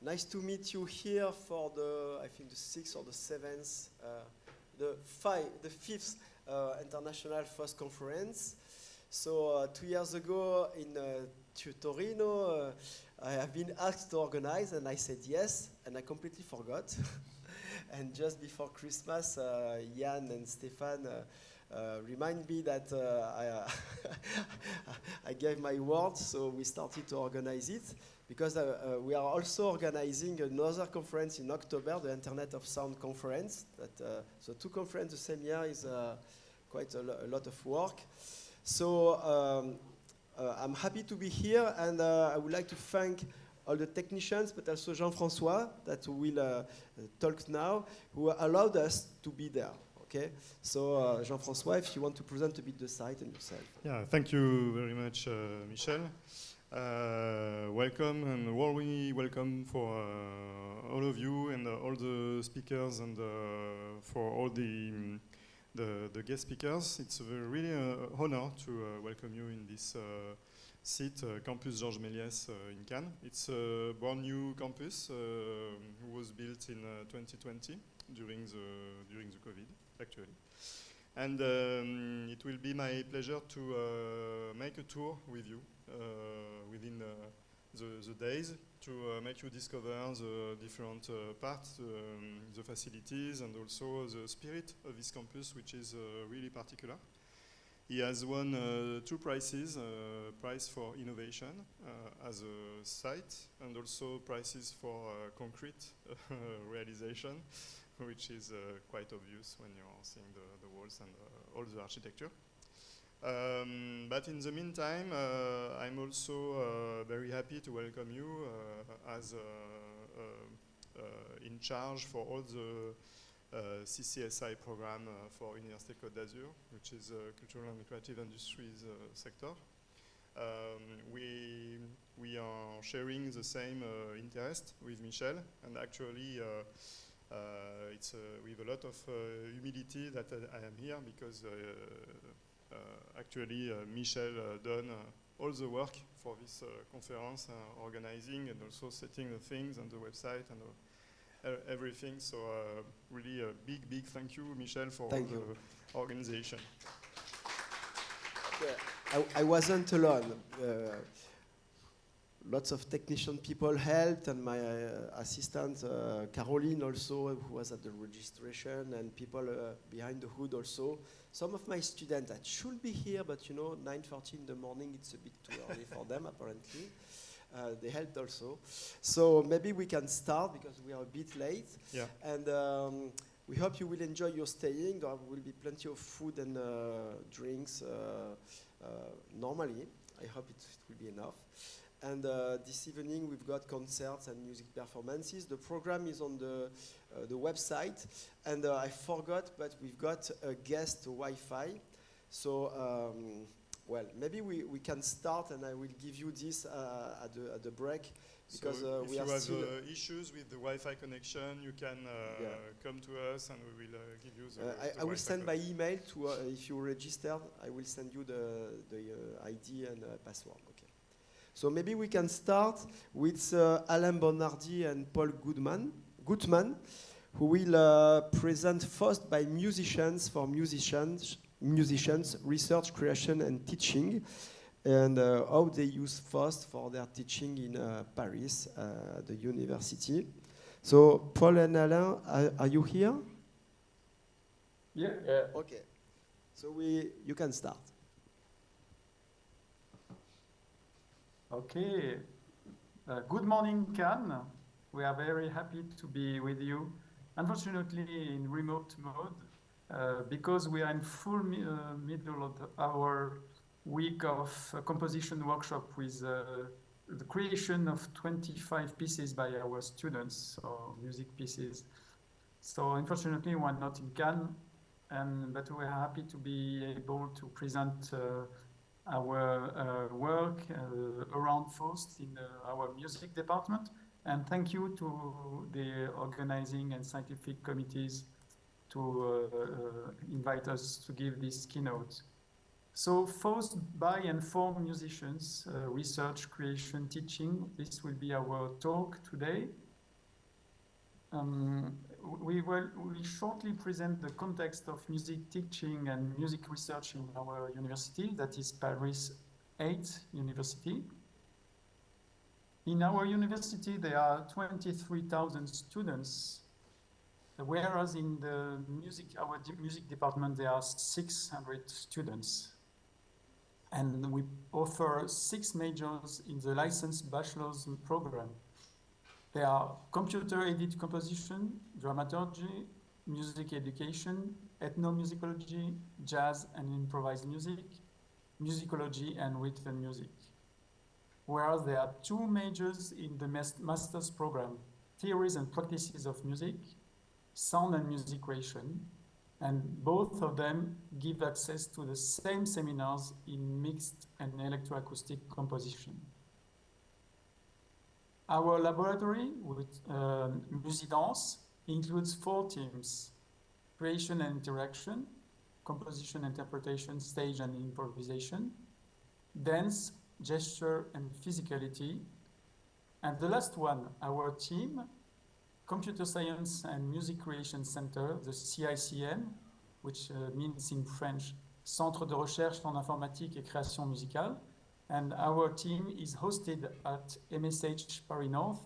Nice to meet you here for the, I think the 6th or the 7th, the 5th International FAUST Conference. So 2 years ago in Torino, I have been asked to organize, and I said yes, and I completely forgot. And just before Christmas, Jan and Stefan remind me that I gave my word, so we started to organize it. Because we are also organizing another conference in October, the Internet of Sound Conference. So 2 conferences the same year is quite a lot of work. So I'm happy to be here, and I would like to thank all the technicians, but also Jean-François, that will talk now, who allowed us to be there. Okay, so Jean-François, if you want to present a bit the site and yourself. Yeah, thank you very much, Michel. Welcome, and warmly welcome for all of you and all the speakers, and for all the guest speakers. It's a really honor to welcome you in this site, Campus Georges Méliès in Cannes. It's a brand new campus who was built in 2020 during the COVID, actually. And it will be my pleasure to make a tour with you within the days to make you discover the different parts, the facilities, and also the spirit of this campus, which is really particular. He has won 2 prizes, prize for innovation as a site, and also prizes for concrete realization, which is quite obvious when you are seeing the walls and all the architecture. But in the meantime, I'm also very happy to welcome you as in charge for all the CCSI program for Université Côte d'Azur, which is Cultural and Creative Industries sector. We are sharing the same interest with Michel, and actually it's with a lot of humility that I am here, because actually Michel done all the work for this conference, organizing and also setting the things and the website and everything. So really a big thank you, Michel, for the organization. Yeah, I wasn't alone. Lots of technician people helped, and my assistant Caroline also, who was at the registration, and people behind the hood also. Some of my students that should be here, but you know, 9:30 in the morning, it's a bit too early for them apparently. They helped also. So maybe we can start, because we are a bit late. Yeah. And we hope you will enjoy your staying. There will be plenty of food and drinks normally. I hope it will be enough. And this evening we've got concerts and music performances. The program is on the website. And I forgot, but we've got a guest Wi-Fi. So, well, maybe we can start, and I will give you this at the break. Because so if we you are have still issues with the Wi-Fi connection, you can come to us, and we will give you the I will send by email to if you registered. I will send you the ID and password. Okay. So maybe we can start with Alain Bonardi and Paul Gutman, who will present FAUST by musicians for musicians, research, creation, and teaching, and how they use FAUST for their teaching in Paris, the university. So Paul and Alain, are you here? Yeah. Okay. So you can start. Okay. Good morning, Cannes. We are very happy to be with you. Unfortunately, in remote mode, because we are in full middle of our week of composition workshop with the creation of 25 pieces by our students, so music pieces. So unfortunately, we're not in Cannes, but we are happy to be able to present our work around FAUST in our music department. And thank you to the organizing and scientific committees to invite us to give this keynote. So FAUST by and for musicians, research, creation, teaching. This will be our talk today. we will shortly present the context of music teaching and music research in our university, that is Paris 8 University. In our university, there are 23,000 students, whereas in our music department, there are 600 students. And we offer 6 majors in the licensed bachelor's program. They are computer-aided composition, dramaturgy, music education, ethnomusicology, jazz and improvised music, musicology and written music. Whereas there are 2 majors in the master's program, theories and practices of music, sound and music creation, and both of them give access to the same seminars in mixed and electroacoustic composition. Our laboratory with Musidance includes 4 teams: creation and interaction, composition, interpretation, stage and improvisation, dance, gesture and physicality, and the last one, our team, Computer Science and Music Creation Center, the CICM, which means in French, Centre de Recherche en Informatique et Création Musicale. And our team is hosted at MSH Paris North,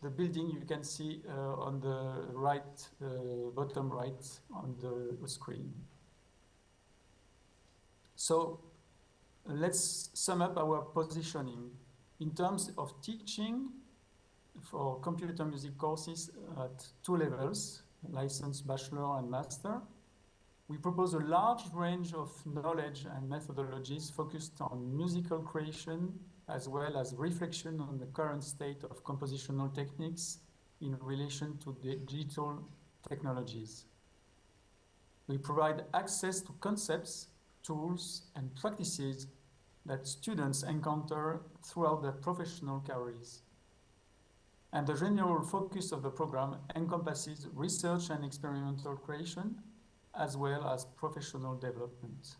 the building you can see on the right, bottom right on the screen. So let's sum up our positioning. In terms of teaching, for computer music courses at 2 levels, licensed, bachelor and master, we propose a large range of knowledge and methodologies focused on musical creation, as well as reflection on the current state of compositional techniques in relation to the digital technologies. We provide access to concepts, tools, and practices that students encounter throughout their professional careers. And the general focus of the program encompasses research and experimental creation, as well as professional development.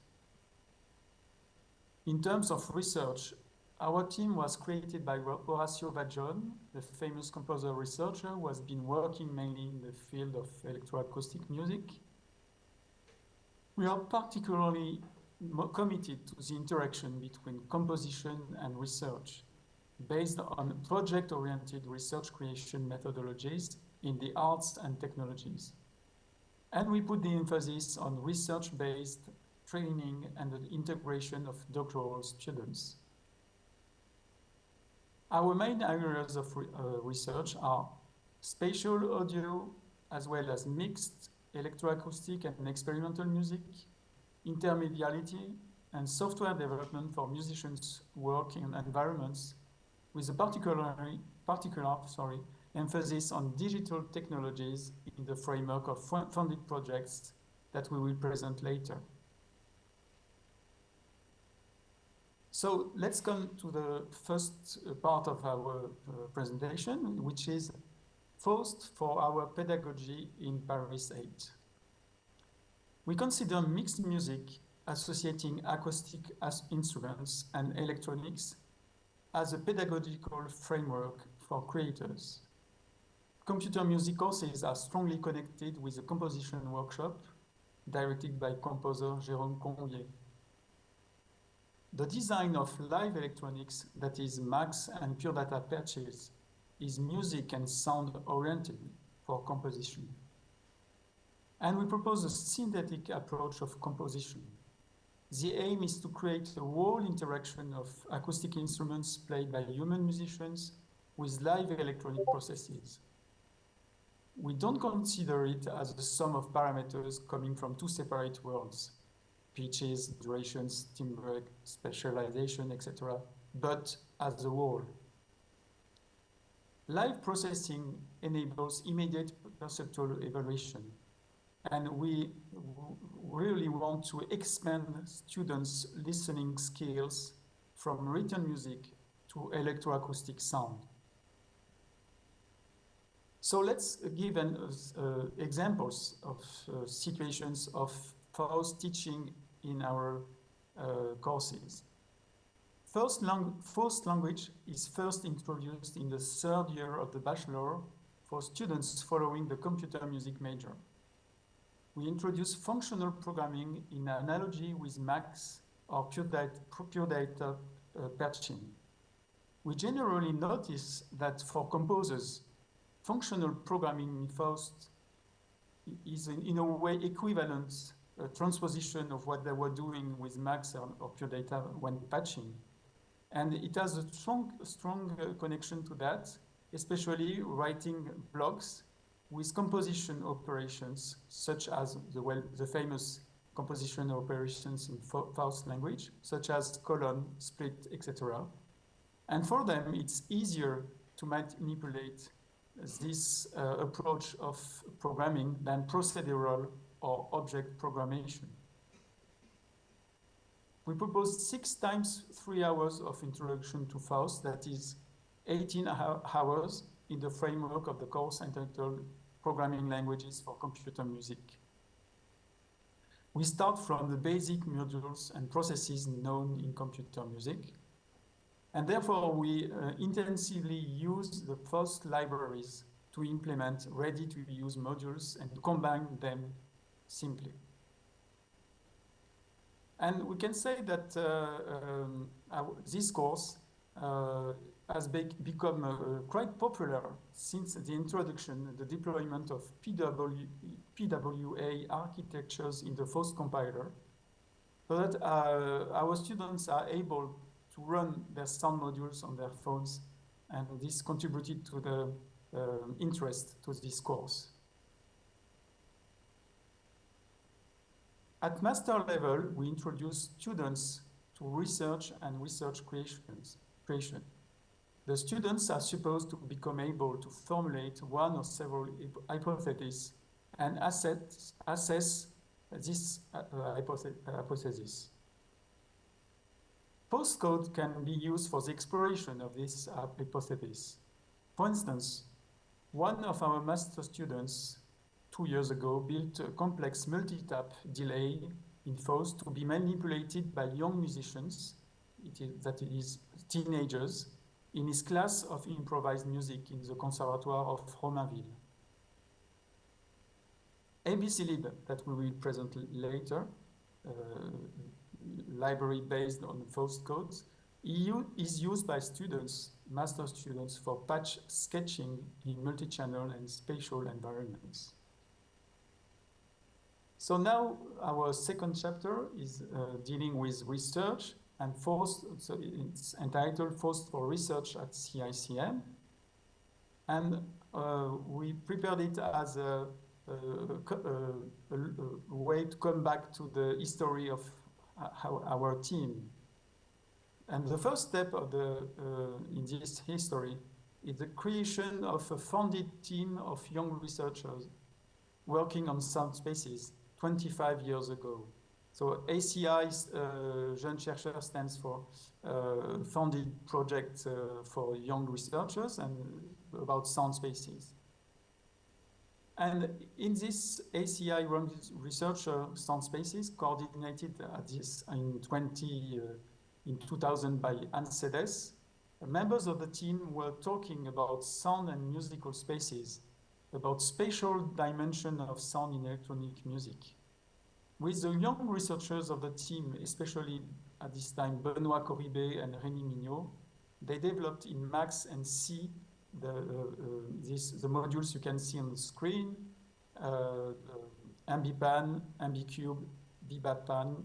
In terms of research, our team was created by Horacio Vaggione, the famous composer researcher who has been working mainly in the field of electroacoustic music. We are particularly committed to the interaction between composition and research, based on project-oriented research creation methodologies in the arts and technologies. And we put the emphasis on research-based training and the integration of doctoral students. Our main areas of research are spatial audio, as well as mixed electroacoustic and experimental music, intermediality, and software development for musicians' work in environments, with a particular emphasis on digital technologies in the framework of funded projects that we will present later. So let's come to the first part of our presentation, which is FAUST for our pedagogy in Paris 8. We consider mixed music associating acoustic instruments and electronics as a pedagogical framework for creators. Computer music courses are strongly connected with a composition workshop directed by composer Jérôme Convier. The design of live electronics, that is max and pure data patches, is music and sound oriented for composition. And we propose a synthetic approach of composition. The aim is to create a whole interaction of acoustic instruments played by human musicians with live electronic processes. We don't consider it as a sum of parameters coming from 2 separate worlds, pitches, durations, timbre, specialization, etc., but as a whole. Live processing enables immediate perceptual evaluation, and we really want to expand students' listening skills from written music to electroacoustic sound. So let's give examples of situations of FAUST teaching in our courses. FAUST language is first introduced in the 3rd year of the bachelor for students following the computer music major. We introduce functional programming in analogy with Max or pure data patching. We generally notice that for composers, functional programming in FAUST is in a way equivalent transposition of what they were doing with Max or pure data when patching. And it has a strong connection to that, especially writing blocks with composition operations, such as the famous composition operations in FAUST language, such as colon, split, etc. And for them, it's easier to manipulate this approach of programming than procedural or object programmation. We propose 6 times 3 hours of introduction to FAUST, that is 18 hours in the framework of the course entitled Programming Languages for Computer Music. We start from the basic modules and processes known in computer music, and therefore we intensively use the FAUST libraries to implement ready-to-use modules and combine them simply. And we can say that this course has become quite popular since the introduction, the deployment of PWA architectures in the FAUST compiler, so that our students are able to run their sound modules on their phones, and this contributed to the interest to this course. At master level, we introduce students to research and research creation. The students are supposed to become able to formulate one or several hypotheses and assess this hypothesis. Postcode can be used for the exploration of this hypothesis. For instance, one of our master students 2 years ago built a complex multi-tap delay in FAUST to be manipulated by young musicians, that is teenagers, in his class of improvised music in the Conservatoire of Romainville. ABClib, that we will present later, library based on FAUST codes, is used by students, master students, for patch sketching in multi-channel and spatial environments. So now our second chapter is dealing with research and FAUST, so it's entitled FAUST for Research at CICM. And we prepared it as a way to come back to the history of our team. And the first step of in this history is the creation of a founded team of young researchers working on sound spaces 25 years ago. So ACI, Jeunes Chercheurs, stands for Founded Project for Young Researchers and about sound spaces. And in this ACI researcher sound spaces, coordinated at this in 2000 by Anne Sedes, members of the team were talking about sound and musical spaces, about spatial dimension of sound in electronic music. With the young researchers of the team, especially at this time, Benoît Corribet and Rémi Mignot, they developed in Max and C the modules you can see on the screen, AmbiPan, AmbiCube, BBAPan,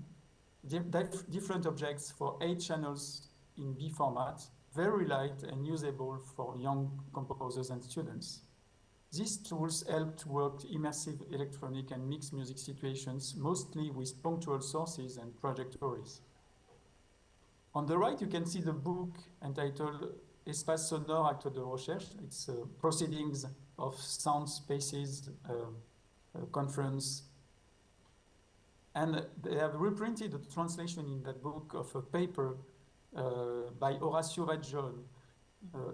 different objects for 8 channels in B format, very light and usable for young composers and students. These tools help to work immersive electronic and mixed music situations, mostly with punctual sources and trajectories. On the right, you can see the book entitled Espace sonore, acte de recherche. It's proceedings of sound spaces conference. And they have reprinted a translation in that book of a paper by Horacio Reggione,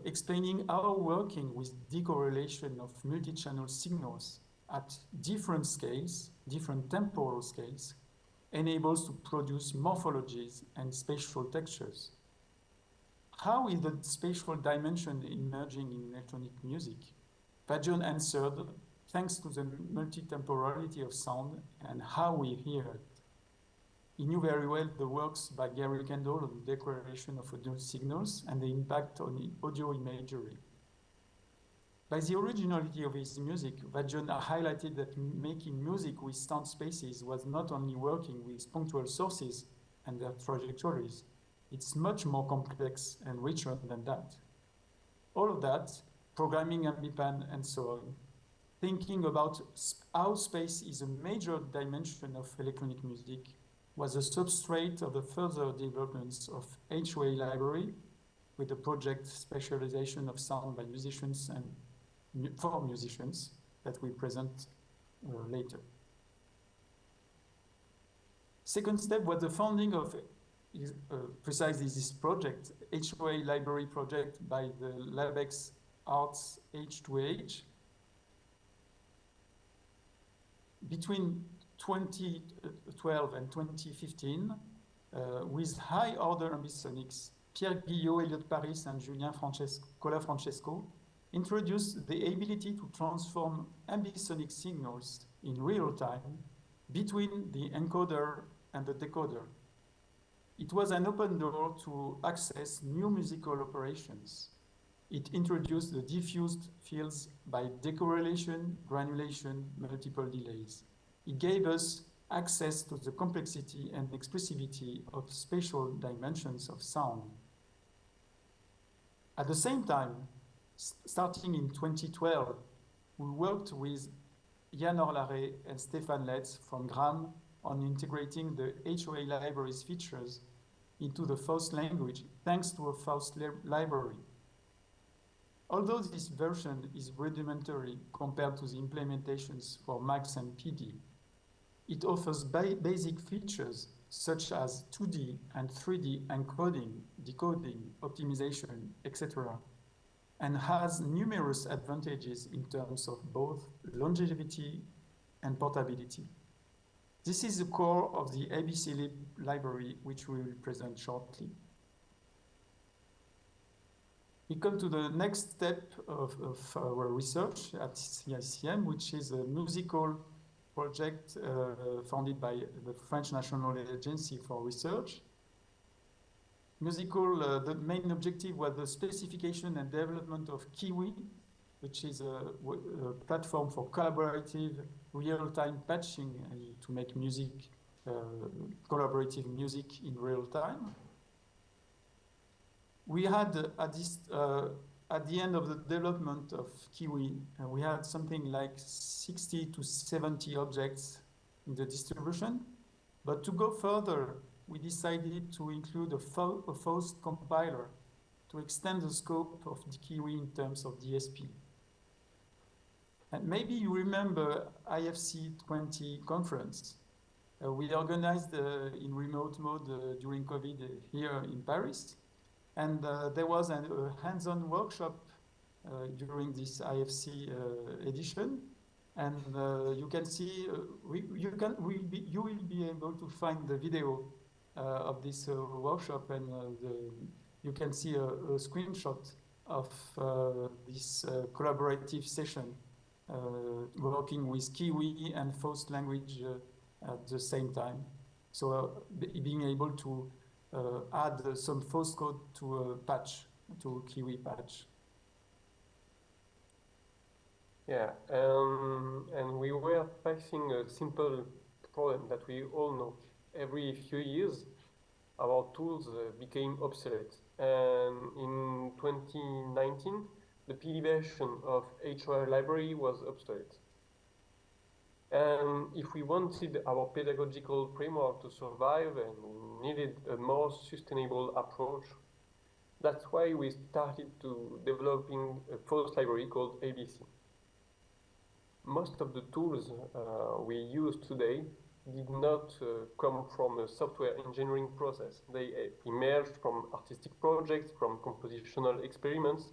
explaining how working with decorrelation of multi-channel signals at different scales, different temporal scales, enables to produce morphologies and spatial textures. How is the spatial dimension emerging in electronic music? Vajon answered, thanks to the multi-temporality of sound and how we hear it. He knew very well the works by Gary Kendall on the declaration of audio signals and the impact on the audio imagery. By the originality of his music, Vajon highlighted that making music with sound spaces was not only working with punctual sources and their trajectories. It's much more complex and richer than that. All of that, programming Ambipan and so on, thinking about how space is a major dimension of electronic music, was a substrate of the further developments of HOA library with the project specialization of sound by musicians and for musicians that we present later. Second step was the founding of precisely this project, HOA library project by the LabX Arts H2H. Between 2012 and 2015, with high order ambisonics, Pierre Guillot, Elliot Paris, and Julien Cola Francesco introduced the ability to transform ambisonic signals in real time between the encoder and the decoder. It was an open door to access new musical operations. It introduced the diffused fields by decorrelation, granulation, multiple delays. It gave us access to the complexity and expressivity of spatial dimensions of sound. At the same time, starting in 2012, we worked with Yann Orlaré and Stéphane Letz from GRAM on integrating the HOA library's features into the FAUST language, thanks to a FAUST library. Although this version is rudimentary compared to the implementations for Max and PD, it offers basic features such as 2D and 3D encoding, decoding, optimization, etc., and has numerous advantages in terms of both longevity and portability. This is the core of the ABC library, which we will present shortly. We come to the next step of our research at CICM, which is a musical project funded by the French National Agency for Research. Musical, the main objective was the specification and development of Kiwi, which is a platform for collaborative real-time patching to make music, collaborative music in real time. We had at the end of the development of Kiwi, we had something like 60 to 70 objects in the distribution. But to go further, we decided to include a FAUST compiler to extend the scope of the Kiwi in terms of DSP. And maybe you remember IFC 20 conference. We organized in remote mode during COVID here in Paris. And there was a hands-on workshop during this IFC edition. And you can see, you will be able to find the video of this workshop, and you can see a screenshot of this collaborative session working with Kiwi and FAUST language at the same time. So being able to add some FAUST code to a patch, to Kiwi patch. Yeah, and we were facing a simple problem that we all know. Every few years, our tools became obsolete. And in 2019, the PD version of HOA library was obsolete. And if we wanted our pedagogical framework to survive, and we needed a more sustainable approach, that's why we started to developing a FAUST library called ABC. Most of the tools we use today did not come from a software engineering process. They emerged from artistic projects, from compositional experiments,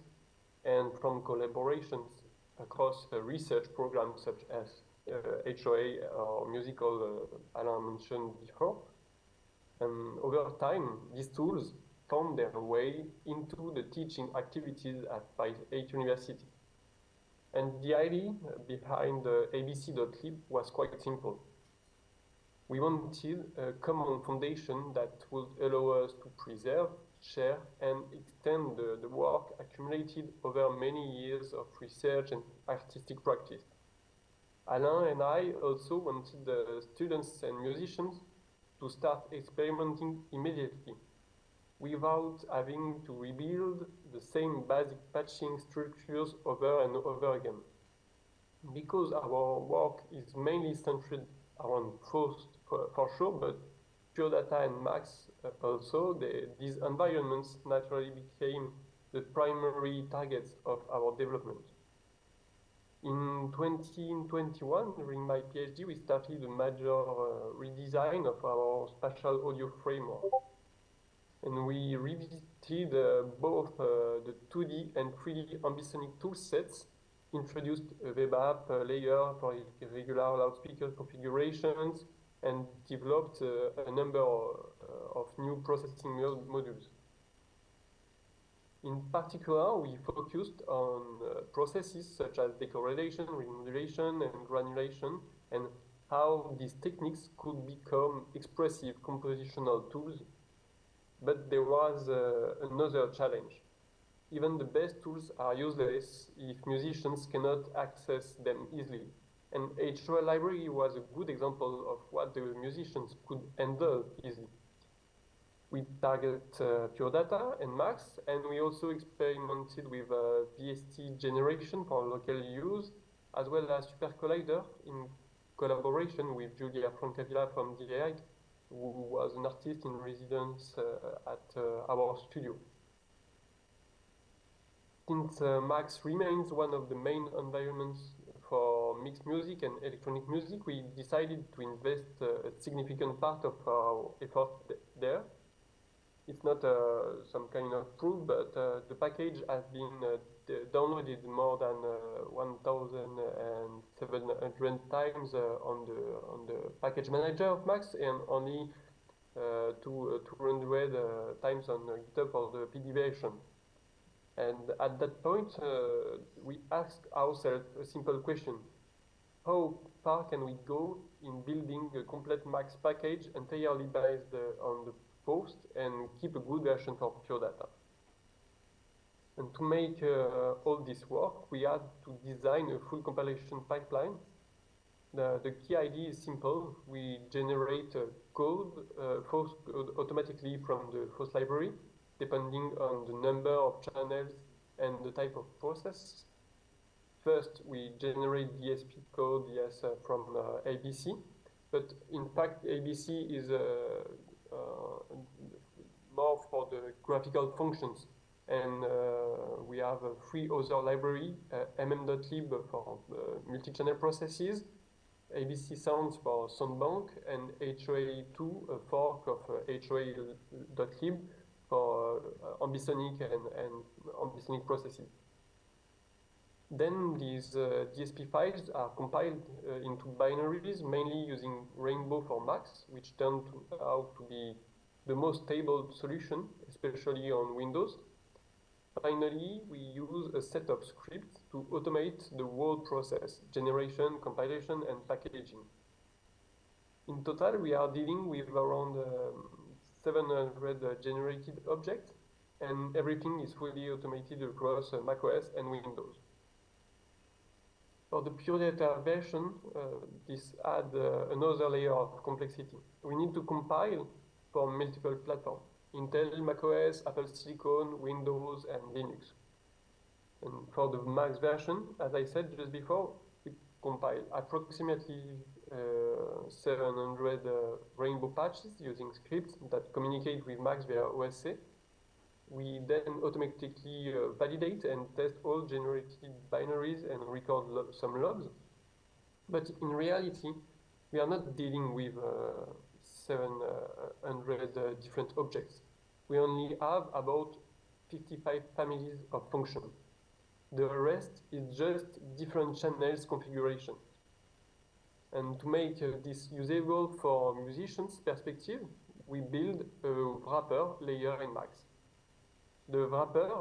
and from collaborations across research programs such as HOA or musical Alain mentioned before. And over time, these tools found their way into the teaching activities at Paris 8 University. And the idea behind abc.lib was quite simple. We wanted a common foundation that would allow us to preserve, share, and extend the work accumulated over many years of research and artistic practice. Alain and I also wanted the students and musicians to start experimenting immediately, without having to rebuild the same basic patching structures over and over again. Because our work is mainly centered around FAUST for sure, but Pure Data and Max also, these environments naturally became the primary targets of our development. In 2021, during my PhD, we started a major redesign of our spatial audio framework. And we revisited both the 2D and 3D ambisonic toolsets, introduced a web app layer for irregular loudspeaker configurations, and developed a number of new processing modules. In particular, we focused on processes such as decorrelation, remodulation, and granulation, and how these techniques could become expressive compositional tools. But there was another challenge. Even the best tools are useless if musicians cannot access them easily. And HOL library was a good example of what the musicians could handle easily. We target Pure Data and Max, and we also experimented with VST generation for local use, as well as Super Collider in collaboration with Julia Francavilla from DAI, who was an artist in residence at our studio. Since Max remains one of the main environments for mixed music and electronic music, we decided to invest a significant part of our effort there. It's not some kind of proof, but the package has been downloaded more than 1,700 times on the package manager of Max, and only 200 times on GitHub for the PD version. And at that point, we asked ourselves a simple question: how far can we go in building a complete Max package entirely based on the FAUST and keep a good version for Pure Data? And to make all this work, we had to design a full compilation pipeline. The key idea is simple. We generate code, FAUST code automatically from the FAUST library, depending on the number of channels and the type of process. First, we generate DSP code, yes, from ABC, but in fact, ABC is more for the graphical functions. And we have a free other library, mm.lib for multi-channel processes, ABC Sounds for Soundbank, and HOA2, a fork of HOA.lib for ambisonic and ambisonic processes. Then these DSP files are compiled into binaries, mainly using Rainbow for Max, which turned out to be the most stable solution, especially on Windows. Finally, we use a set of scripts to automate the whole process: generation, compilation, and packaging. In total, we are dealing with around 700 generated objects, and everything is fully automated across macOS and Windows. For the Pure Data version, this adds another layer of complexity. We need to compile for multiple platforms: Intel, macOS, Apple Silicon, Windows, and Linux. And for the Max version, as I said just before, we compile approximately 700 rainbow patches using scripts that communicate with Max via OSC. We then automatically validate and test all generated binaries and record some logs. But in reality, we are not dealing with 700 different objects. We only have about 55 families of functions. The rest is just different channels configuration. And to make this usable for musicians' perspective, we build a wrapper layer in Max. The wrapper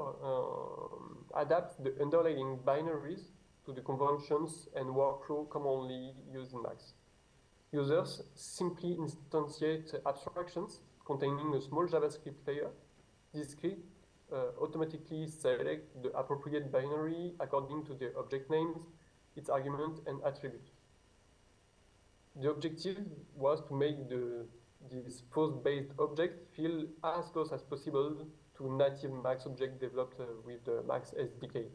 adapts the underlying binaries to the conventions and workflow commonly used in Max. Users simply instantiate abstractions containing a small JavaScript layer. This script automatically selects the appropriate binary according to the object names, its argument, and attribute. The objective was to make this FAUST-based object feel as close as possible to native Max object developed with the Max SDK.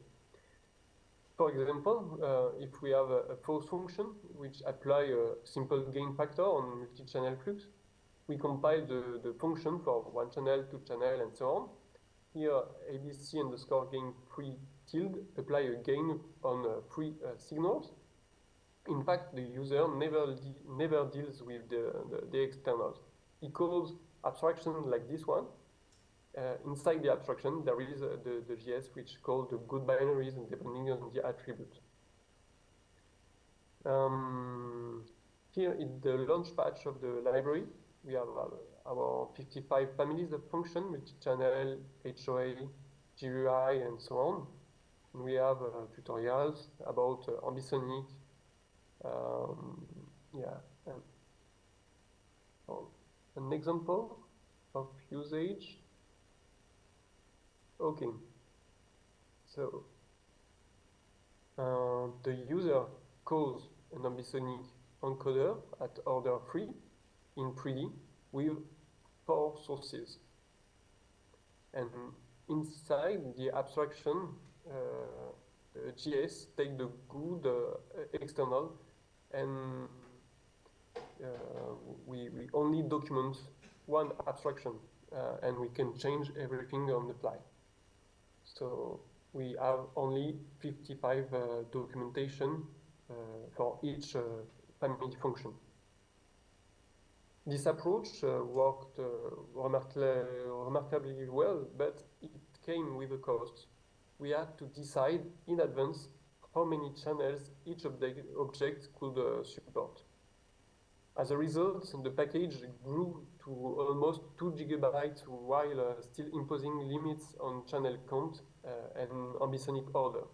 For example, if we have a FAUST function which apply a simple gain factor on multi-channel flux, we compile the function for one channel, two channel, and so on. Here, ABC underscore gain free tilde apply a gain on free signals. In fact, the user never deals with the externals. He calls abstraction like this one. Inside the abstraction, there is the JS which calls the good binaries and depending on the attribute. Here in the launch patch of the library, we have our 55 families of functions, multi-channel, HOA, GUI, and so on. And we have tutorials about ambisonic, an example of usage. Okay, so the user calls an ambisonic encoder at order 3 in 3D with 4 sources. And inside the abstraction, the JS take the good external, and we only document one abstraction, and we can change everything on the fly. So we have only 55 documentation for each family function. This approach worked remarkably well, but it came with a cost. We had to decide in advance how many channels each object could support. As a result, the package grew to almost 2 GB while still imposing limits on channel count and ambisonic order.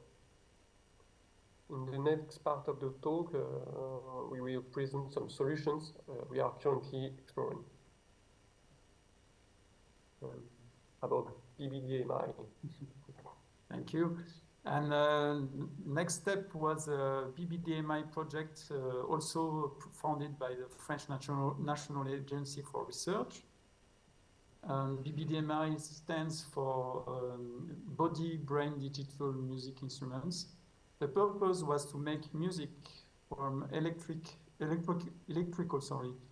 In the next part of the talk, we will present some solutions we are currently exploring about BBDMI. Thank you. And next step was a BBDMI project, also funded by the French National Agency for Research. BBDMI stands for Body Brain Digital Music Instruments. The purpose was to make music from electrical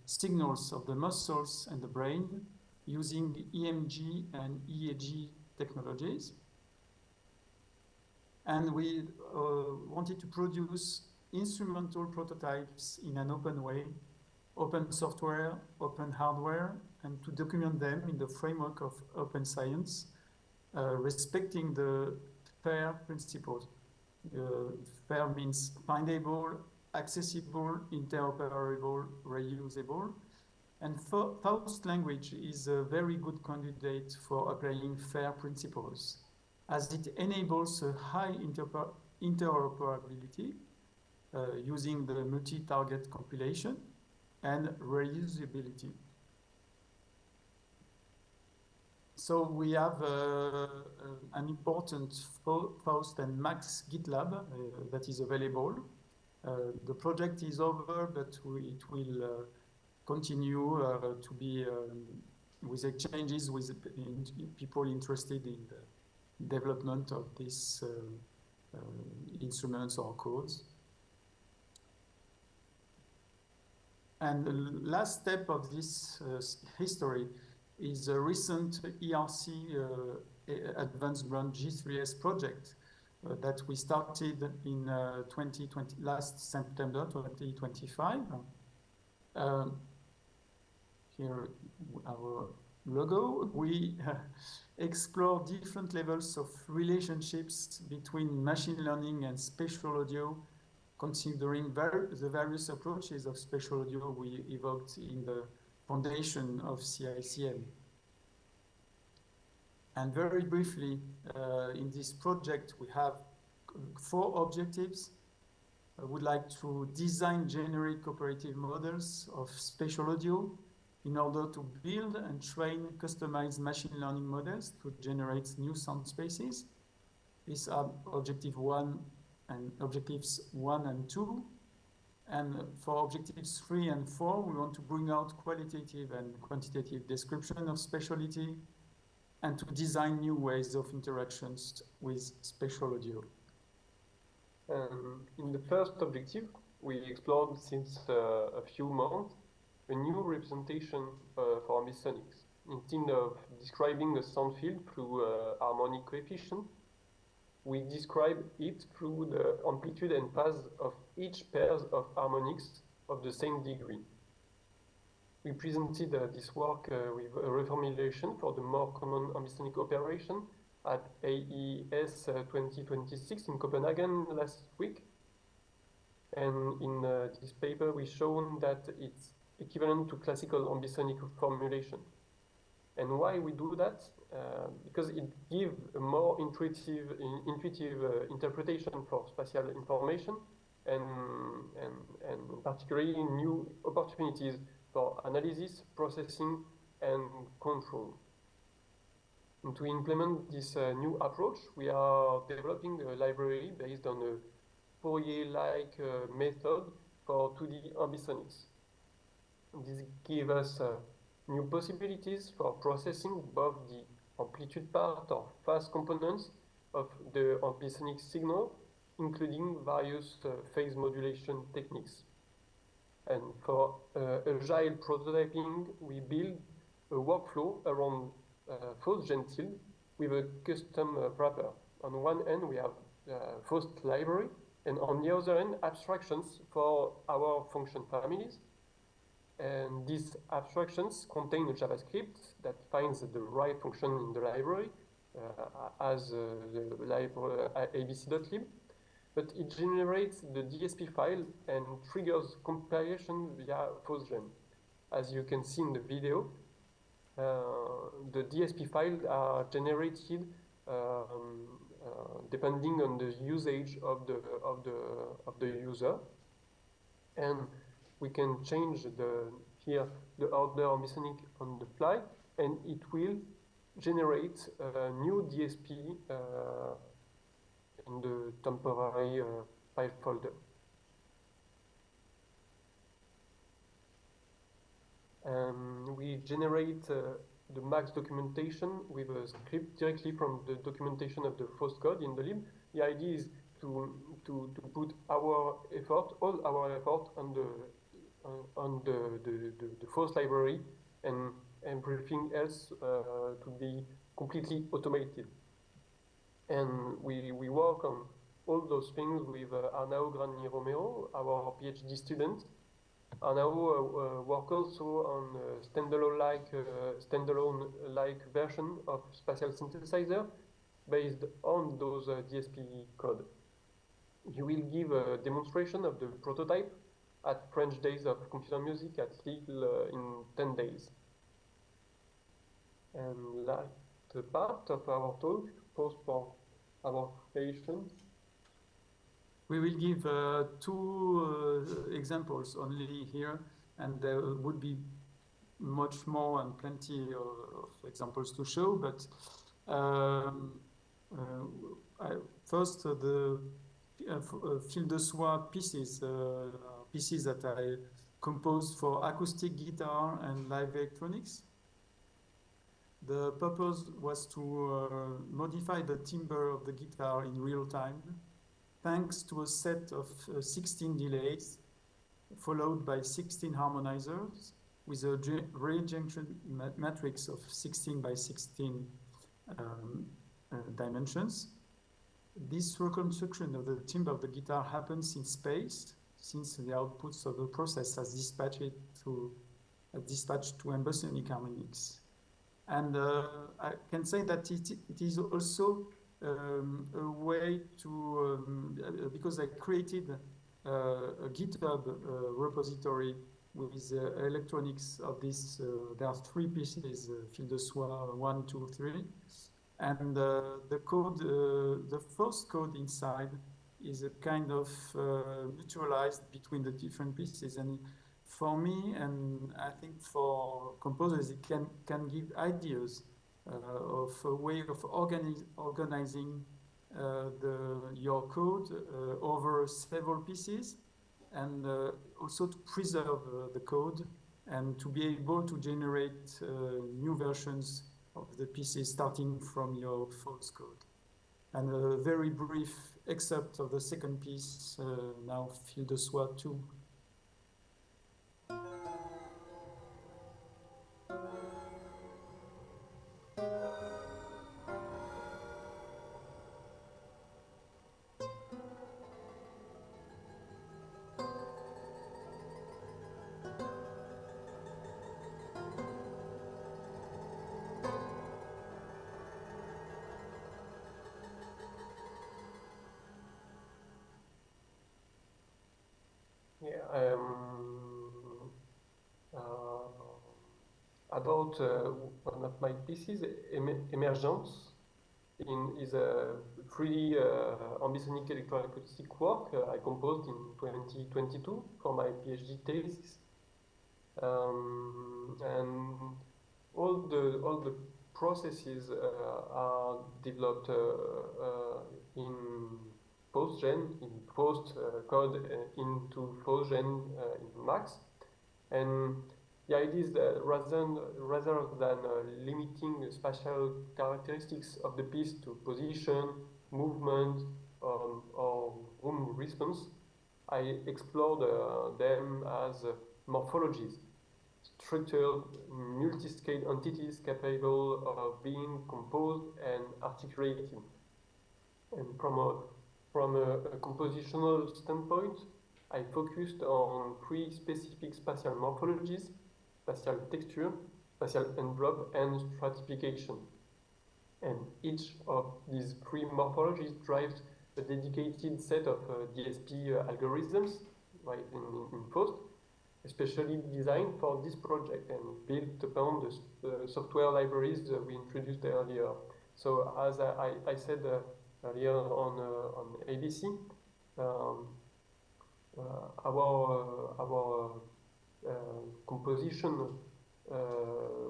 signals of the muscles and the brain using EMG and EEG technologies. And we wanted to produce instrumental prototypes in an open way, open software, open hardware, and to document them in the framework of open science, respecting the FAIR principles. FAIR means findable, accessible, interoperable, reusable. And FAUST language is a very good candidate for applying FAIR principles, as it enables a high interoperability using the multi-target compilation and reusability. So we have an important FAUST and Max GitLab that is available. The project is over, but it will continue to be with exchanges with people interested in the development of these instruments or codes. And the last step of this history is a recent ERC Advanced Grant G3S project that we started in 2020, last September 2025. Here our logo. We explore different levels of relationships between machine learning and spatial audio, considering the various approaches of spatial audio we evoked in the foundation of CICM. And very briefly, in this project, we have 4 objectives. would like to design generic operative models of spatial audio in order to build and train customized machine learning models to generate new sound spaces. These are objectives 1 and 2. And for objectives 3 and 4, we want to bring out qualitative and quantitative description of spatiality and to design new ways of interactions with spatial audio. In the first objective, we explored since a few months a new representation for ambisonics. Instead of describing a sound field through harmonic coefficient, we describe it through the amplitude and phase of each pair of harmonics of the same degree. We presented this work with a reformulation for the more common ambisonic operation at AES 2026 in Copenhagen last week. And in this paper, we shown that it's equivalent to classical ambisonic formulation. And why we do that? Because it gives a more intuitive interpretation for spatial information and particularly new opportunities for analysis, processing, and control. And to implement this new approach, we are developing a library based on a Fourier-like method for 2D ambisonics. This gives us new possibilities for processing both the amplitude part or phase components of the ambisonic signal, including various phase modulation techniques. And for agile prototyping, we build a workflow around FAUST gentil with a custom wrapper. On one end, we have FAUST library, and on the other end, abstractions for our function families. And these abstractions contain a JavaScript that finds the right function in the library as the library abc.lib, but it generates the DSP file and triggers compilation via FAUSTGen. As you can see in the video, the DSP files are generated depending on the usage of the user, and we can change the order ambisonic on the fly, and it will generate a new DSP in the temporary file folder. We generate the max documentation with a script directly from the documentation of the FAUST code in the lib. The idea is to put our effort, all our effort on the FAUST library, and everything else to be completely automated. And we work on all those things with Arnau Grani-Romero, our PhD student. Arnau work also on a standalone-like version of spatial synthesizer based on those DSP code. He will give a demonstration of the prototype at French Days of Computer Music at Lille in 10 days. And last part of our talk, post for our patients. We will give two examples only here, and there would be much more and plenty of examples to show, but first the fil de soie pieces that I composed for acoustic guitar and live electronics. The purpose was to modify the timbre of the guitar in real time, thanks to a set of 16 delays, followed by 16 harmonizers with a rejunction matrix of 16 by 16 dimensions. This reconstruction of the timbre of the guitar happens in space, since the outputs of the process has dispatched to ambisonic harmonics. And I can say that it is also a way to, because I created a GitHub repository with electronics of this. There are 3 pieces, fil de soie 1, 2, 3. And the code, the first code inside is a kind of neutralized between the different pieces. And for me, and I think for composers, it can give ideas of a way of organizing your code over several pieces, and also to preserve the code and to be able to generate new versions of the pieces starting from your source code. And a very brief excerpt of the second piece, now Fil de Soie 2. Yeah, about one of my pieces, Emergence, is a pretty ambisonic electroacoustic work I composed in 2022 for my PhD thesis. And all the processes are developed in PostGen, in post code into PostGen in Max. And the idea is that rather than limiting the spatial characteristics of the piece to position, movement, or room response, I explored them as morphologies, structured multi-scale entities capable of being composed and articulated. And from a compositional standpoint, I focused on three specific spatial morphologies: spatial texture, spatial envelope, and stratification. And each of these three morphologies drives a dedicated set of DSP algorithms right, in FAUST, especially designed for this project and built upon the software libraries we introduced earlier. So as I said earlier on ABC, our composition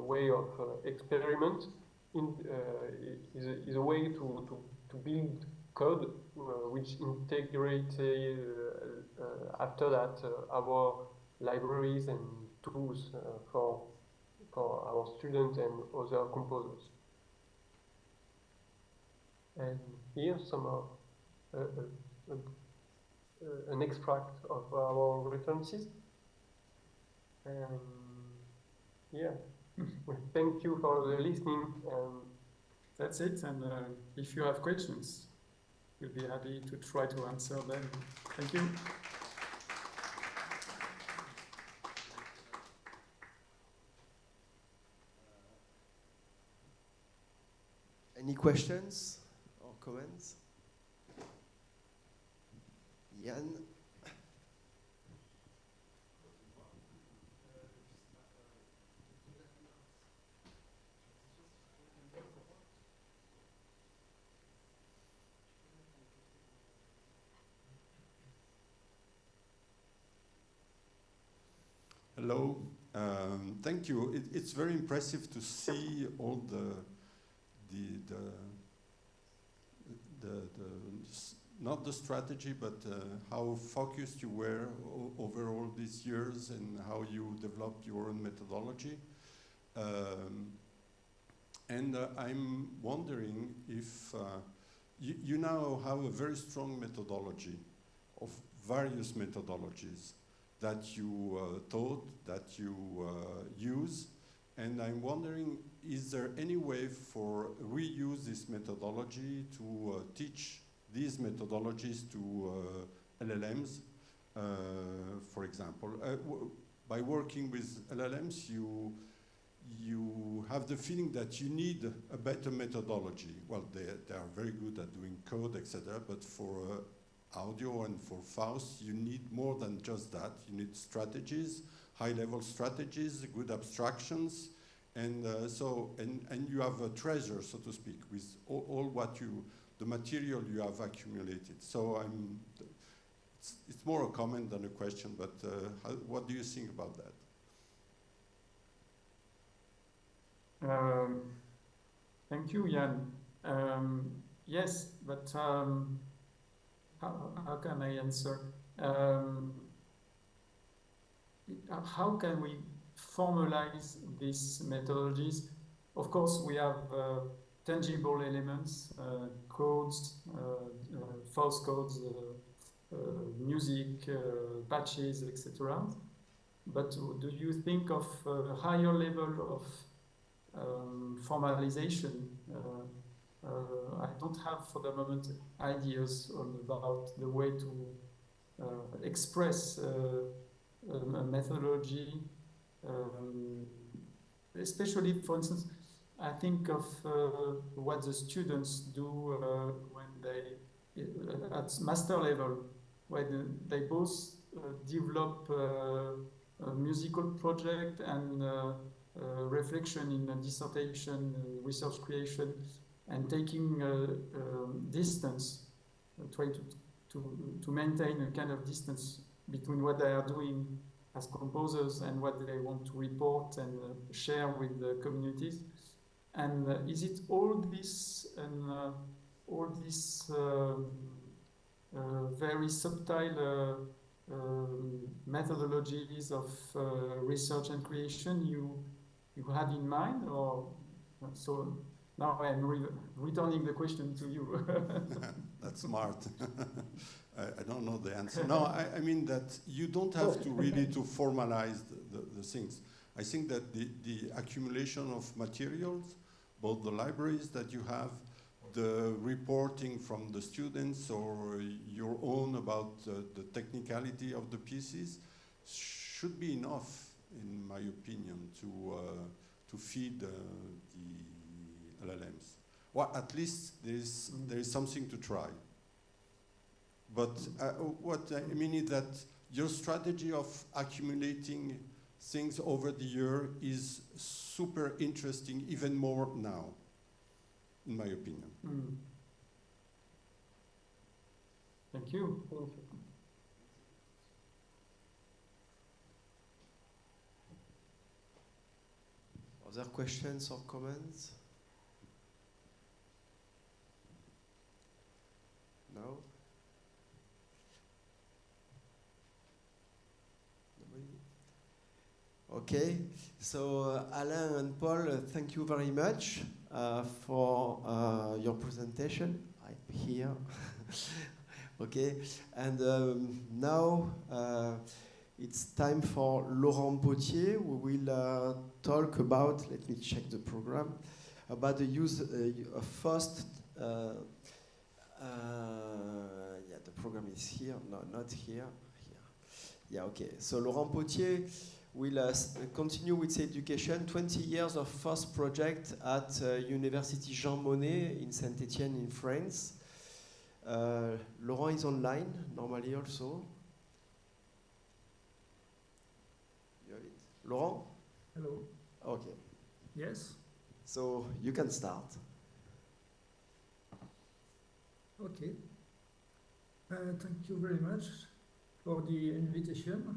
way of experiment is a way to build code which integrates after that our libraries and tools for our students and other composers. And here some an extract of our references. Yeah, thank you for the listening. That's it. And if you have questions, we'll be happy to try to answer them. Thank you. Any questions or comments? Yann? Hello, thank you. It's very impressive to see all not the strategy, but how focused you were over all these years and how you developed your own methodology. And I'm wondering if you now have a very strong methodology of various methodologies that you taught, that you use. And I'm wondering, is there any way for reuse this methodology to teach these methodologies to LLMs, for example? By working with LLMs, you have the feeling that you need a better methodology. Well, they are very good at doing code, etc., but for audio and for FAUST, you need more than just that. You need strategies, high-level strategies, good abstractions, and and you have a treasure, so to speak, with all what you the material you have accumulated. So it's more a comment than a question, but what do you think about that? Thank you, Jan. Yes, but how can I answer? How can we formalize these methodologies? Of course, we have tangible elements, codes, FAUST codes, music, patches, etc. But do you think of a higher level of formalization? I don't have for the moment ideas about the way to express a methodology, especially, for instance, I think of what the students do when they, at master level, when they both develop a musical project and reflection in a dissertation, research creation, and taking distance, trying to maintain a kind of distance between what they are doing as composers and what they want to report and share with the communities. And is it all this and all these very subtle methodologies of research and creation you had in mind, or so? Now I'm returning the question to you. That's smart. I don't know the answer. No, I mean that you don't have to really to formalize the things. I think that the accumulation of materials, both the libraries that you have, the reporting from the students or your own about the technicality of the pieces should be enough, in my opinion, to feed the LLMs. Well, at least there is something to try. But what I mean is that your strategy of accumulating things over the year is super interesting, even more now, in my opinion. Thank you. Other questions or comments? No? Nobody? Okay, so Alain and Paul, thank you very much for your presentation. I'm here. Okay, and now it's time for Laurent Potier, who will talk about, let me check the program, about the use of FAUST. Yeah, the program is here. No, not here. Here. Yeah, okay. So Laurent Potier will continue with education. 20 years of FAUST project at University Jean Monnet in Saint-Étienne in France. Laurent is online normally also. You have it. Laurent? Hello. Okay. Yes. So you can start. Okay. Thank you very much for the invitation.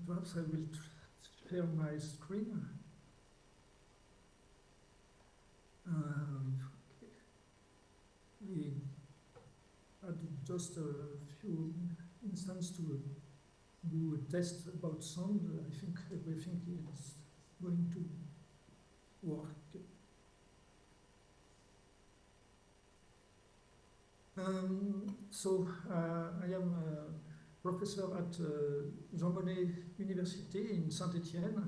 Perhaps I will share my screen. Okay. We had just a few instants to do a test about sound. I think everything is going to work. I am a professor at Jean Monnet University in Saint-Étienne,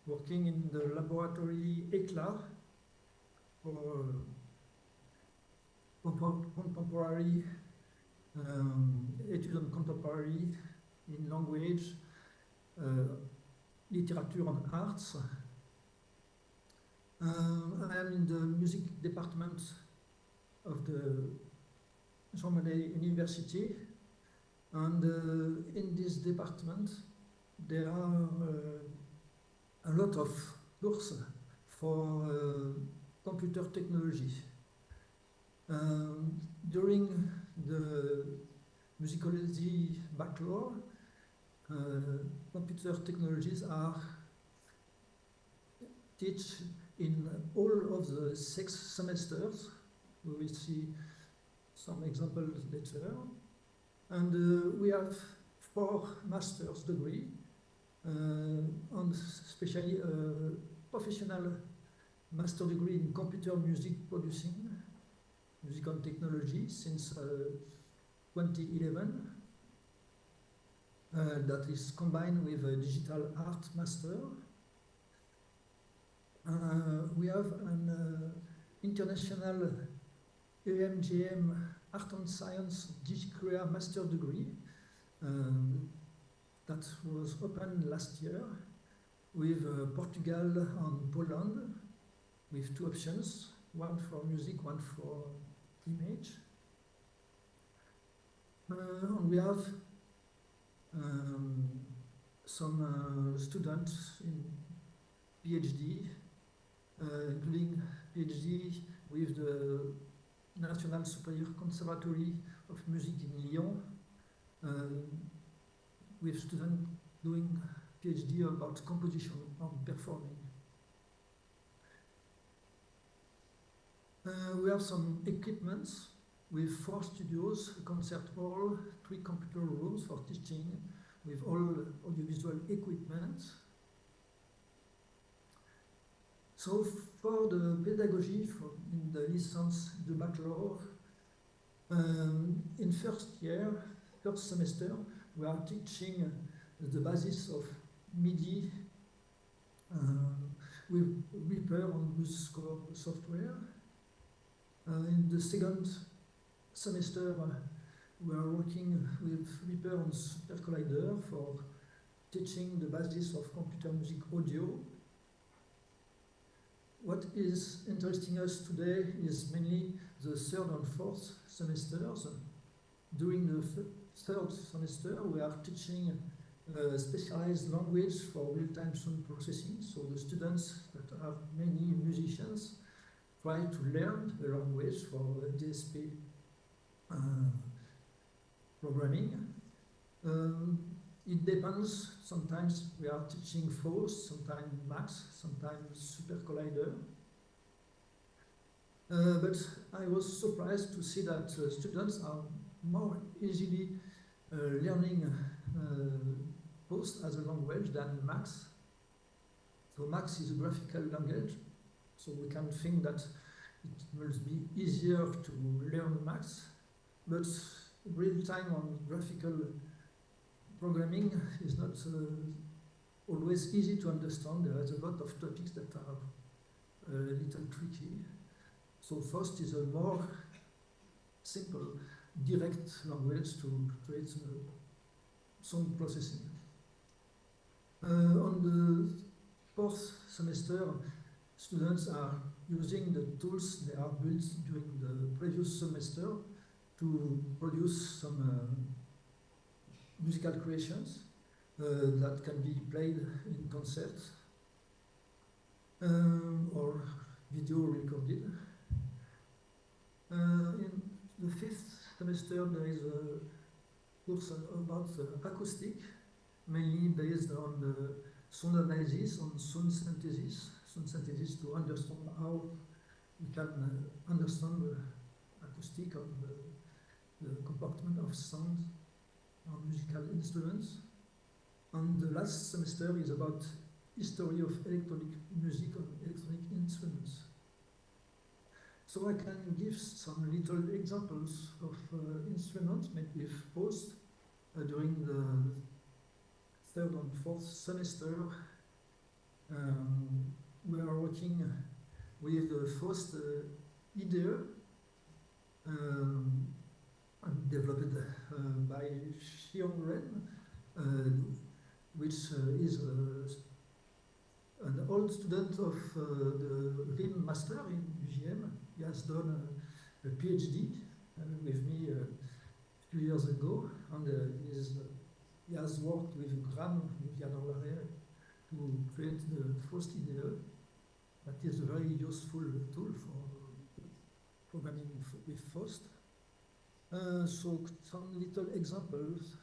working in the laboratory ECLA for contemporary études on contemporary in language, literature and arts. I am in the music department of the Jean Monnet University, and in this department there are a lot of courses for computer technology. During the musicology bachelor, computer technologies are taught in all of the 6 semesters. We will see some examples later. And we have 4 master's degree, and especially a professional master degree in computer music producing, musical technology since 2011. That is combined with a digital art master. We have an international EMGM Art and Science DigiCrea master degree that was opened last year with Portugal and Poland, with 2 options, one for music, one for image. And we have some students in PhD, including PhD with the National Superior Conservatory of Music in Lyon, with students doing PhD about composition and performing. We have some equipments with 4 studios, a concert hall, 3 computer rooms for teaching, with all audiovisual equipment. So for the pedagogy in the license, the bachelor, in first semester, we are teaching the basis of MIDI with Reaper and MuseScore software. In the second semester, we are working with Reaper and Super Collider for teaching the basis of computer music audio. What is interesting us today is mainly the 3rd and 4th semesters. During the 3rd semester, we are teaching a specialized language for real-time sound processing. So the students that are many musicians try to learn the language for DSP programming. It depends. Sometimes we are teaching FAUST, sometimes Max, sometimes Super Collider. But I was surprised to see that students are more easily learning FAUST as a language than Max. So Max is a graphical language, so we can think that it must be easier to learn Max, but real-time on graphical programming is not always easy to understand. There is a lot of topics that are a little tricky. So FAUST is a more simple, direct language to create sound processing. On the 4th semester, students are using the tools they are built during the previous semester to produce some musical creations that can be played in concerts or video recorded. In the 5th semester, there is a course about acoustic, mainly based on the sound analysis and sound synthesis to understand how we can understand the acoustic and the comportment of sound on musical instruments. And the last semester is about history of electronic music and electronic instruments. So I can give some little examples of instruments made with FAUST during the 3rd and 4th semester. We are working with the FAUST IDE developed by Xiong Ren, which is an old student of the RIM master in UGM. He has done a PhD with me a few years ago, and he has worked with Graham to create the FAUST IDE. That is a very useful tool programming with FAUST. So some little examples.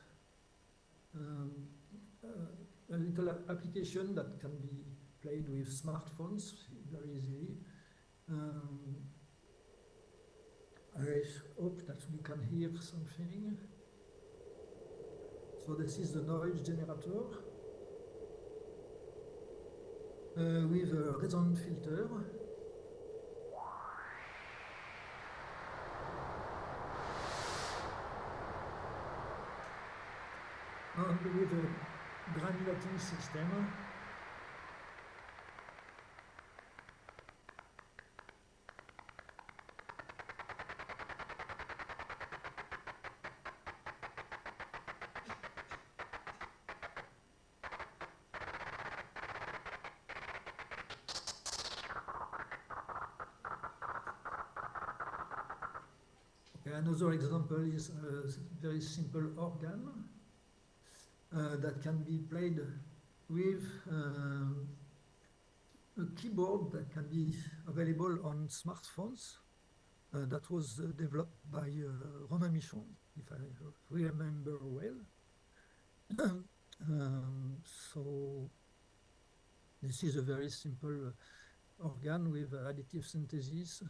A little application that can be played with smartphones very easily. I hope that we can hear something. So this is the noise generator with a resonant filter. And with a granulating system. Okay, another example is a very simple organ that can be played with a keyboard that can be available on smartphones. That was developed by Romain Michon, if I remember well. So this is a very simple organ with additive synthesis.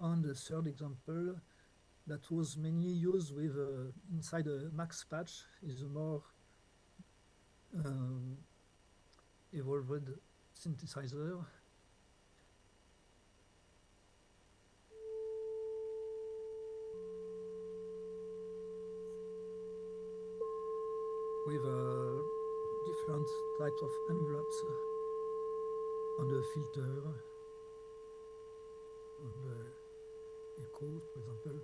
And the third example that was mainly used with inside a max patch is a more evolved synthesizer. With different types of envelopes and a filter and echo, for example.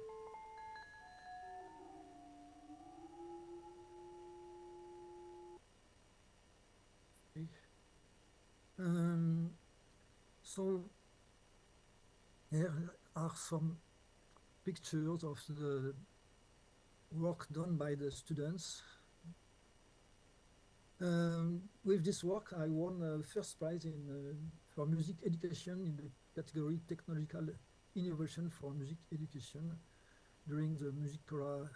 Okay. So here are some pictures of the work done by the students. With this work, I won first prize for music education in the category Technological Innovation for Music Education during the Musicora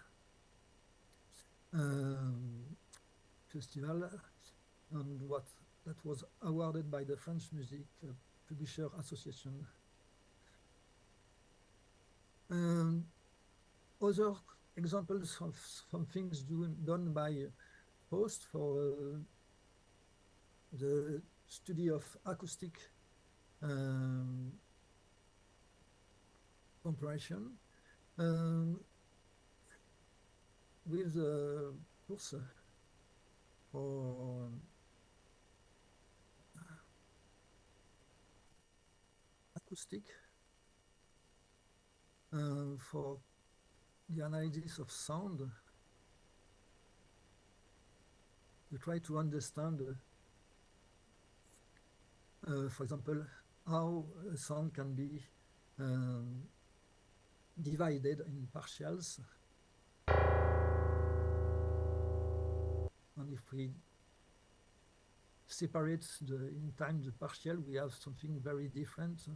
festival, and that was awarded by the French Music Publisher Association. Other examples of some things done by FAUST for the study of acoustic compression with the course for acoustic for the analysis of sound. You try to understand, for example, how a sound can be divided in partials. And if we separate in time the partial, we have something very different.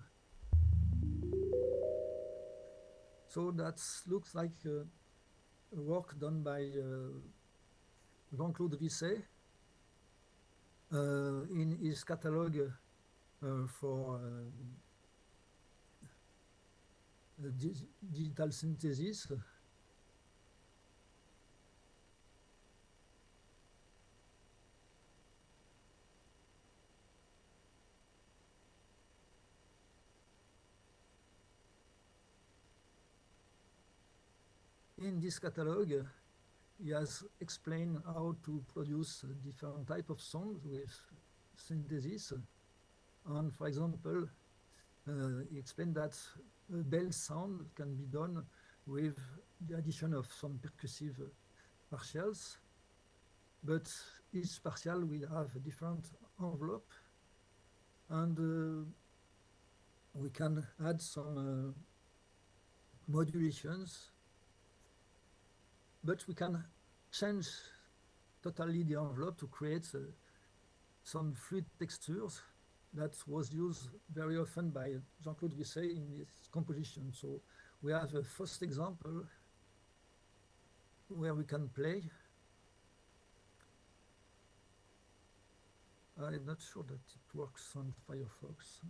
So that looks like a work done by Jean-Claude Risset in his catalogue for digital synthesis. In this catalogue, he has explained how to produce different types of songs with synthesis. And for example, he explained that a bell sound can be done with the addition of some percussive partials, but each partial will have a different envelope, and we can add some modulations, but we can change totally the envelope to create some fluid textures that was used very often by Jean-Claude Risset in his composition. So we have a first example where we can play. I'm not sure that it works on Firefox.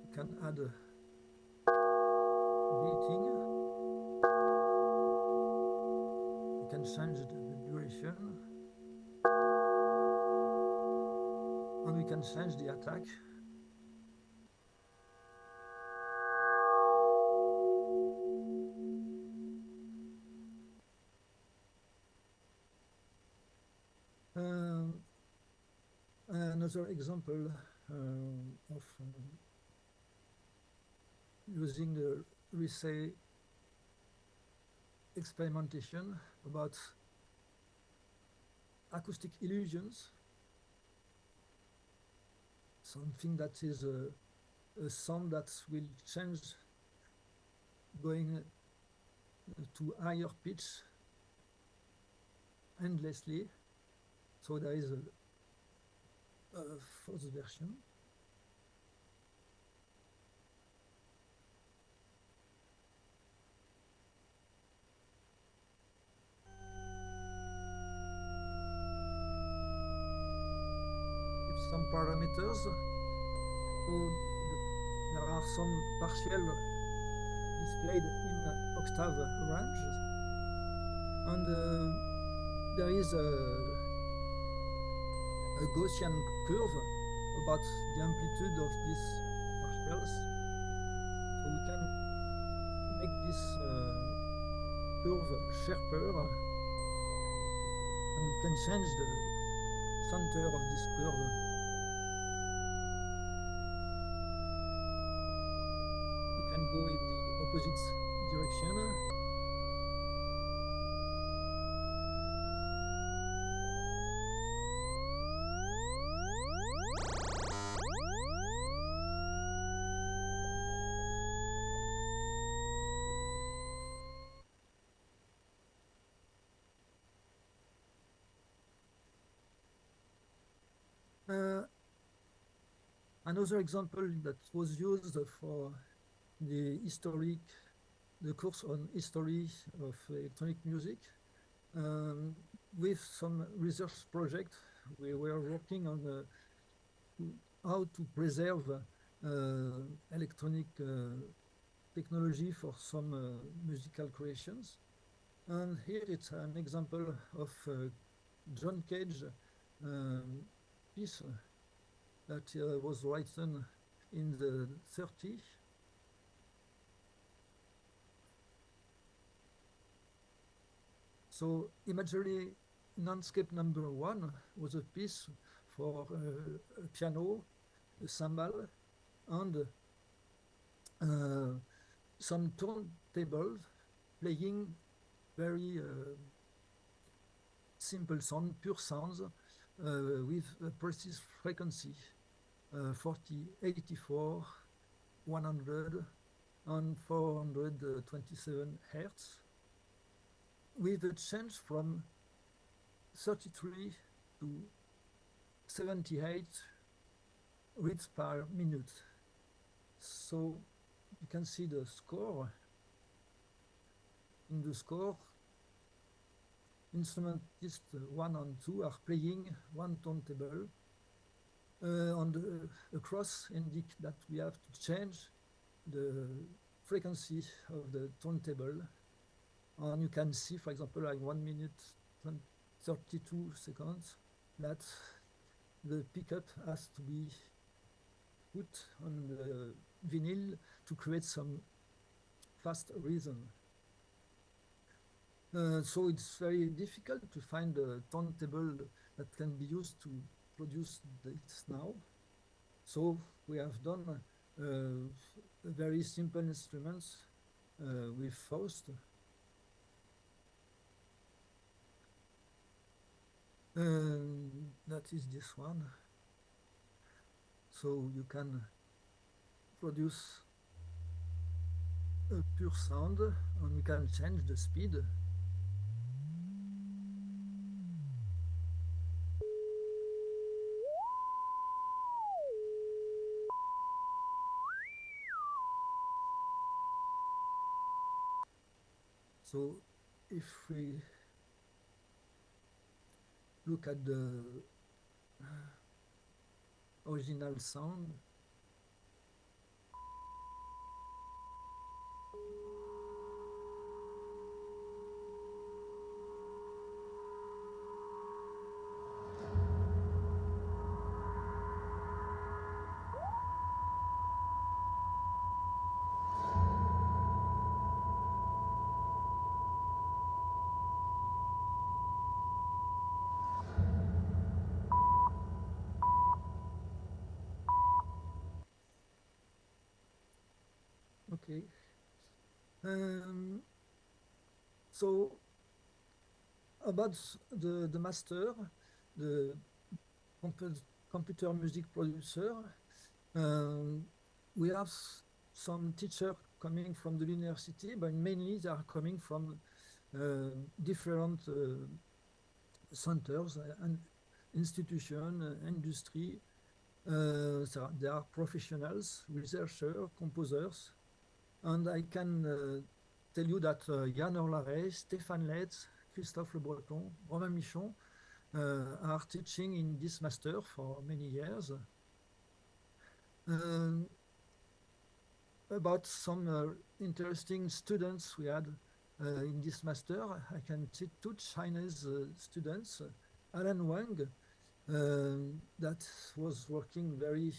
We can add a beating. We can change the duration. And we can change the attack. Another example of using the Risset experimentation about acoustic illusions, something that is a sound that will change going to higher pitch endlessly. So there is a first version. With some parameters. So there are some partial displayed in octave range. And there is a Gaussian curve about the amplitude of these partials. So we can make this curve sharper, and we can change the center of this curve. We can go in the opposite direction. Another example that was used for the course on history of electronic music. With some research project, we were working on how to preserve electronic technology for some musical creations. And here it's an example of John Cage piece that was written in the 30s. So imagery landscape number 1 was a piece for a piano, a cymbal, and some turntables playing very simple sound, pure sounds, with a precise frequency, 40, 84, 100, and 427 Hertz, with a change from 33 to 78 reads per minute. So you can see the score. In the score, instrumentists 1 and 2 are playing one turntable, and a cross indicates that we have to change the frequency of the turntable. And you can see, for example, like 1 minute 32 seconds, that the pickup has to be put on the vinyl to create some fast rhythm. So it's very difficult to find a turntable that can be used to produce this now. So we have done very simple instruments with FAUST. That is this one. So you can produce a pure sound, and you can change the speed. So if we look at the original sound, okay. So about the master, the computer music producer, we have some teachers coming from the university, but mainly they are coming from different centers and institution, industry. So they are professionals, researchers, composers, and I can tell you that Yann Orlaret, Stéphane Letz, Christophe Le Breton, Romain Michon are teaching in this master for many years. About some interesting students we had in this master, I can cite two Chinese students, Alan Wang, that was working very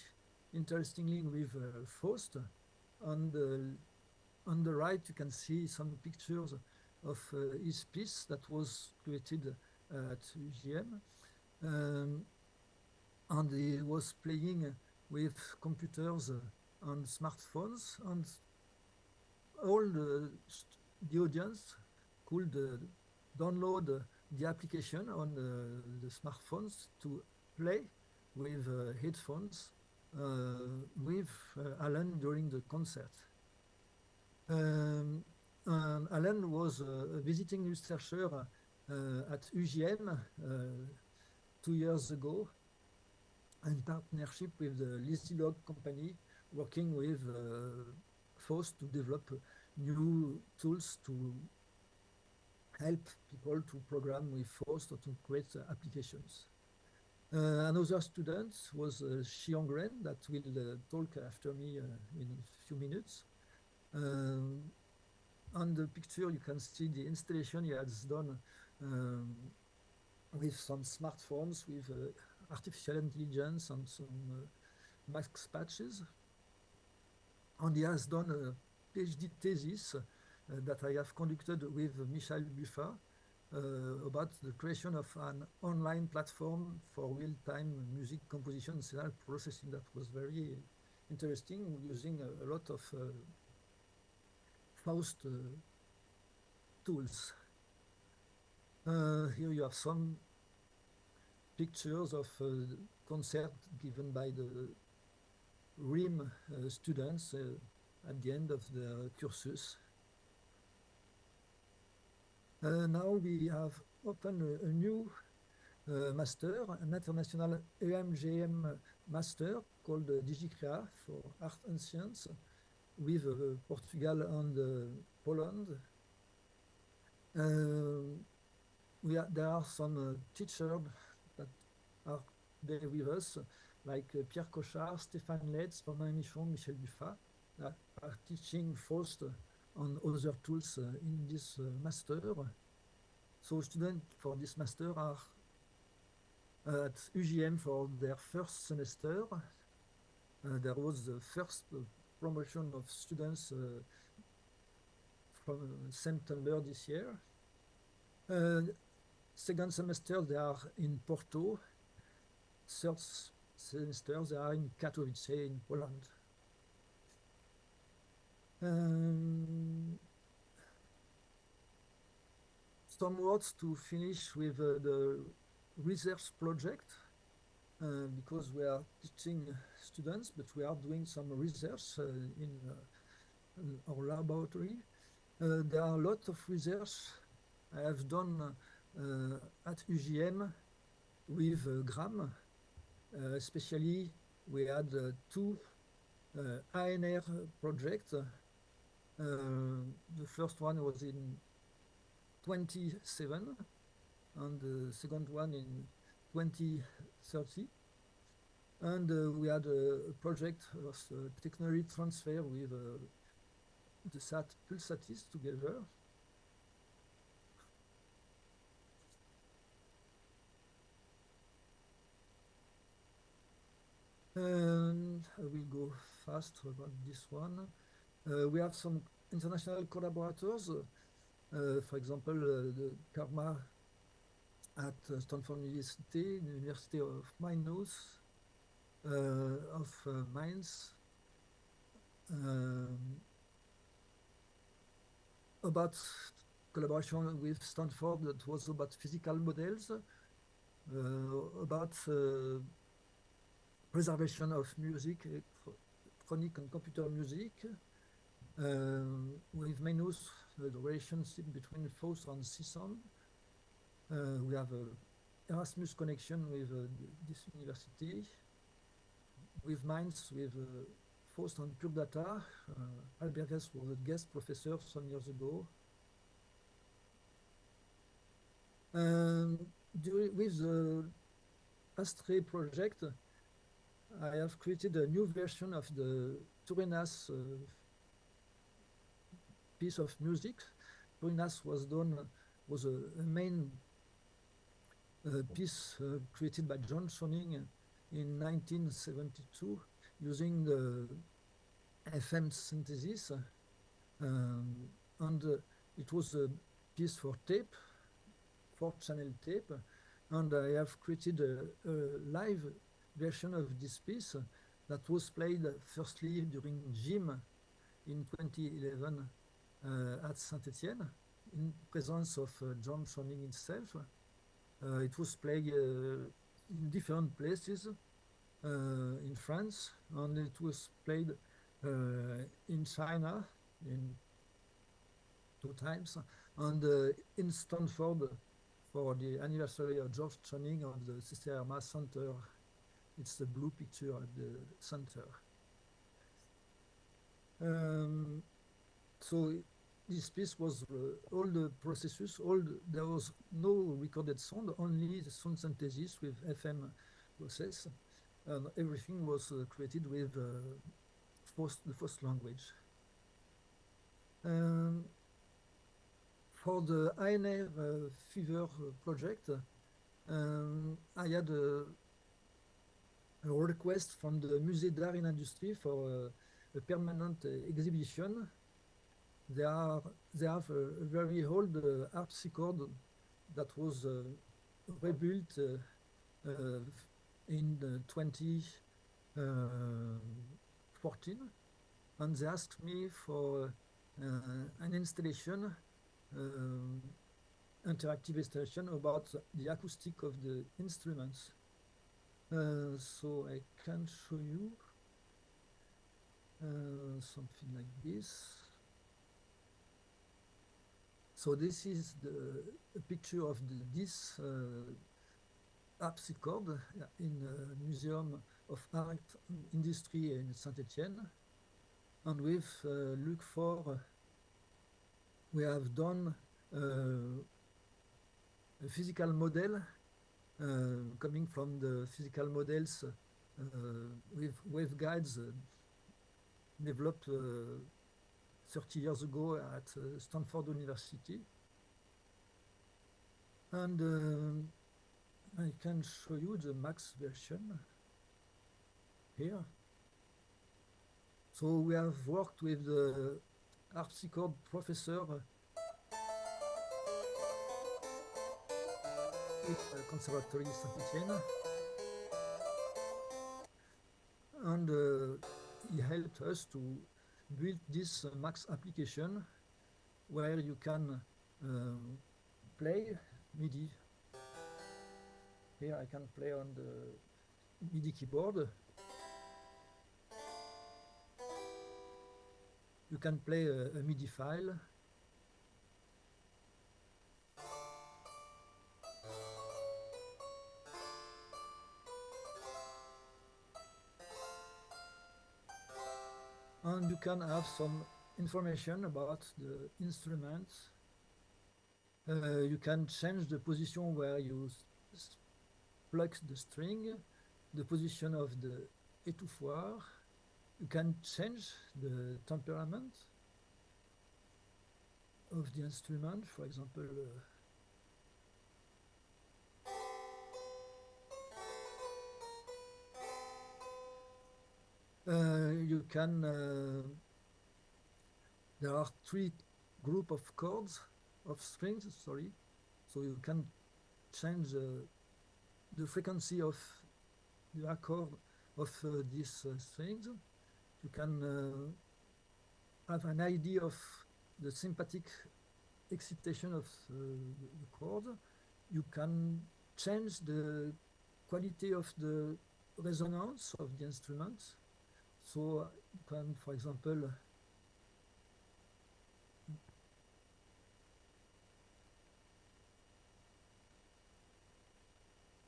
interestingly with FAUST. On the right, you can see some pictures of his piece that was created at UGM. And he was playing with computers and smartphones, and all the audience could download the application on the smartphones to play with headphones with Alan during the concert. Alan was a visiting researcher at UGM 2 years ago in partnership with the Log company, working with FAUST to develop new tools to help people to program with FAUST or to create applications. Another student was Xiong Ren that will talk after me in a few minutes. On the picture, you can see the installation he has done with some smartphones, with artificial intelligence and some max patches. And he has done a PhD thesis that I have conducted with Michel Buffat about the creation of an online platform for real-time music composition and signal processing. That was very interesting, using a lot of FAUST tools. Here you have some pictures of concert given by the RIM students at the end of the cursus. Now we have opened a new master, an international EMGM master called DigiCrea for Art and Science, with Portugal and Poland. There are some teachers that are there with us, like Pierre Cochard, Stéphane Letz, Romain Michon, Michel Buffat, that are teaching FAUST on other tools in this master. So students for this master are at UGM for their first semester. There was the first promotion of students from September this year. Second semester, they are in Porto. Third semester, they are in Katowice in Poland. Some words to finish with the research project because we are teaching students, but we are doing some research in our laboratory. There are a lot of research I have done at UGM with GRAM. Especially, we had two ANR projects. The first one was in 27, and the second one in 2030. And we had a project of technology transfer with the pulsatis together. And I will go fast about this one. We have some international collaborators. For example, the Karma at Stanford University, the University of Mainz, about collaboration with Stanford that was about physical models, about preservation of music, electronic and computer music, with Mainz, the relationship between FAUST and CSUN. We have a Erasmus connection with this university. With Mainz, with FAUST and Pure Data. Alberges was a guest professor some years ago. With the Astre project, I have created a new version of the Turinas piece of music. Turinas was a main piece created by John Schoening in 1972 using the FM synthesis. And it was a piece for tape, 4-channel tape. And I have created a live version of this piece that was played firstly during GYM in 2011 at Saint-Etienne in presence of John Schoening himself. It was played in different places in France, and it was played in China in 2 times, and in Stanford for the anniversary of George Schoening of the Sisterma Center. It's the blue picture at the center. So this piece was all the processes, there was no recorded sound, only the sound synthesis with FM process, and everything was created with the FAUST language. For the ANR fever project, I had a request from the Musée d'Art et d'Industrie for a permanent exhibition. They have a very old harpsichord that was rebuilt in 2014, and they asked me for an installation, interactive installation about the acoustic of the instruments. So I can show you something like this. So this is a picture of this harpsichord in the Museum of Art and Industry in Saint-Etienne. And with Luc Faure, we have done a physical model coming from the physical models with waveguides developed 30 years ago at Stanford University. And I can show you the max version here. So we have worked with the harpsichord professor at Conservatory Saint-Etienne, and he helped us to build this max application where you can play MIDI. Here I can play on the MIDI keyboard. You can play a MIDI file. And you can have some information about the instruments. You can change the position where you pluck the string, the position of the étouffoir. You can change the temperament of the instrument, for example. You can, there are 3 groups of chords, of strings, sorry. So you can change the frequency of the accord of these strings. You can have an idea of the sympathetic excitation of the chord. You can change the quality of the resonance of the instrument. So you can, for example,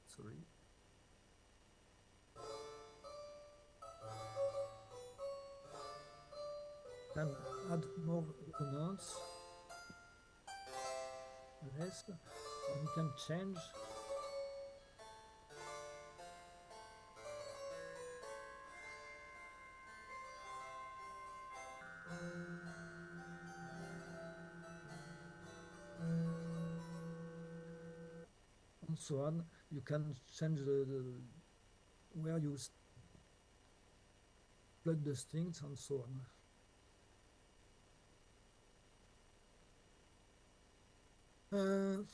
sorry. Can add more resonance, less, and you can change. And so on. You can change the where you plug the strings and so on.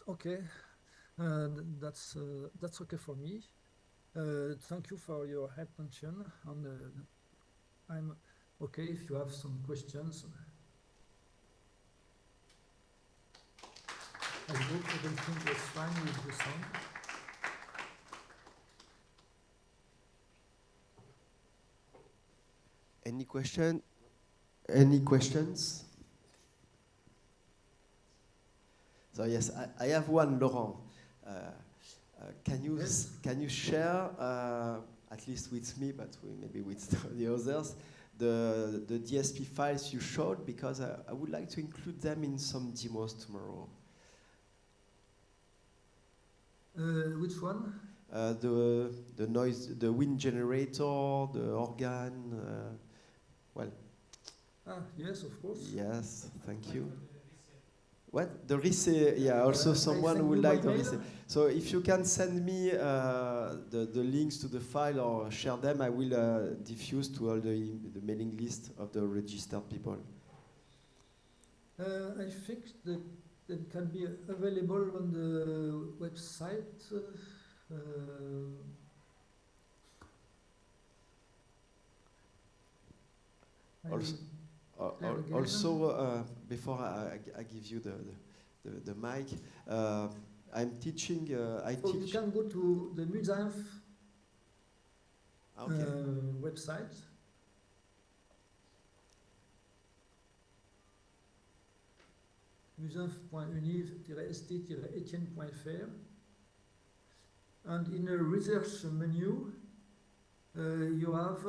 Okay, that's okay for me. Thank you for your attention, and I'm okay if you have some questions. I hope everything was fine with the sound. Any question? Any questions? So yes, I have one, Laurent. Can you share, at least with me, but maybe with the others, the DSP files you showed, because I would like to include them in some demos tomorrow. Which one? The noise, the wind generator, the organ. Well. Yes, of course. Yes, thank you. What? The reset, yeah, also someone would like the reset. So if you can send me the links to the file or share them, I will diffuse to all the mailing list of the registered people. I think that it can be available on the website. Also, before I give you the mic, I'm teaching. You can go to the Musinf website. musinf.univ-st-etienne.fr, and in the research menu, you have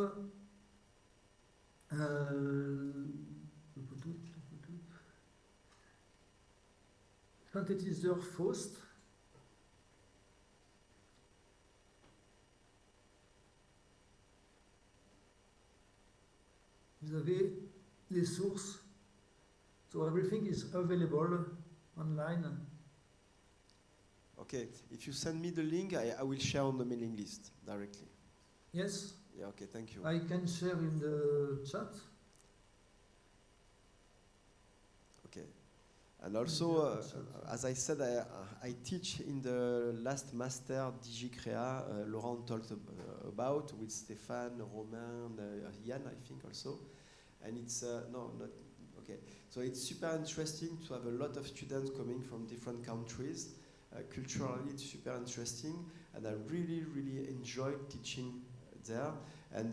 synthétiseur FAUST. Vous avez les sources. So everything is available online. Okay, if you send me the link, I will share on the mailing list directly. Yes. Yeah, okay, thank you. I can share in the chat. Okay. And also, as I said, I teach in the last master DigiCrea, Laurent told about, with Stéphane, Romain, Yann, I think also. And it's, no, not, okay. So it's super interesting to have a lot of students coming from different countries. culturally, it's super interesting, and I really, really enjoyed teaching there. And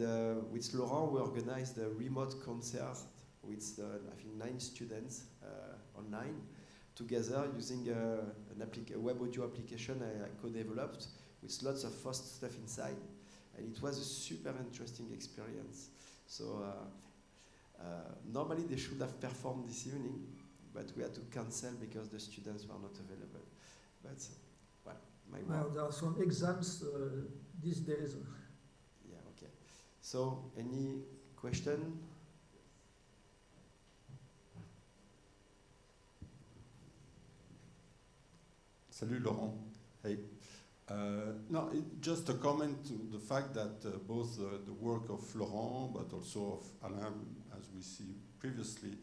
with Laurent, we organized a remote concert with, I think, 9 students online together using a web audio application I co-developed with lots of FAUST stuff inside. And it was a super interesting experience. So normally they should have performed this evening, but we had to cancel because the students were not available. But, well, well, there are some exams these days. Yeah, okay. So, any question? Salut Laurent. Hey. No, just a comment to the fact that both the work of Laurent, but also of Alain, as we see previously,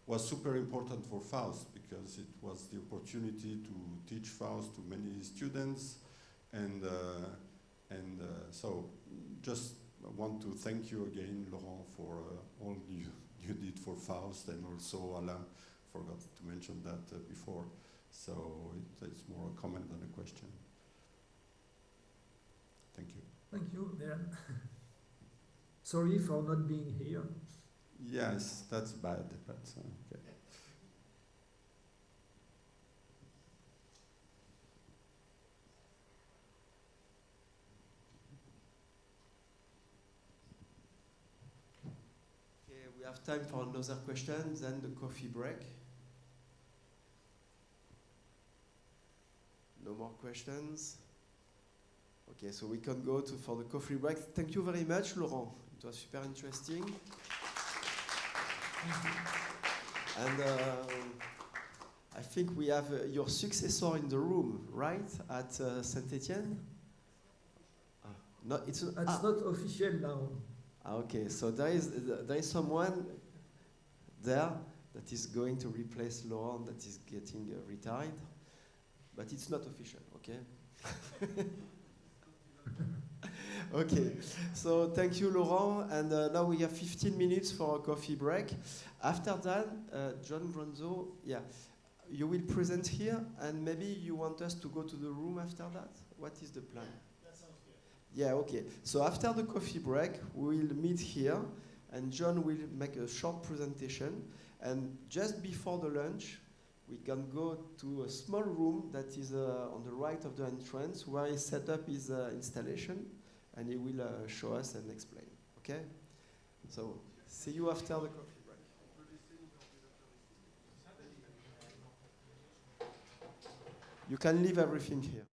was super important for FAUST because it was the opportunity to teach FAUST to many students, and so just want to thank you again, Laurent, for all you did for FAUST, and also Alain, forgot to mention that before. So it's more a comment than a question. Thank you. Thank you, Dan. Sorry for not being here. Yes, that's bad, but okay. Okay, we have time for another question, then the coffee break. No more questions? Okay, so we can go for the coffee break. Thank you very much, Laurent. It was super interesting. And I think we have your successor in the room, right? At Saint-Étienne? No, it's not official now. Okay, so there is someone there that is going to replace Laurent that is getting retired, but it's not official, okay? Okay, so thank you, Laurent, and now we have 15 minutes for a coffee break. After that, John Bronzo, yeah, you will present here, and maybe you want us to go to the room after that? What is the plan? That sounds good. Yeah, okay. So after the coffee break, we will meet here, and John will make a short presentation, and just before the lunch, we can go to a small room that is on the right of the entrance where he set up his installation, and he will show us and explain. Okay? So, see you after the coffee break. You can leave everything here.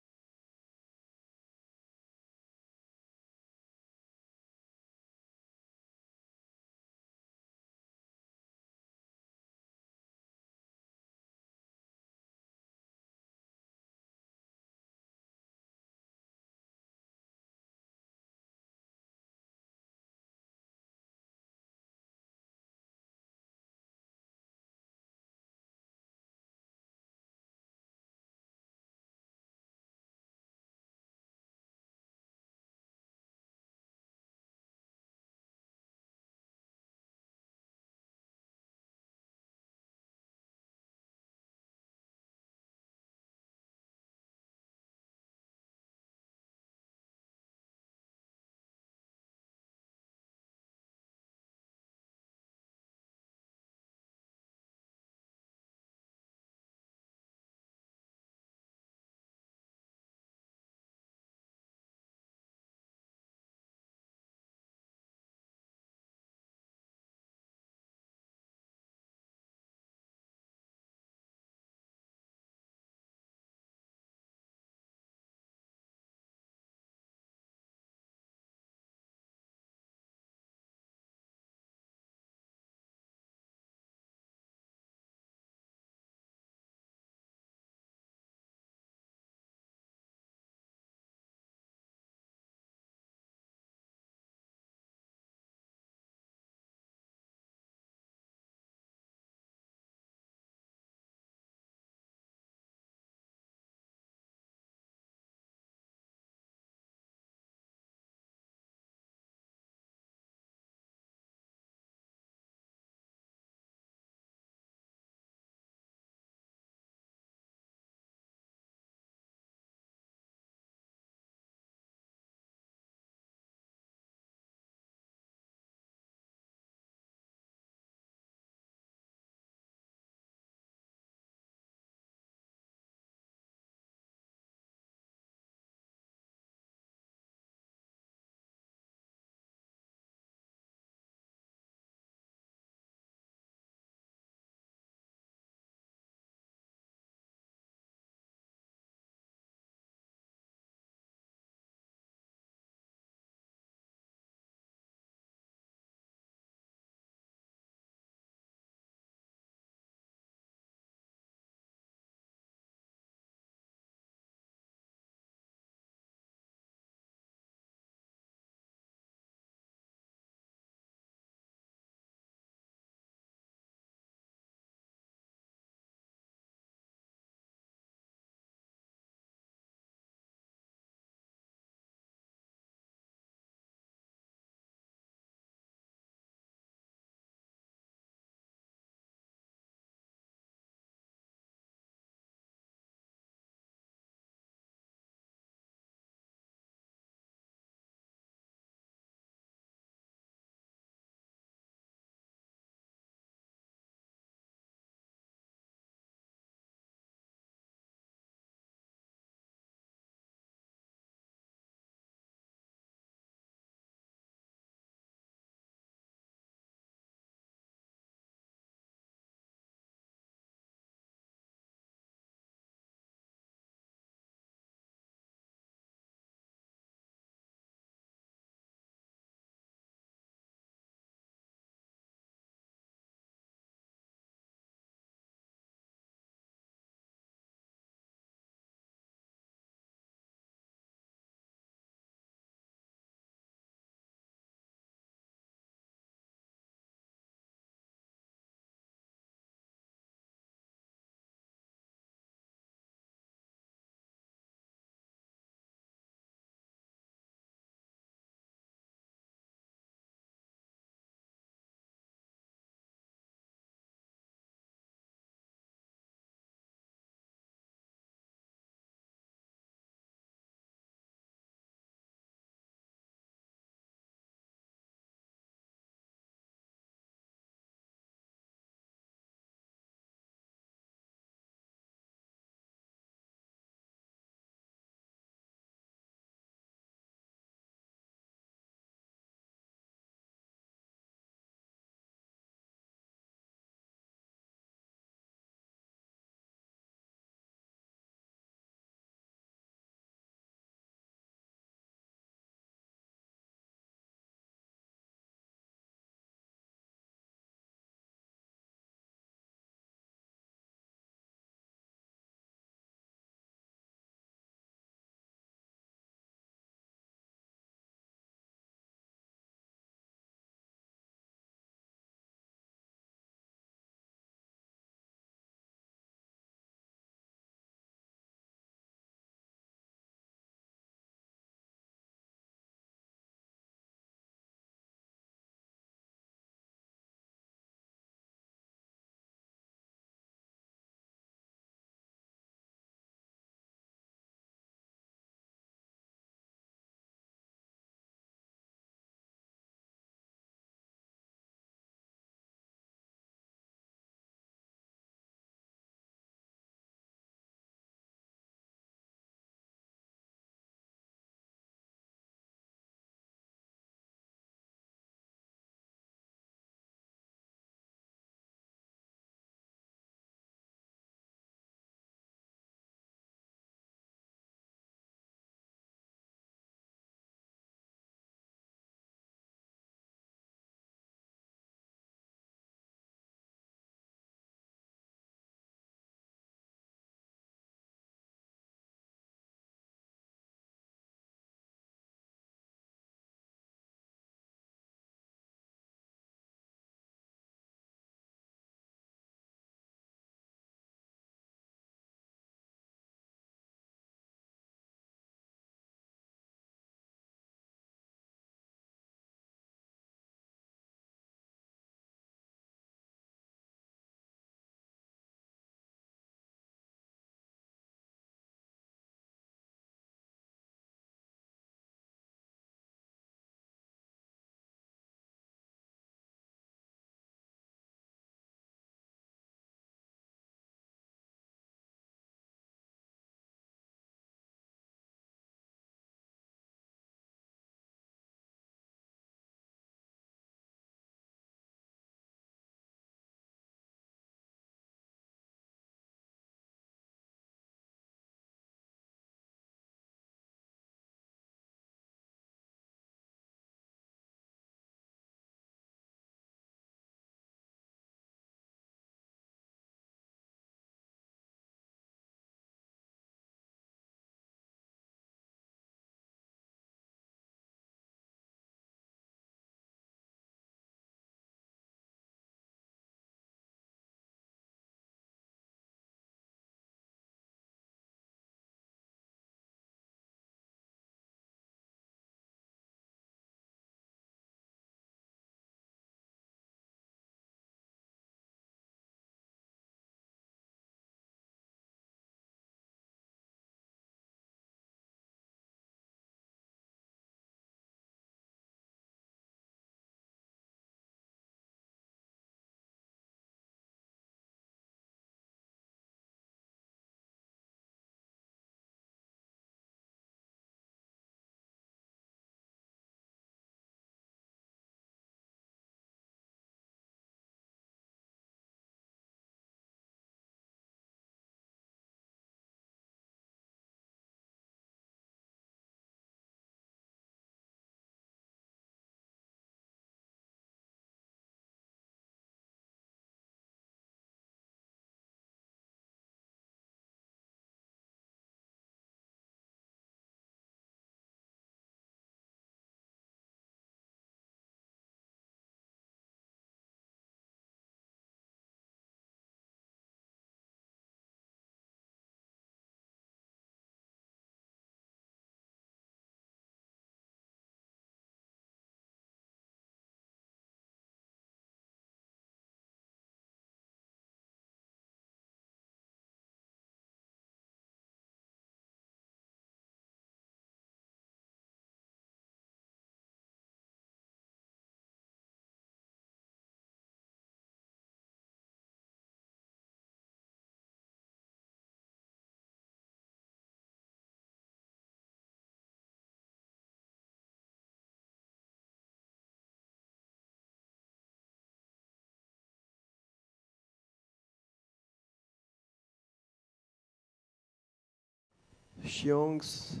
Xiong's.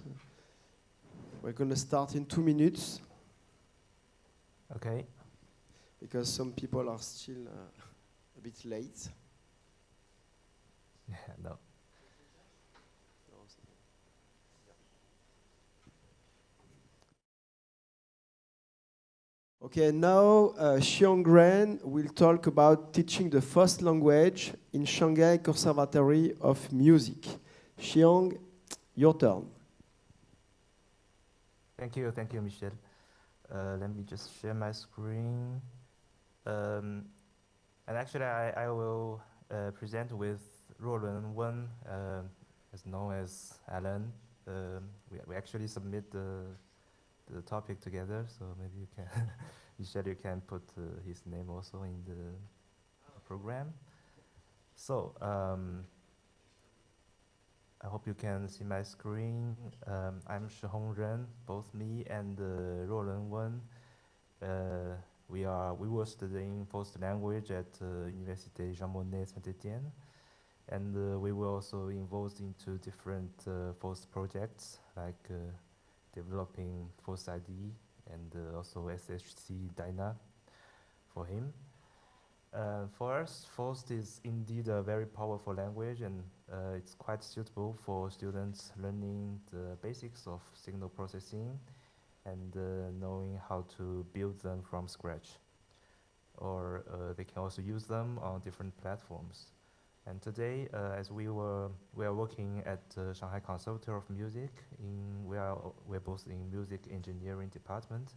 We're going to start in 2 minutes. Okay. Because some people are still a bit late. Yeah, no. Okay, now Xiong Ren will talk about teaching the FAUST language in Shanghai Conservatory of Music. Xiong, your turn. Thank you, Michel. Let me just share my screen. And actually, I will present with Roland Wen, as known as Alan. We actually submit the topic together, so maybe you can, Michel, you can put his name also in the program. So, I hope you can see my screen. I'm Shihong Ren. Both me and Roland Wen. We were studying FAUST language at Université Jean Monnet Saint-Étienne, and we were also involved into different FAUST projects like developing FAUST ID and also SHC Dyna for him. For us, FAUST is indeed a very powerful language, and it's quite suitable for students learning the basics of signal processing and knowing how to build them from scratch. Or they can also use them on different platforms. And today, as we are working at Shanghai Conservatory of Music, we're both in music engineering department.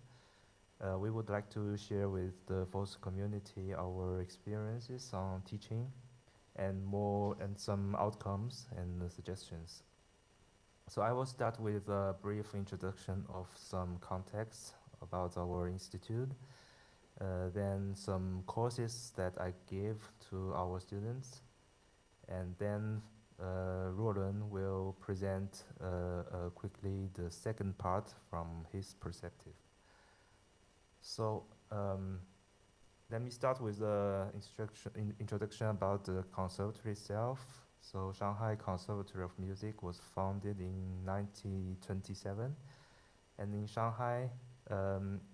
We would like to share with the FAUST community our experiences on teaching and some outcomes and suggestions. So I will start with a brief introduction of some context about our institute, then some courses that I give to our students, and then Roland will present quickly the second part from his perspective. So let me start with the introduction about the conservatory itself. So Shanghai Conservatory of Music was founded in 1927, and in Shanghai,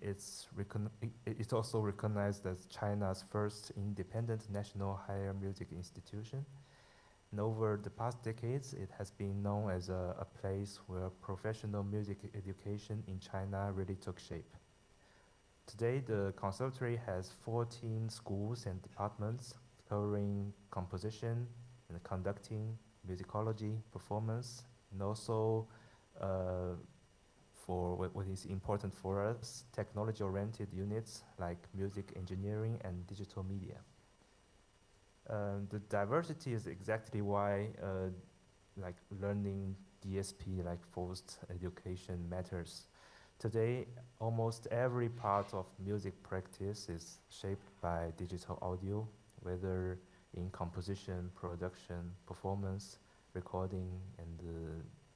it's also recognized as China's first independent national higher music institution. And over the past decades, it has been known as a place where professional music education in China really took shape. Today, the conservatory has 14 schools and departments covering composition and conducting, musicology, performance, and also for what is important for us, technology-oriented units like music engineering and digital media. The diversity is exactly why like learning DSP, like FAUST education, matters. Today, almost every part of music practice is shaped by digital audio, whether in composition, production, performance, recording, and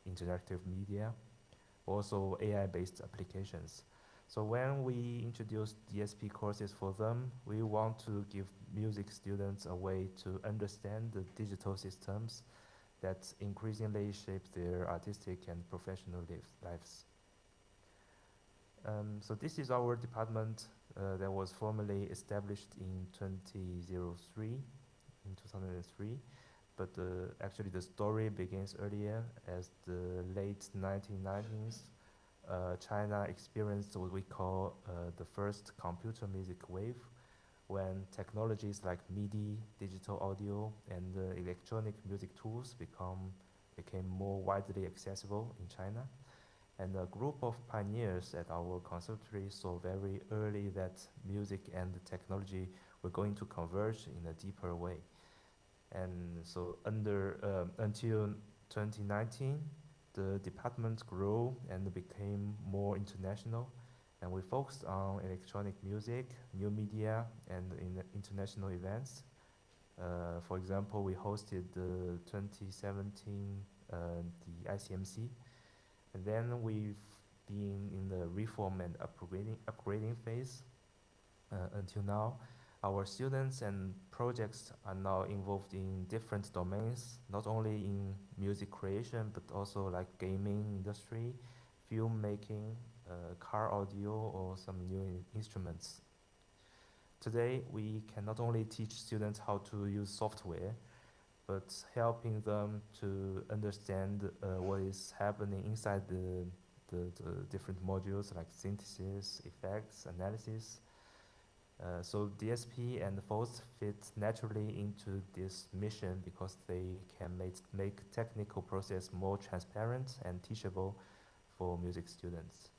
interactive media, also AI-based applications. So when we introduce DSP courses for them, we want to give music students a way to understand the digital systems that increasingly shape their artistic and professional lives. So this is our department that was formally established in 2003, but actually the story begins earlier. As the late 1990s, China experienced what we call the first computer music wave, when technologies like MIDI, digital audio, and electronic music tools became more widely accessible in China. And a group of pioneers at our conservatory saw very early that music and technology were going to converge in a deeper way. And so until 2019, the department grew and became more international. And we focused on electronic music, new media, and in international events. For example, we hosted the 2017 the ICMC. And then we've been in the reform and upgrading phase until now. Our students and projects are now involved in different domains, not only in music creation, but also like gaming industry, filmmaking, car audio, or some new instruments. Today, we can not only teach students how to use software, but helping them to understand what is happening inside the different modules like synthesis, effects, analysis. So DSP and FAUST fit naturally into this mission because they can make technical process more transparent and teachable for music students.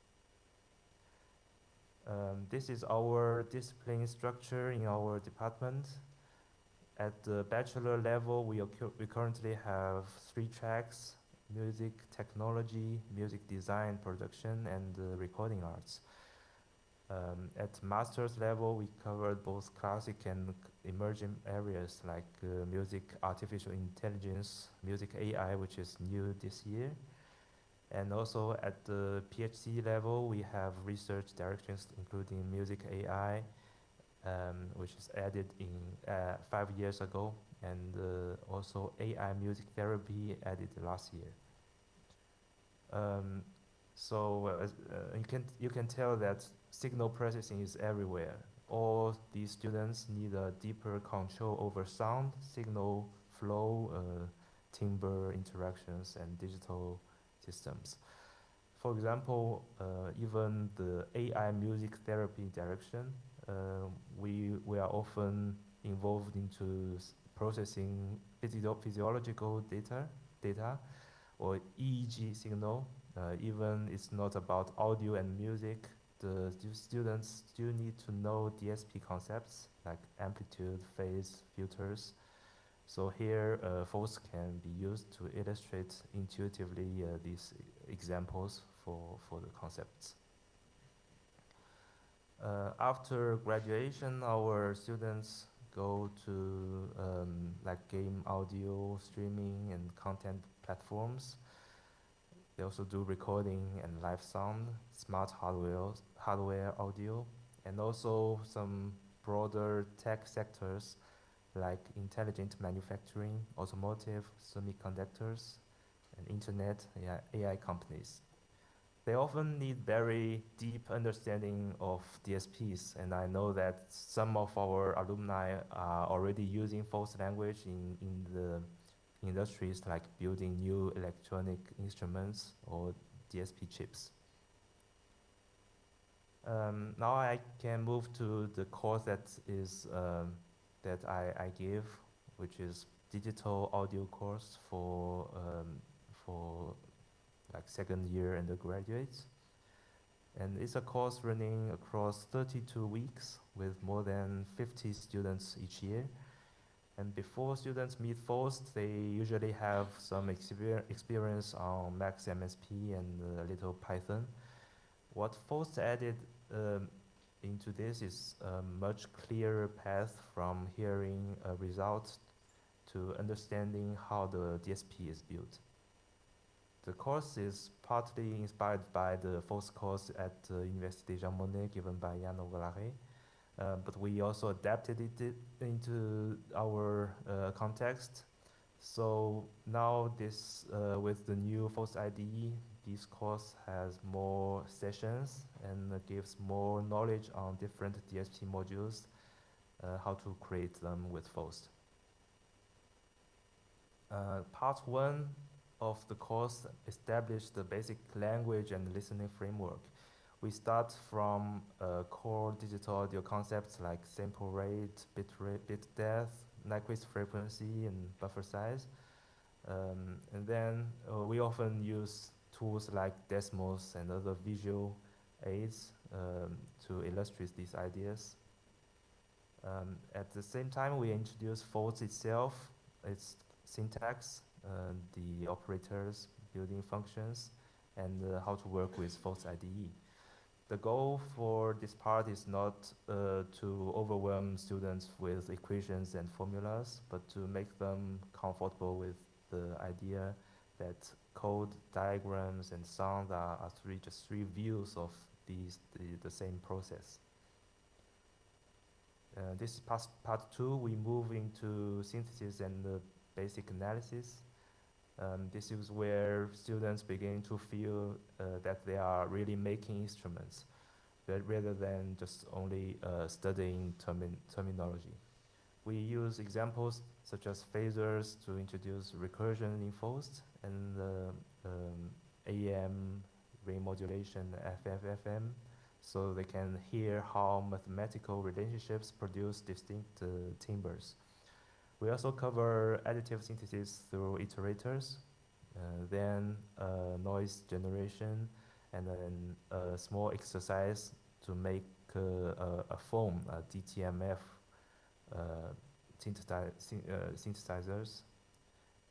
This is our discipline structure in our department. At the bachelor level, we currently have 3 tracks: music technology, music design production, and recording arts. At master's level, we covered both classic and emerging areas like music artificial intelligence, music AI, which is new this year. And also at the PhD level, we have research directions including music AI, which is added in 5 years ago, and also AI music therapy added last year. You can tell that signal processing is everywhere. All these students need a deeper control over sound, signal flow, timbre interactions, and digital systems. For example, even the AI music therapy direction, we are often involved into processing physiological data or EEG signal. Even it's not about audio and music, the students still need to know DSP concepts like amplitude, phase, filters. So here, FAUST can be used to illustrate intuitively these examples for the concepts. After graduation, our students go to like game audio, streaming, and content platforms. They also do recording and live sound, smart hardware audio, and also some broader tech sectors like intelligent manufacturing, automotive, semiconductors, and internet, AI companies. They often need very deep understanding of DSPs, and I know that some of our alumni are already using FAUST language in the industries like building new electronic instruments or DSP chips. Now I can move to the course that is that I give, which is digital audio course for like second year undergraduates. And it's a course running across 32 weeks with more than 50 students each year. And before students meet FAUST, they usually have some experience on Max MSP and a little Python. What FAUST added into this is a much clearer path from hearing a result to understanding how the DSP is built. The course is partly inspired by the FAUST course at Université Jean Monnet given by Yann Ovalare. But we also adapted it into our context. So now this, with the new FAUST IDE, this course has more sessions and gives more knowledge on different DSP modules, how to create them with FAUST. Part 1 of the course established the basic language and listening framework. We start from core digital audio concepts like sample rate, bit depth, Nyquist frequency, and buffer size. And then we often use tools like Desmos and other visual aids to illustrate these ideas. At the same time, we introduce FAUST itself, its syntax, the operators, building functions, and how to work with FAUST IDE. The goal for this part is not to overwhelm students with equations and formulas, but to make them comfortable with the idea that code, diagrams, and sound are just three views of the same process. This is part 2. We move into synthesis and basic analysis. This is where students begin to feel that they are really making instruments, rather than just only studying terminology. We use examples such as phasers to introduce recursion in FAUST, and AM, ring modulation, FFFM, so they can hear how mathematical relationships produce distinct timbres. We also cover additive synthesis through iterators, then noise generation, and then a small exercise to make a foam, a DTMF synthesizers.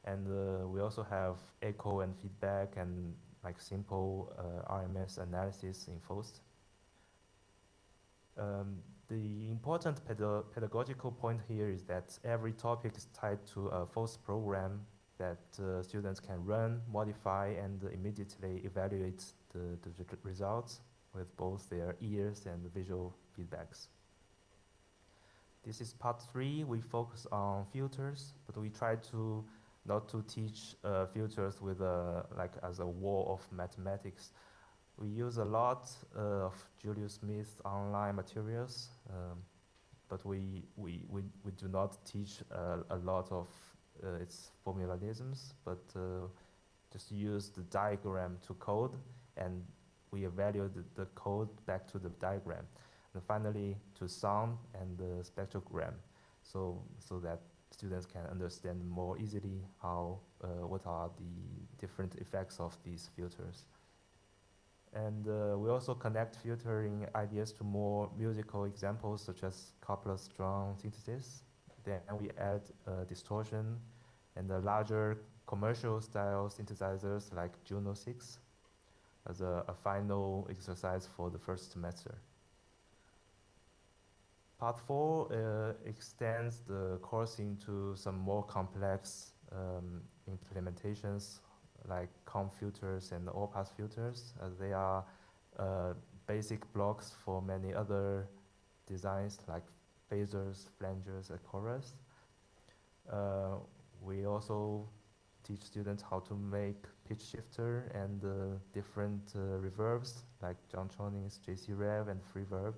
And we also have echo and feedback and like simple RMS analysis in FAUST. The important pedagogical point here is that every topic is tied to a FAUST program that students can run, modify, and immediately evaluate the results with both their ears and visual feedbacks. This is part 3. We focus on filters, but we try to not to teach filters with like as a wall of mathematics. We use a lot of Julius Smith online materials, but we do not teach a lot of its formalisms, but just use the diagram to code, and we evaluate the code back to the diagram. And finally, to sound and the spectrogram, so that students can understand more easily how what are the different effects of these filters. And we also connect filtering ideas to more musical examples such as Coupler-Strong synthesis. Then we add distortion and the larger commercial style synthesizers like Juno 6 as a final exercise for the first semester. Part 4 extends the course into some more complex implementations like comb filters and all-pass filters, as they are basic blocks for many other designs like phasers, flangers, and chorus. We also teach students how to make pitch shifter and different reverbs like John Choning's JC Rev and Free Verb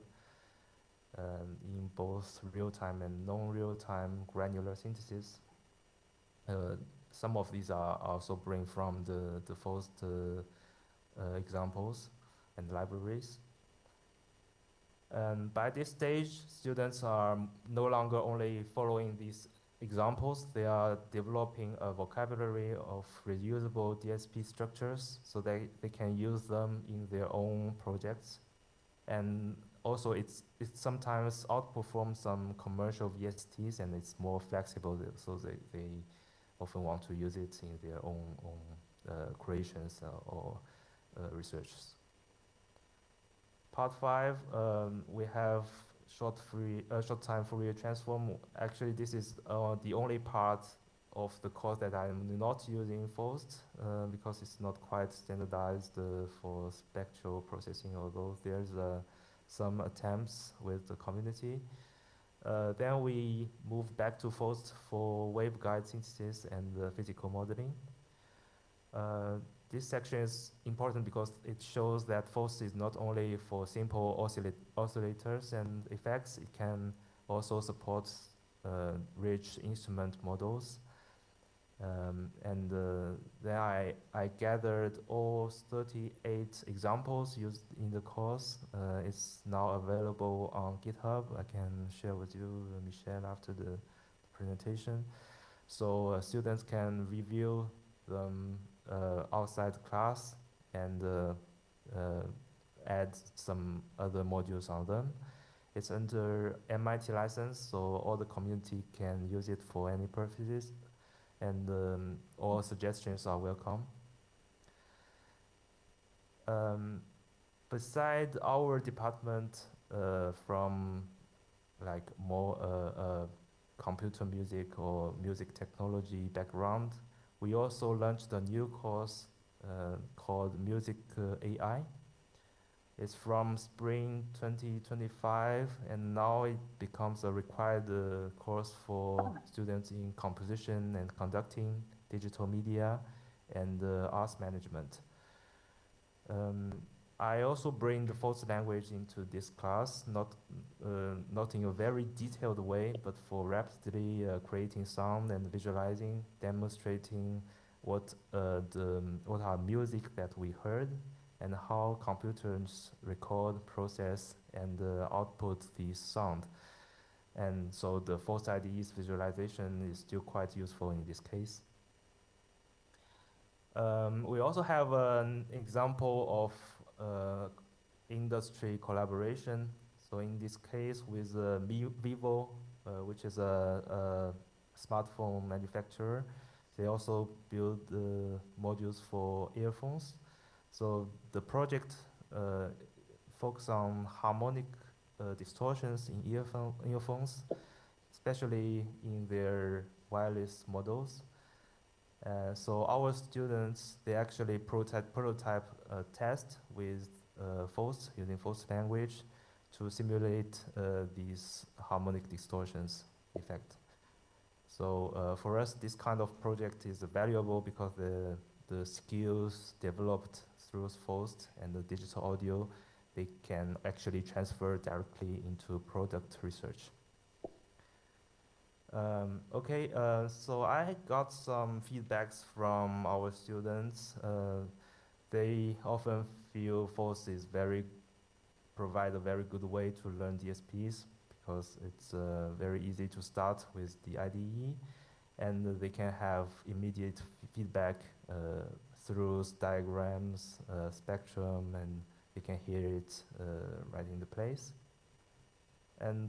in both real-time and non-real-time granular synthesis. Some of these are also bring from the FAUST examples and libraries. And by this stage, students are no longer only following these examples, they are developing a vocabulary of reusable DSP structures so they can use them in their own projects. And also it sometimes outperforms some commercial VSTs, and it's more flexible, so they often want to use it in their own creations or researches. Part 5, we have short time Fourier transform. Actually, this is the only part of the course that I'm not using FAUST because it's not quite standardized for spectral processing, although there's some attempts with the community. Then we move back to FAUST for waveguide synthesis and physical modeling. This section is important because it shows that FAUST is not only for simple oscillators and effects, it can also support rich instrument models. And then I gathered all 38 examples used in the course. It's now available on GitHub. I can share with you, Michelle, after the presentation. So students can review them outside class and add some other modules on them. It's under MIT license, so all the community can use it for any purposes, and all suggestions are welcome. Beside our department, from like more computer music or music technology background, we also launched a new course called Music AI. It's from spring 2025, and now it becomes a required course for students in composition and conducting, digital media, and arts management. I also bring the FAUST language into this class, not in a very detailed way, but for rapidly creating sound and visualizing, demonstrating what are music that we heard, and how computers record, process, and output the sound. And so the FAUST IDE's visualization is still quite useful in this case. We also have an example of industry collaboration. So in this case with Vivo, which is a smartphone manufacturer, they also build modules for earphones. So the project focuses on harmonic distortions in earphones, especially in their wireless models. So our students, they actually prototype a test with FAUST, using FAUST language to simulate these harmonic distortions effect. So for us, this kind of project is valuable because the skills developed through FAUST and the digital audio, they can actually transfer directly into product research. Okay, so I got some feedbacks from our students. They often feel FAUST is provide a very good way to learn DSPs because it's very easy to start with the IDE, and they can have immediate feedback through diagrams, spectrum, and they can hear it right in the place. And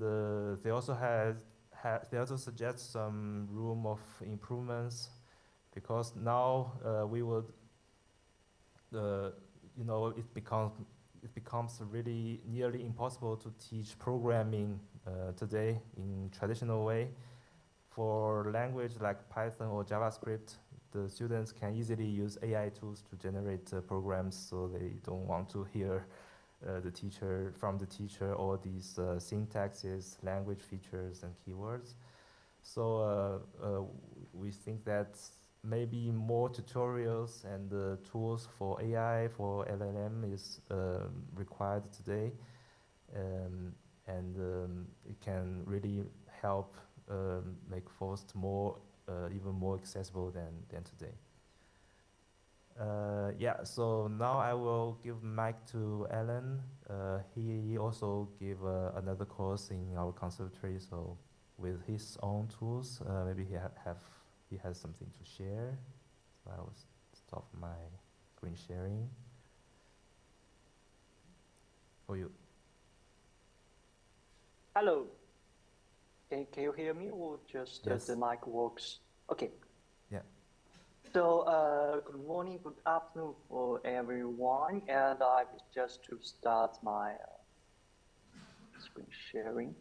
they also suggest some room of improvements because now we would, it becomes really nearly impossible to teach programming today in traditional way. For language like Python or JavaScript, the students can easily use AI tools to generate programs, so they don't want to hear from the teacher all these syntaxes, language features, and keywords. So we think that maybe more tutorials and tools for AI, for LLM is required today. And it can really help make FAUST even more accessible than today. Yeah, so now I will give mic to Alan. He also gave another course in our conservatory, so with his own tools, maybe he has something to share. So I will stop my screen sharing. For you. Hello. Can you hear me or just yes. The mic works? Okay. Yeah. So good morning, good afternoon for everyone, and I just to start my screen sharing.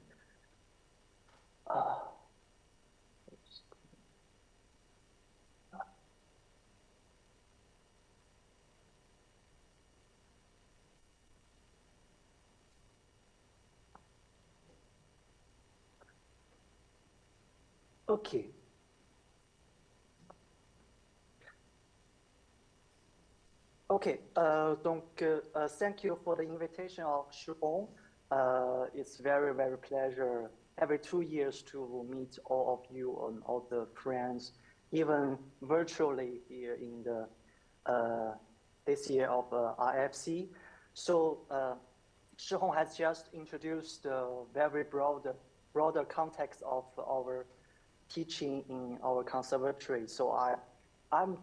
Okay. Okay, donc, thank you for the invitation of Shihong. It's very, very pleasure every 2 years to meet all of you and all the friends, even virtually here in the this year of RFC. So Shihong has just introduced the very broader context of our teaching in our conservatory. So I'm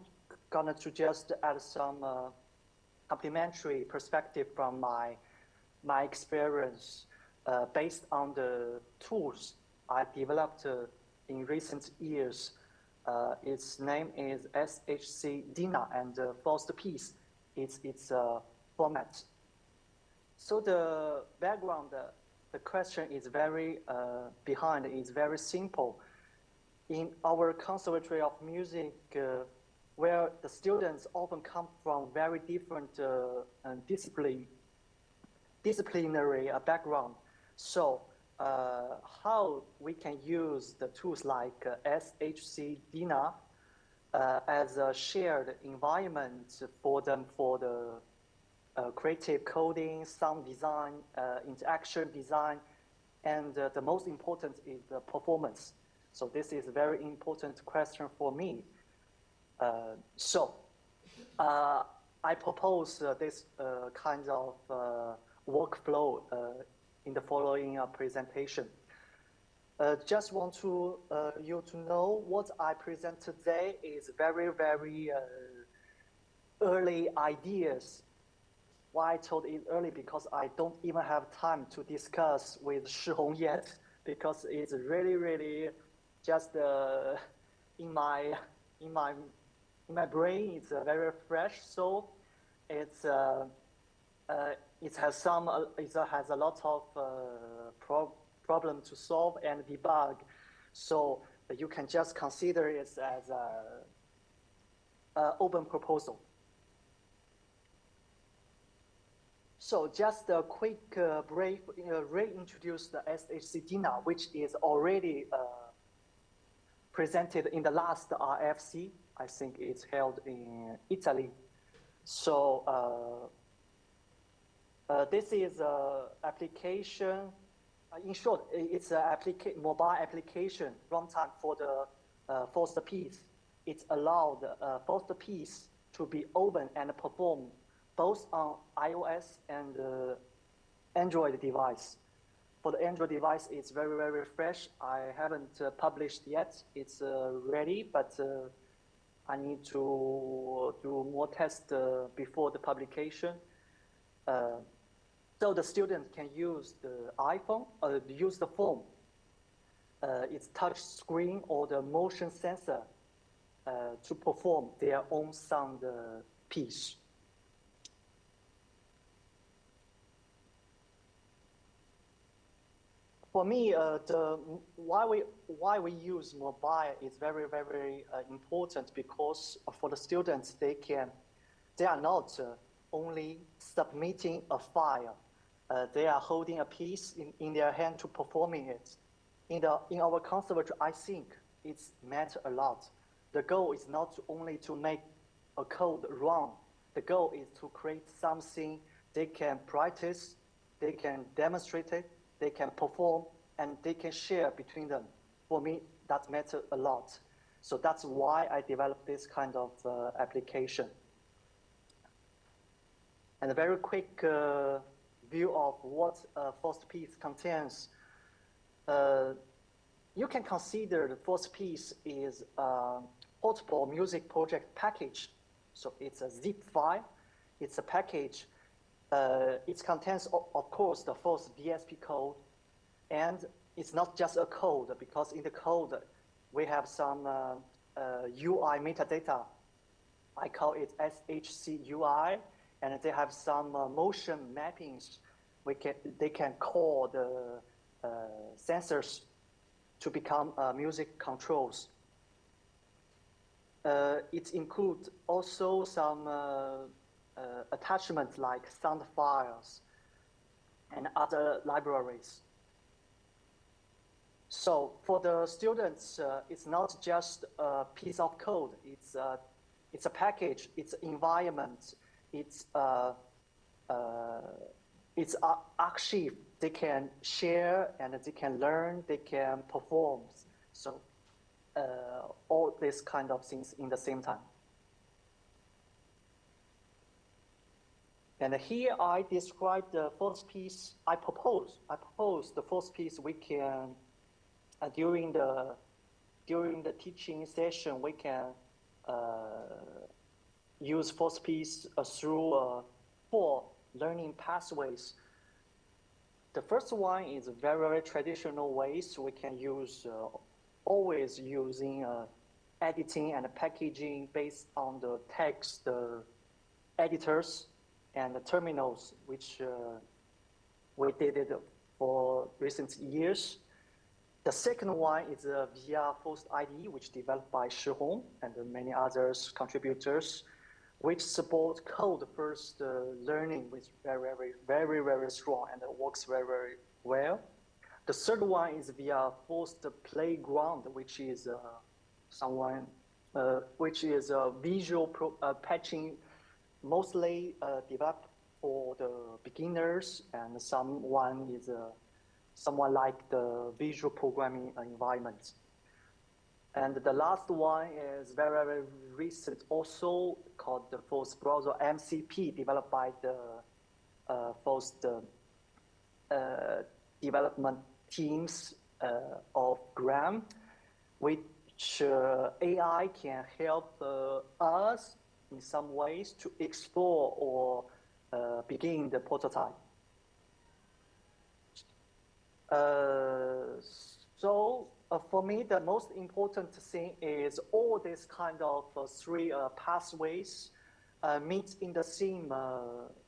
gonna to just add some complementary perspective from my experience based on the tools I developed in recent years. Its name is SHC Dina, and FAUST piece is its format. So the background, the question is very behind is very simple. In our Conservatory of Music, where the students often come from very different disciplines, disciplinary background. So how we can use the tools like SHC DINA as a shared environment for them for the creative coding, sound design, interaction design, and the most important is the performance. So this is a very important question for me. I propose this kind of workflow in the following presentation. Just want to you to know what I present today is very, very early ideas. Why I told it early? Because I don't even have time to discuss with Shihong yet, because it's really, really just in my brain. It's very fresh, so it's it has a lot of problem to solve and debug. So you can just consider it as a open proposal. So just a quick brief, reintroduce the SHC DINA, which is already presented in the last RFC. I think it's held in Italy. So this is an application. In short, it's a mobile application runtime for the FAUST piece. It allowed FAUST piece to be open and perform both on iOS and Android device. For the Android device, it's very, very fresh. I haven't published yet. It's ready, but I need to do more tests before the publication. So the student can use the iPhone, use the phone, its touch screen or the motion sensor to perform their own sound piece. For me, why we use mobile is very, very important, because for the students, they are not only submitting a file, they are holding a piece in their hand to performing it. In our conservatory, I think it's matter a lot. The goal is not only to make a code run. The goal is to create something they can practice, they can demonstrate it, they can perform, and they can share between them. For me, that matters a lot. So that's why I developed this kind of application. And a very quick view of what FAUST piece contains. You can consider the FAUST piece is a portable music project package. So it's a zip file. It's a package. It contains, of course, the FAUST DSP code. And it's not just a code, because in the code, we have some UI metadata. I call it SHC UI, and they have some motion mappings. They can call the sensors to become music controls. It includes also some attachments like sound files and other libraries. So for the students, it's not just a piece of code. It's a package. It's environment. It's archive. They can share and they can learn. They can perform. So all these kind of things in the same time. And here I describe the FAUST piece. I propose the FAUST piece we can. During the teaching session, we can use FAUST piece through 4 learning pathways. The first one is very, very traditional ways. We can use always using editing and packaging based on the text editors and the terminals, which we did it for recent years. The second one is via FAUST IDE, which developed by Shihong and many others contributors. which support code first learning, which very strong and it works very well. The third one is via forced playground, which is visual patching, mostly developed for the beginners, and someone like the visual programming environment. And the last one is very recent, also called the FAUST browser MCP, developed by the FAUST development teams of GRAM, which AI can help us in some ways to explore or begin the prototype. For me, the most important thing is all these kind of three pathways meet in the same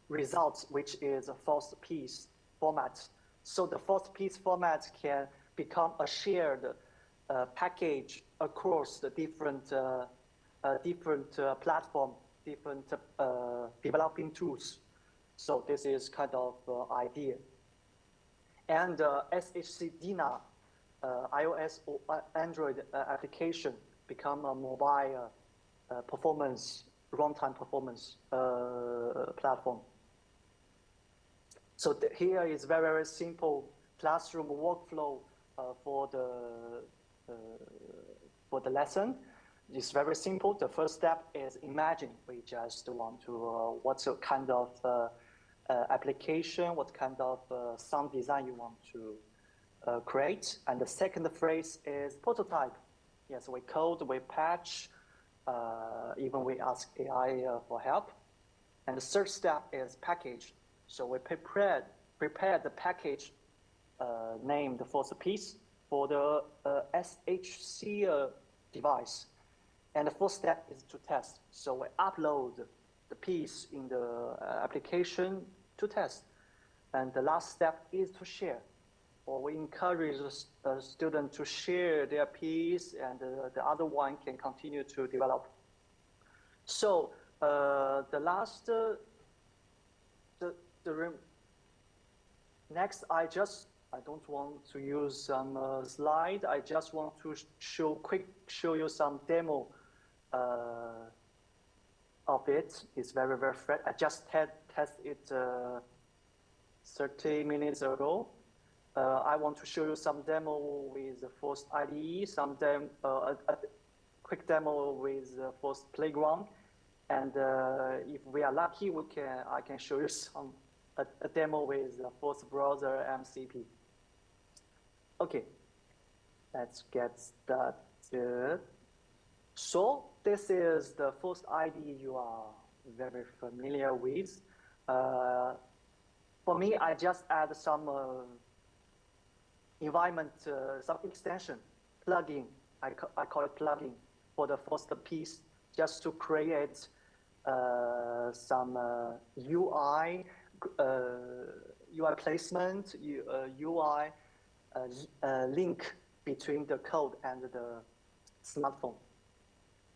result, which is a FAUST piece format. So the FAUST piece format can become a shared package across the different platform, different developing tools. So this is kind of idea. And SHC DINA, iOS or Android application become a mobile performance, runtime performance platform. So here is very simple classroom workflow for the lesson. It's very simple. The first step is imagine. We just want to, what's the kind of application, what kind of sound design you want to create. And the second phrase is prototype. Yes, we code, we patch, even we ask AI for help. And the third step is package. So we prepare the package named FAUST piece for the SHC device. And the fourth step is to test. So we upload the piece in the application to test. And the last step is to share. Or we encourage the student to share their piece, and the other one can continue to develop. So next, I don't want to use some slide. I just want to show you some demo of it. It's very fresh. I just tested it 30 minutes ago. I want to show you some demo with the FAUST IDE, a quick demo with FAUST Playground, and if we are lucky, I can show you a demo with FAUST browser MCP. Okay, let's get started. So this is the FAUST IDE you are very familiar with. For me, I just add some environment, some extension, plugin. I call it plugin for the FAUST piece, just to create some UI placement, UI link between the code and the smartphone.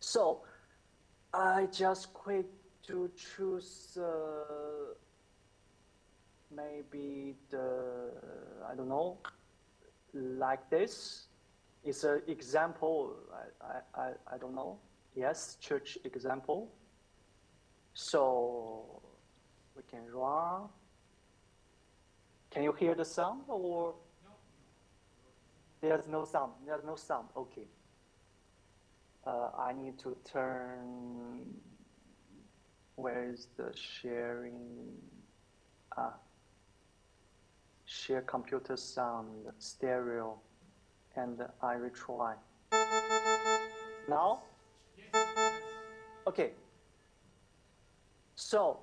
So I just quick to choose maybe I don't know, like this. It's an example, I don't know. Yes, church example. So we can run. Can you hear the sound or? No. There's no sound, okay. I need to turn, where is the sharing? Share computer sound, stereo, and I retry. Now? Okay. So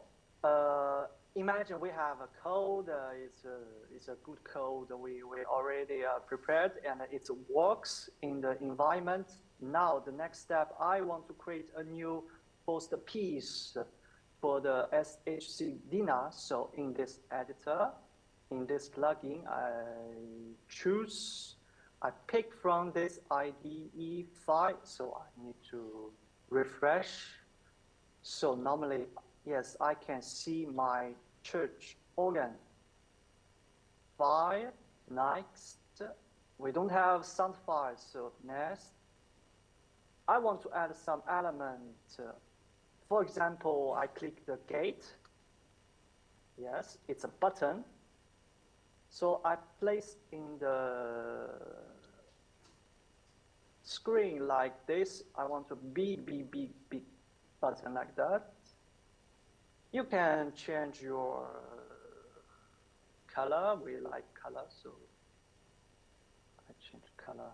imagine we have a code. It's a good code we already prepared, and it works in the environment. Now the next step, I want to create a new FAUST piece for the SHC DINA. So in this editor, in this plugin, I pick from this IDE file, so I need to refresh. So normally, yes, I can see my church organ. File, next. We don't have sound files, so next. I want to add some element. For example, I click the gate. Yes, it's a button. So I place in the screen like this. I want to big button like that. You can change your color. We like color, so I change color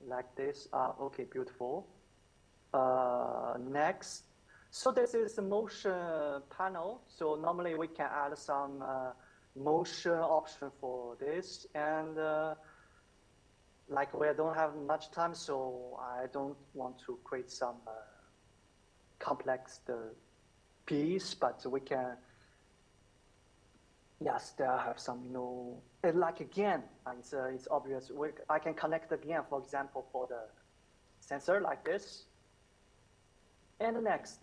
like this. Okay, beautiful. Next. So this is the motion panel. So normally we can add some motion option for this. And like we don't have much time, so I don't want to create some complex piece, but we can, yes, there have some, like again, it's obvious. I can connect again, for example, for the sensor like this. And next,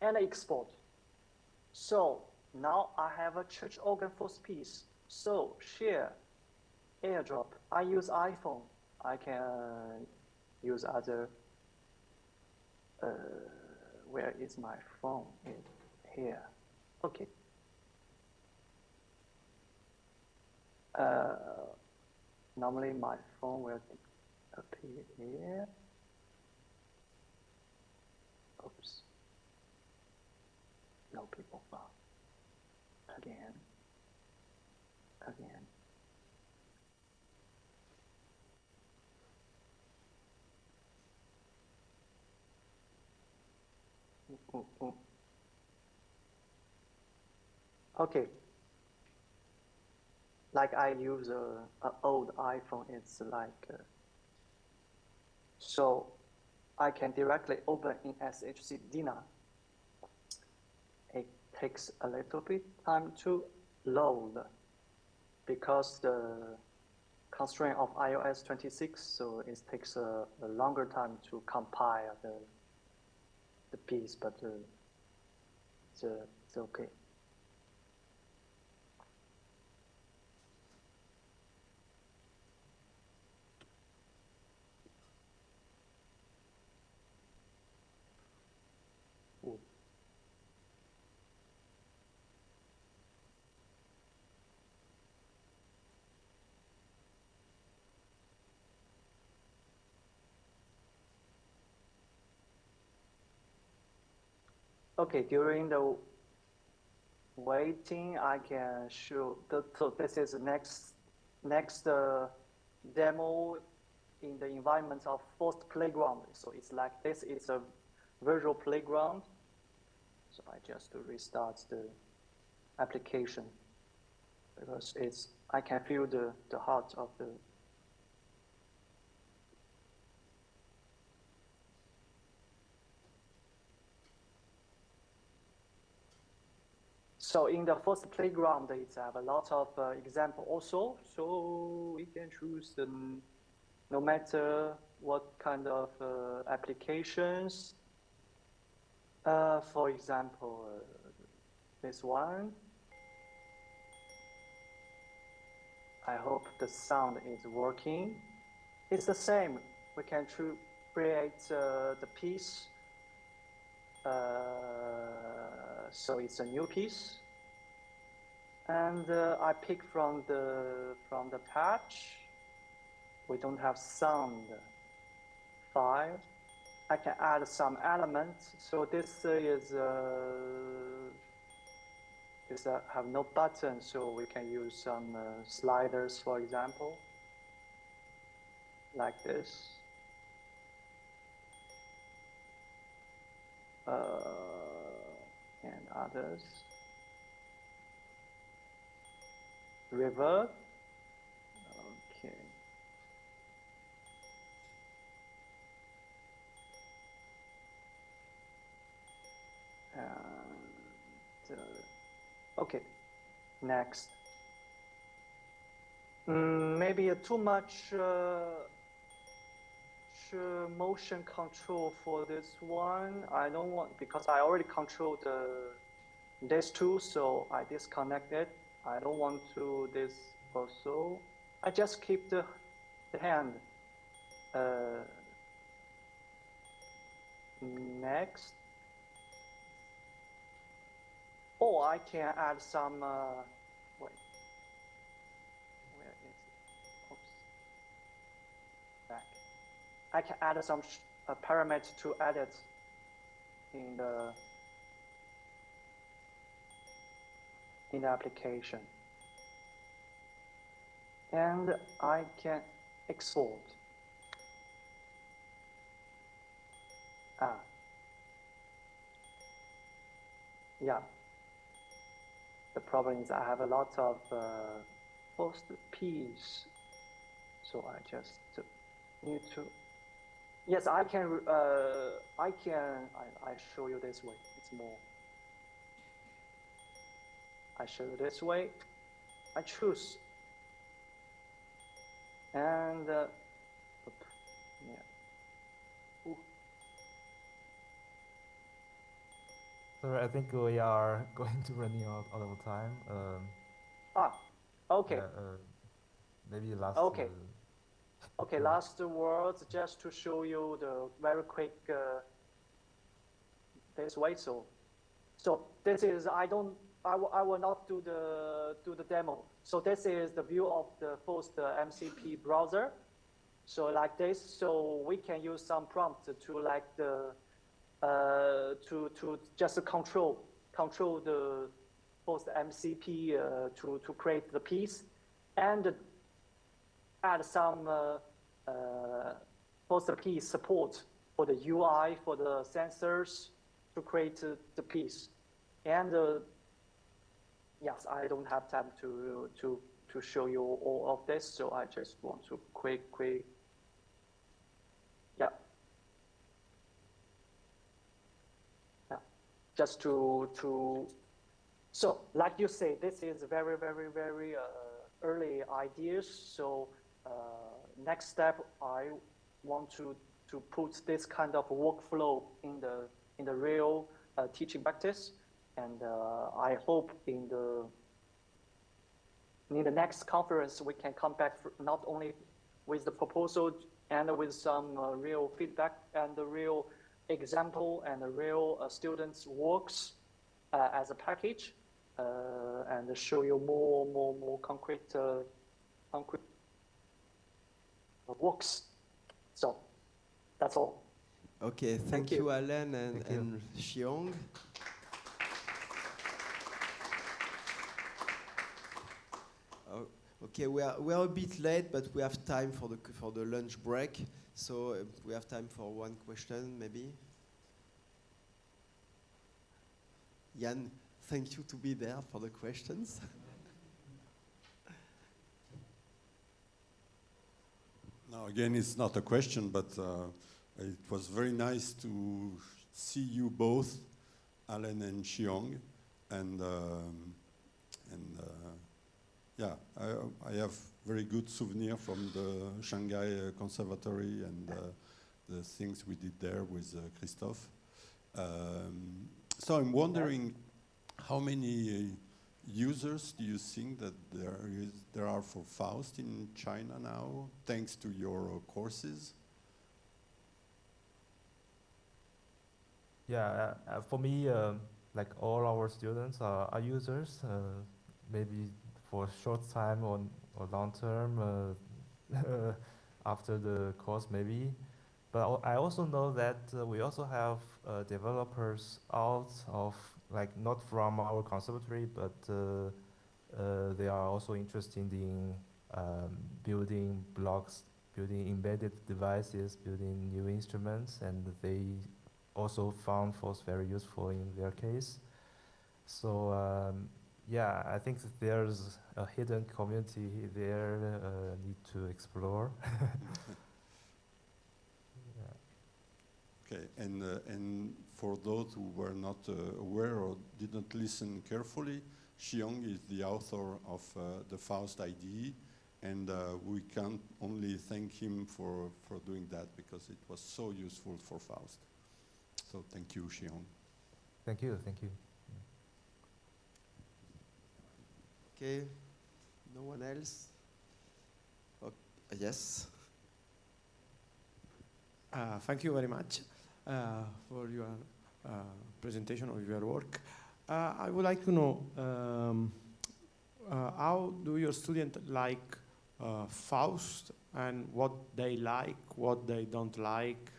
and export. So now I have a church organ FAUST piece. So share, airdrop. I use iPhone. I can use other. Where is my phone? Here. Okay. Normally my phone will appear here. Oops. No people found. Again. Okay. Like I use an old iPhone, it's like, so I can directly open in SHC Dina. It takes a little bit time to load because the constraint of iOS 26, so it takes a longer time to compile the piece, but it's okay. Okay, during the waiting, I can show. So this is the next demo in the environment of FAUST Playground. So it's like this. It's a virtual playground. So I just restart the application because I can feel the heart of the. So in the FAUST Playground, it have a lot of example also. So we can choose no matter what kind of applications. For example, this one. I hope the sound is working. It's the same. We can create the piece. So it's a new piece, and I pick from the patch. We don't have sound file. I can add some elements. So this have no button, so we can use some sliders, for example, like this. And others. River. Okay. And, okay. Next. Maybe too much motion control for this one. I don't want, because I already controlled this two, so I disconnect it. I don't want to this also. I just keep the hand. Next. Oh, I can add some, wait. Where is it? Oops. Back. I can add some parameter to edit in the application. And I can export. Yeah. The problem is I have a lot of post piece, so I just need to. Yes, I can. I show you this way. It's more. I show you this way. I choose, and yeah. Ooh. Sorry, I think we are going to running out of time. Okay. Yeah, maybe last. Okay. Okay, last words just to show you the very quick this way. So this is I will not do the demo. So this is the view of the FAUST MCP browser. So like this, so we can use some prompt to like the to just control the FAUST MCP to create the piece, and add some FAUST piece support for the UI, for the sensors to create the piece. And yes, I don't have time to show you all of this, so I just want to quick. Yeah. Just to so like you say, this is very early ideas. So next step, I want to put this kind of workflow in the real teaching practice, and I hope in the next conference we can come back not only with the proposal and with some real feedback and the real example and the real students' works as a package, and show you more concrete works. So that's all. Okay, thank you, Alan and Xiong. Okay, we are a bit late, but we have time for the lunch break. So we have time for one question, maybe. Jan, thank you to be there for the questions. Now, again, it's not a question, but it was very nice to see you both, Alan and Xiong, and yeah, I have very good souvenir from the Shanghai Conservatory and the things we did there with Christophe. So I'm wondering, how many users do you think that there are for FAUST in China now, thanks to your courses? Yeah, for me, like all our students are users, maybe for a short time or long term after the course maybe. But I also know that we also have developers out of, like, not from our conservatory, but they are also interested in building blocks, building embedded devices, building new instruments, and they also found FAUST very useful in their case. So yeah, I think that there's a hidden community there need to explore. Okay, and for those who were not aware or didn't listen carefully, Xiong is the author of the FAUST IDE, And we can only thank him for doing that, because it was so useful for FAUST. So thank you, Xiong. Thank you, thank you. Okay, no one else? Yes. Thank you very much for your presentation of your work. I would like to know how do your students like FAUST, and what they like, what they don't like,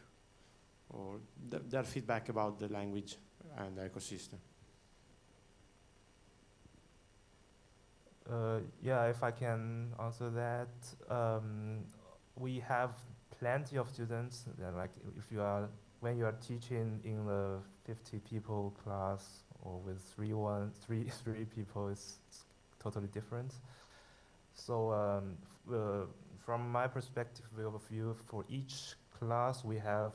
or their feedback about the language and the ecosystem. Yeah, if I can answer that, we have plenty of students. Like when you are teaching in the 50 people class, or with three people, it's totally different. So from my perspective of view, for each class we have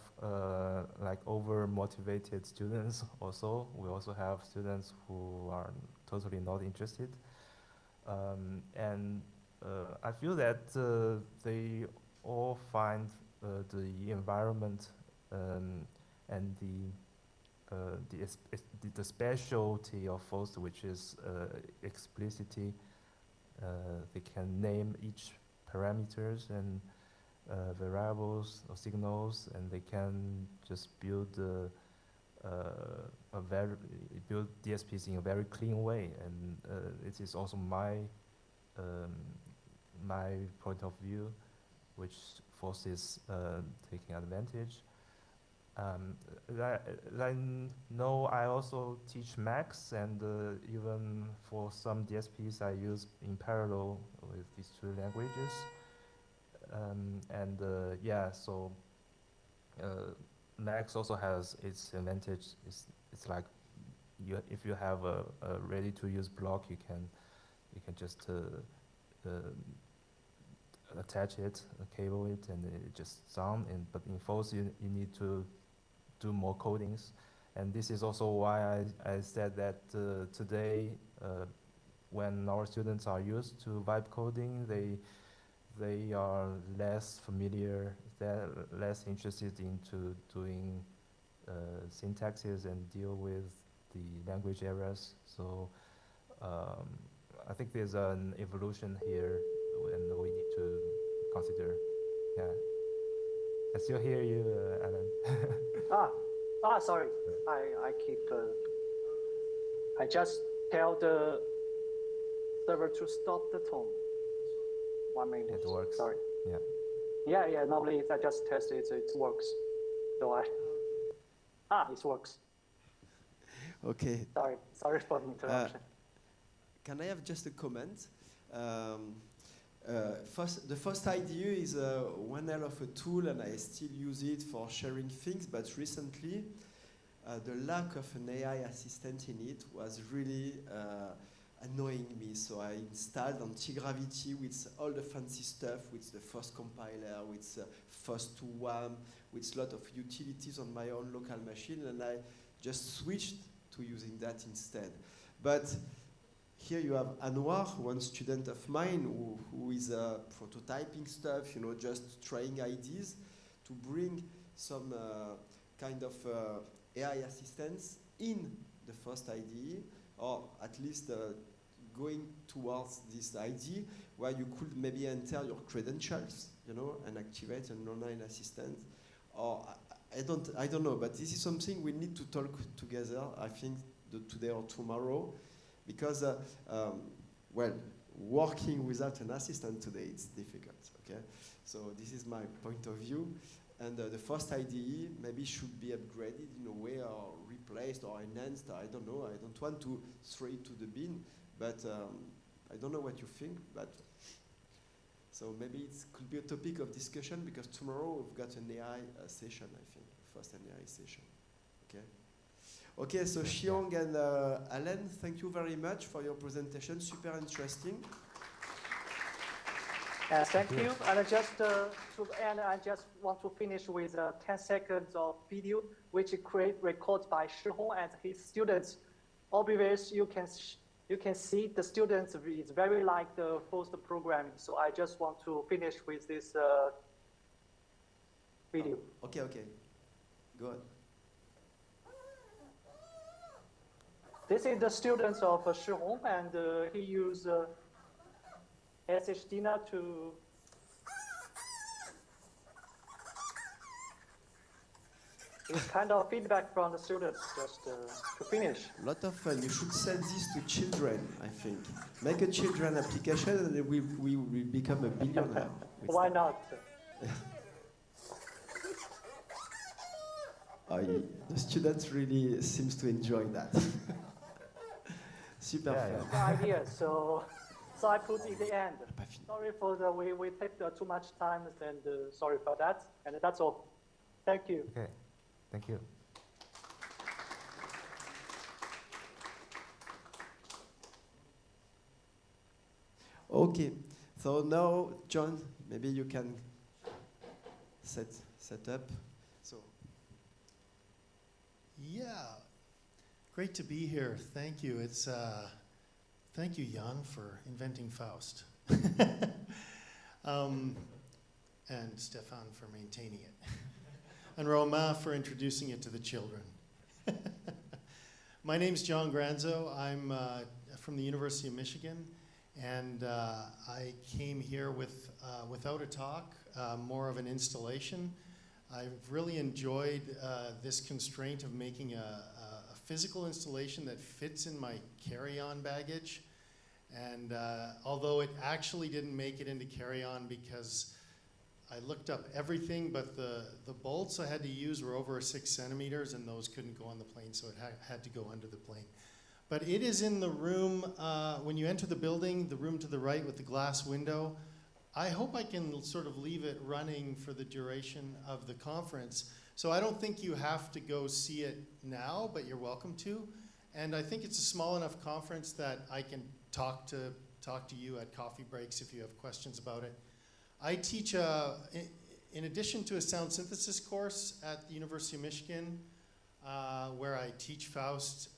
like over-motivated students also. We also have students who are totally not interested. And I feel that they all find the environment and the specialty of FAUST, which is explicitity. They can name each parameters and variables or signals, and they can just build build DSPs in a very clean way. And it is also my point of view, which FAUST is taking advantage. I know I also teach Max, and even for some DSPs I use in parallel with these two languages. Yeah, so Max also has its advantage. It's like if you have a ready-to-use block, you can just attach it, cable it, and it just sound. But in FAUST you need to do more codings, and this is also why I said that today when our students are used to vibe coding, they are less familiar, they're less interested into doing syntaxes and deal with the language errors. So I think there's an evolution here, and we need to consider. Yeah. I still hear you, Alan. Sorry. I just tell the server to stop the tone. 1 minute. It works. Sorry. Yeah. Yeah. Normally, if I just test it, it works. So it works. Okay. Sorry for the interruption. Can I have just a comment? The FAUST IDE is one hell of a tool, and I still use it for sharing things, but recently the lack of an AI assistant in it was really annoying me. So I installed Antigravity with all the fancy stuff, with the FAUST compiler, with FAUST to WAM, with a lot of utilities on my own local machine, and I just switched to using that instead. But here you have Anwar, one student of mine who is prototyping stuff, just trying ideas to bring some kind of AI assistance in the FAUST IDE, or at least going towards this IDE where you could maybe enter your credentials, and activate an online assistant. Or I don't know, but this is something we need to talk together, I think, today or tomorrow. Because, well, working without an assistant today, it's difficult, okay? So this is my point of view. And the FAUST IDE maybe should be upgraded in a way, or replaced or enhanced. I don't know. I don't want to throw it to the bin, but I don't know what you think. But so maybe it could be a topic of discussion, because tomorrow we've got an AI session, I think, first an AI session, okay? Okay, so Xiong and Alan, thank you very much for your presentation. Super interesting. Thank you. And just to end, I just want to finish with 10 seconds of video, which is recorded by Shihong and his students. Obviously, you can you can see the students is very like the FAUST programming. So I just want to finish with this video. Oh, okay, okay. Good. This is the students of Shihong, and he used SHDNA to it's kind of feedback from the students just to finish. A lot of fun. You should sell this to children, I think. Make a children application and we will become a billionaire. Why not? The students really seems to enjoy that. Super fun. The idea, so I put in the end. Sorry for the we take too much time, and sorry for that. And that's all. Thank you. Okay, thank you. Okay, so now, John, maybe you can set up. So. Yeah, great to be here. Thank you. It's thank you, Jan, for inventing Faust, and Stefan for maintaining it, and Romain for introducing it to the children. My name's John Granzo. I'm from the University of Michigan, and I came here without a talk, more of an installation. I've really enjoyed this constraint of making a physical installation that fits in my carry-on baggage. And although it actually didn't make it into carry-on because I looked up everything, but the bolts I had to use were over 6 centimeters, and those couldn't go on the plane, so it had to go under the plane. But it is in the room, when you enter the building, the room to the right with the glass window. I hope I can sort of leave it running for the duration of the conference. So I don't think you have to go see it now, but you're welcome to. And I think it's a small enough conference that I can talk to you at coffee breaks if you have questions about it. I teach, in addition to a sound synthesis course at the University of Michigan, where I teach Faust,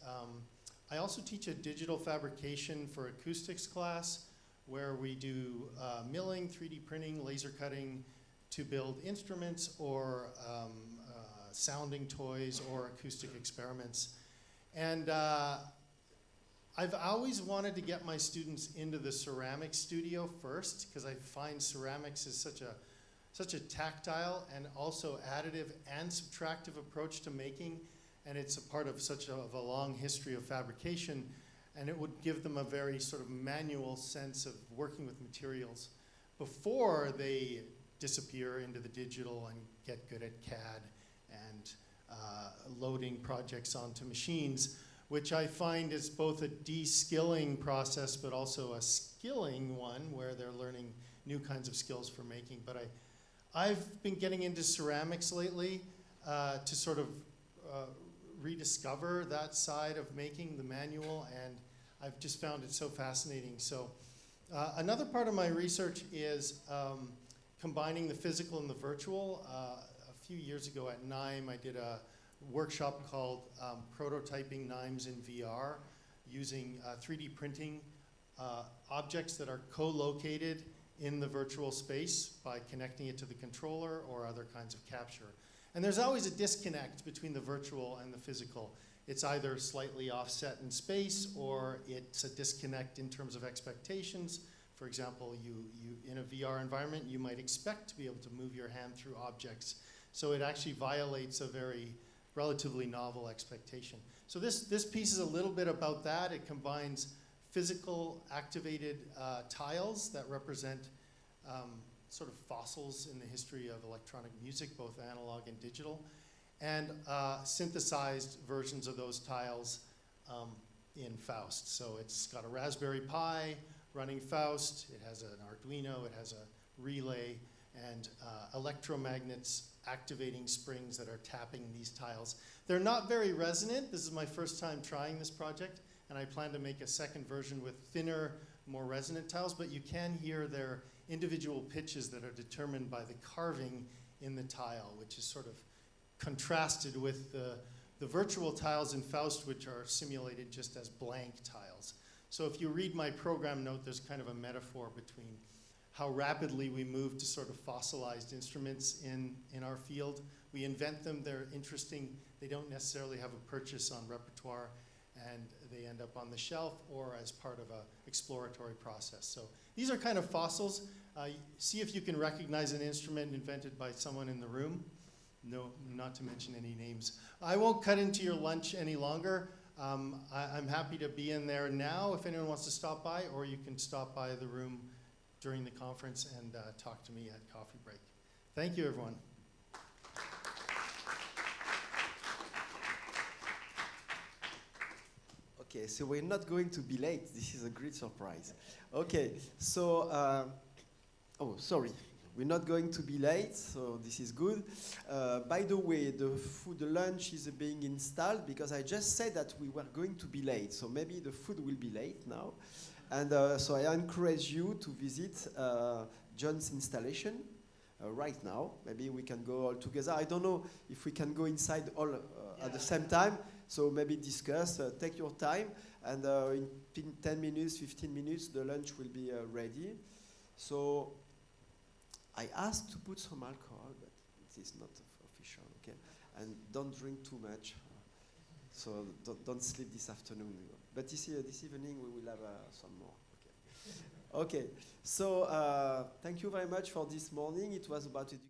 I also teach a digital fabrication for acoustics class, where we do milling, 3D printing, laser cutting to build instruments or sounding toys or acoustic experiments. And I've always wanted to get my students into the ceramics studio first, because I find ceramics is such a tactile and also additive and subtractive approach to making, and it's a part of such a long history of fabrication. And it would give them a very sort of manual sense of working with materials before they disappear into the digital and get good at CAD and loading projects onto machines, which I find is both a de-skilling process but also a skilling one where they're learning new kinds of skills for making. But I've been getting into ceramics lately to sort of rediscover that side of making, the manual, and I've just found it so fascinating. So another part of my research is combining the physical and the virtual. A few years ago at NIME, I did a workshop called Prototyping NIMEs in VR, using 3D printing objects that are co-located in the virtual space by connecting it to the controller or other kinds of capture. And there's always a disconnect between the virtual and the physical. It's either slightly offset in space, or it's a disconnect in terms of expectations. For example, you in a VR environment, you might expect to be able to move your hand through objects. So it actually violates a very relatively novel expectation. So this piece is a little bit about that. It combines physical activated tiles that represent sort of fossils in the history of electronic music, both analog and digital, and synthesized versions of those tiles in Faust. So it's got a Raspberry Pi running Faust, it has an Arduino, it has a relay, and electromagnets activating springs that are tapping these tiles. They're not very resonant. This is my first time trying this project, and I plan to make a second version with thinner, more resonant tiles, but you can hear their individual pitches that are determined by the carving in the tile, which is sort of contrasted with the virtual tiles in Faust, which are simulated just as blank tiles. So if you read my program note, there's kind of a metaphor between how rapidly we move to sort of fossilized instruments in our field. We invent them, they're interesting, they don't necessarily have a purchase on repertoire, and they end up on the shelf or as part of an exploratory process. So these are kind of fossils. See if you can recognize an instrument invented by someone in the room. No, not to mention any names. I won't cut into your lunch any longer. I'm happy to be in there now if anyone wants to stop by, or you can stop by the room during the conference and talk to me at coffee break. Thank you, everyone. Okay, so we're not going to be late. This is a great surprise. Okay, so, oh, sorry. We're not going to be late, so this is good. By the way, the lunch is being installed because I just said that we were going to be late, so maybe the food will be late now. And so I encourage you to visit John's installation right now. Maybe we can go all together. I don't know if we can go inside all at the same time, so maybe discuss, take your time, and in 10 minutes, 15 minutes, the lunch will be ready. So I asked to put some alcohol, but it is not official, okay? And don't drink too much. So don't sleep this afternoon. But this evening we will have some more. Okay. Okay. So thank you very much for this morning. It was about education.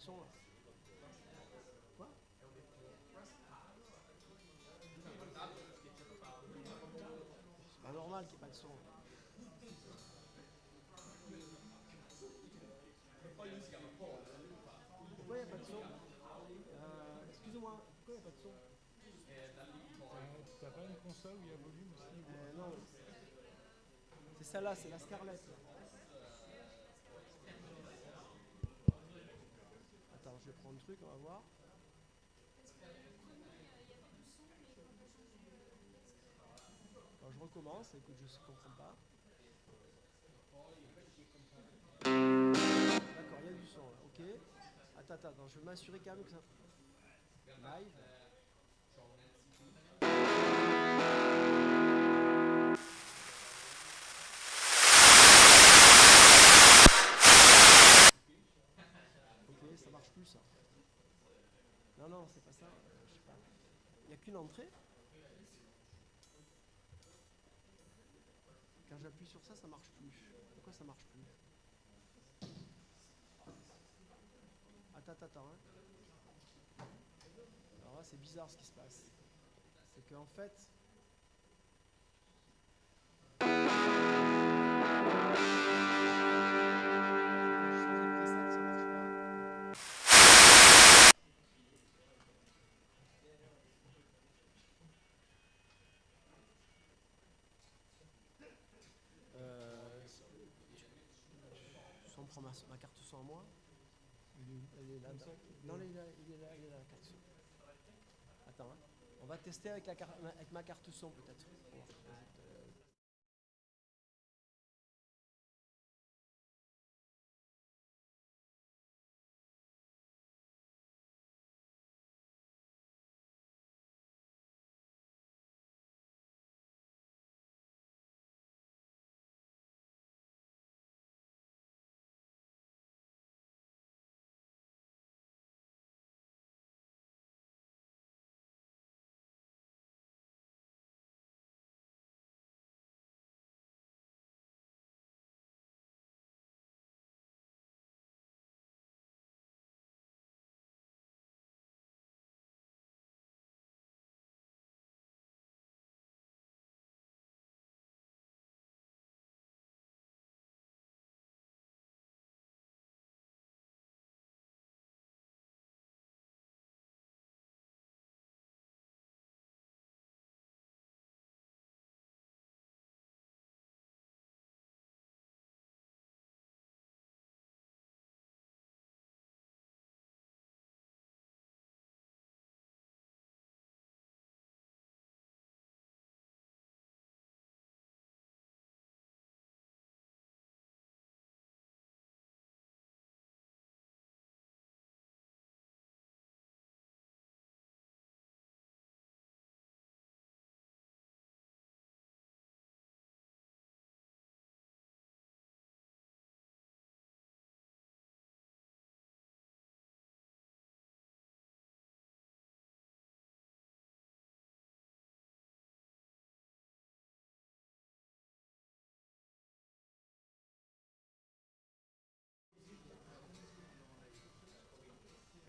son là. Quoi? C'est pas normal qu'il n'y ait pas de son. Pourquoi il n'y a pas de son? Excusez-moi, pourquoi il n'y a pas de son? T'as pas une console où il y a volume aussi? Non. C'est celle-là, c'est la Scarlett. Attends, je vais prendre le truc, on va voir. Alors, je recommence, écoute, je ne comprends pas. D'accord, il y a du son, là. Ok. Attends, je vais m'assurer quand même que ça... Live. Ok, ça marche plus ça. Non, c'est pas ça. Je sais pas. Il n'y a qu'une entrée. Quand j'appuie sur ça, ça marche plus. Pourquoi ça marche plus? Attends, hein. Alors là, c'est bizarre ce qui se passe. C'est qu'en fait... on prend ma carte son à moi. Elle est là. Non, il est là, la carte son. Attends, hein. On va tester avec ma carte son peut-être.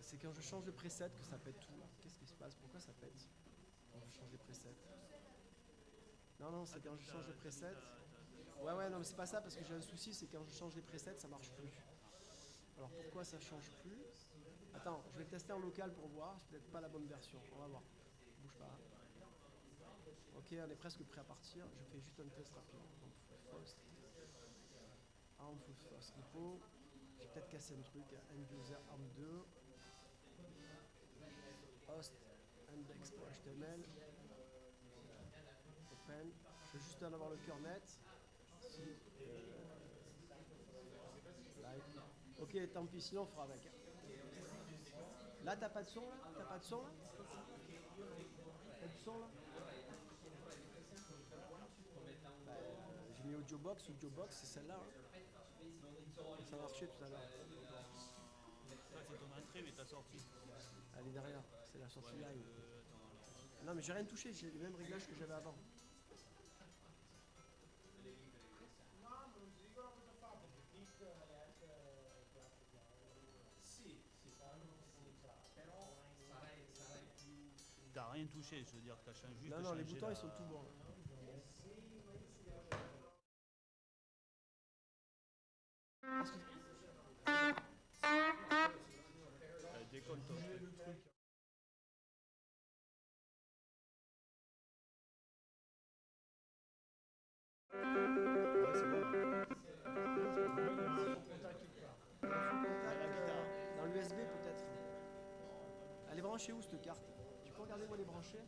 C'est quand je change de preset que ça pète tout. Qu'est-ce qui se passe? Pourquoi ça pète quand je change de preset? Non, c'est quand je change de preset. Ouais, non, mais c'est pas ça parce que j'ai un souci, c'est quand je change les presets, ça marche plus. Alors pourquoi ça change plus? Attends, je vais tester en local pour voir, c'est peut-être pas la bonne version. On va voir. Bouge pas. Ok, on est presque prêt à partir. Je fais juste un test rapide. En full FAUST repo. J'ai peut-être cassé un truc. End user arm 2. Host index.html. Open. Je vais juste en avoir le cœur net. Si, like. Ok, tant pis, sinon on fera avec. Là, t'as pas de son là? T'as pas de son là? T'as du son là? J'ai mis Audiobox, c'est celle-là. Hein. Ça marchait tout à l'heure. Ça, c'est ton entrée, mais ta sortie. Elle est derrière, c'est la sortie live. Non, mais j'ai rien touché, j'ai les mêmes réglages que j'avais avant. rien touché, je veux dire, tu as juste Non, de non, les changer boutons, la- ils sont tout bons. décolle ton truc. Ouais, c'est bon, là. Dans l'USB peut-être. Elle est branchée où cette carte? Tu peux regarder où elle est branchée?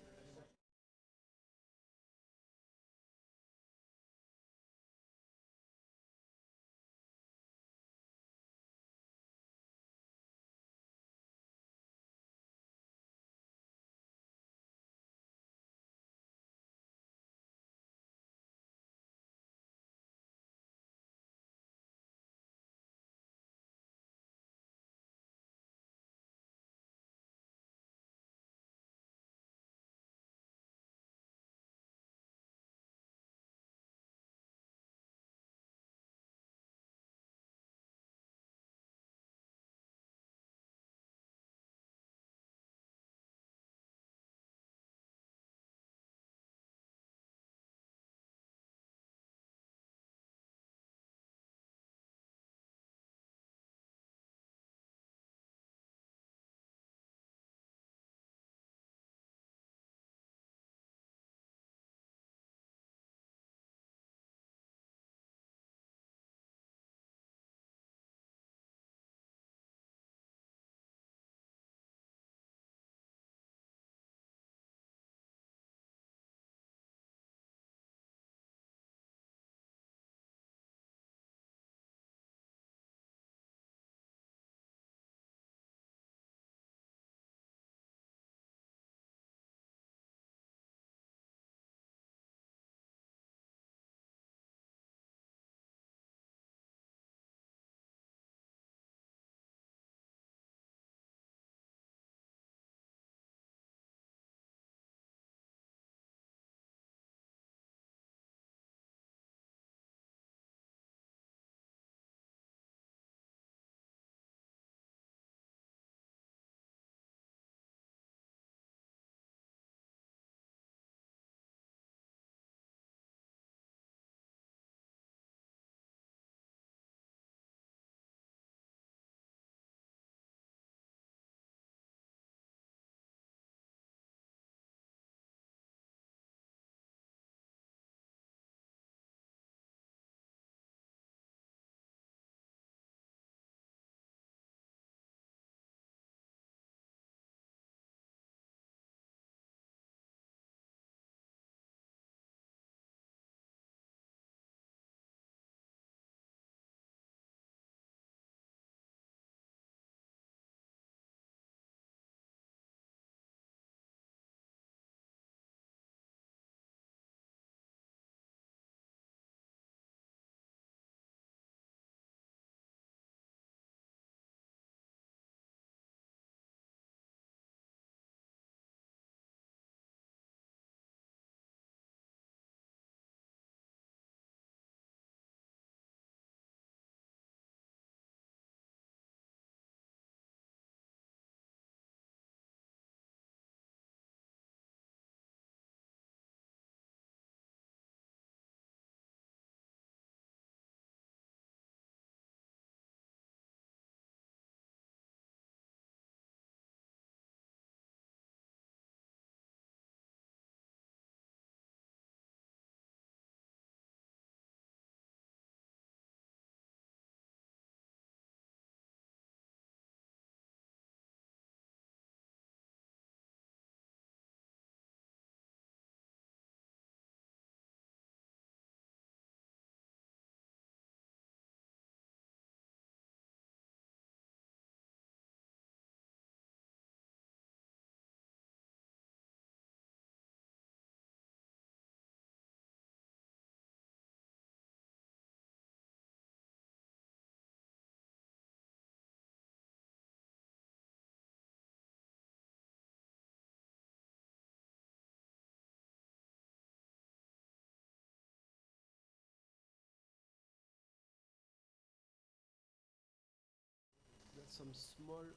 Some small.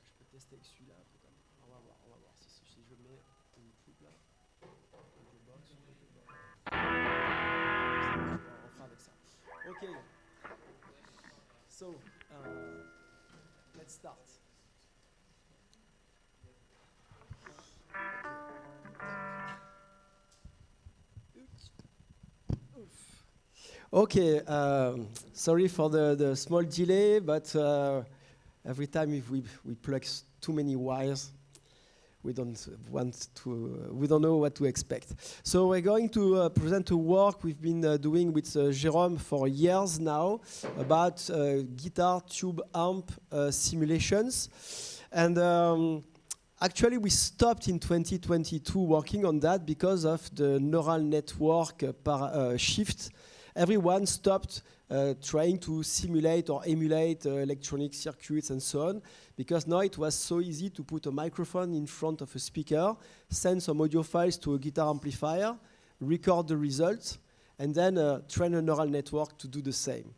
Je peux tester avec celui-là peut-être. On va voir si je mets une truc là. On fera avec ça. Ok. So, let's start. Okay, sorry for the small delay, but every time if we plug too many wires, we don't know what to expect. So we're going to present a work we've been doing with Jérôme for years now about guitar tube amp simulations. And actually, we stopped in 2022 working on that because of the neural network shift. Everyone stopped trying to simulate or emulate electronic circuits and so on, because now it was so easy to put a microphone in front of a speaker, send some audio files to a guitar amplifier, record the results, and then train a neural network to do the same.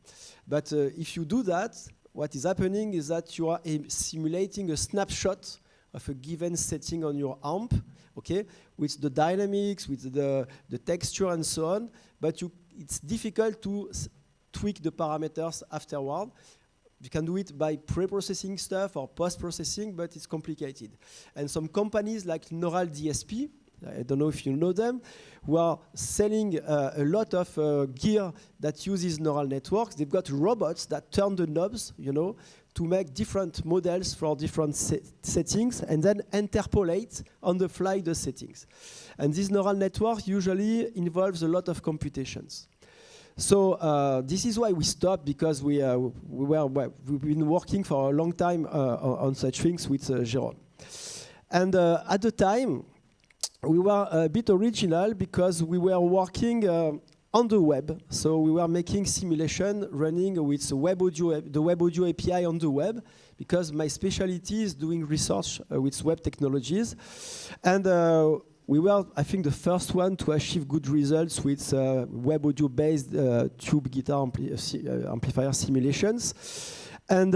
But if you do that, what is happening is that you are simulating a snapshot of a given setting on your amp, okay, with the dynamics, with the texture and so on, but it's difficult to tweak the parameters afterward. You can do it by pre-processing stuff or post-processing, but it's complicated. And some companies like Neural DSP, I don't know if you know them, who are selling a lot of gear that uses neural networks. They've got robots that turn the knobs, you know, to make different models for different settings and then interpolate on the fly the settings. And this neural network usually involves a lot of computations. So this is why we stopped, because we've been working for a long time on such things with Jérôme. And at the time, we were a bit original because we were working on the web. So we were making simulation running with the web audio API on the web, because my specialty is doing research with web technologies. And we were, I think, the first one to achieve good results with web audio-based tube guitar amplifier simulations. And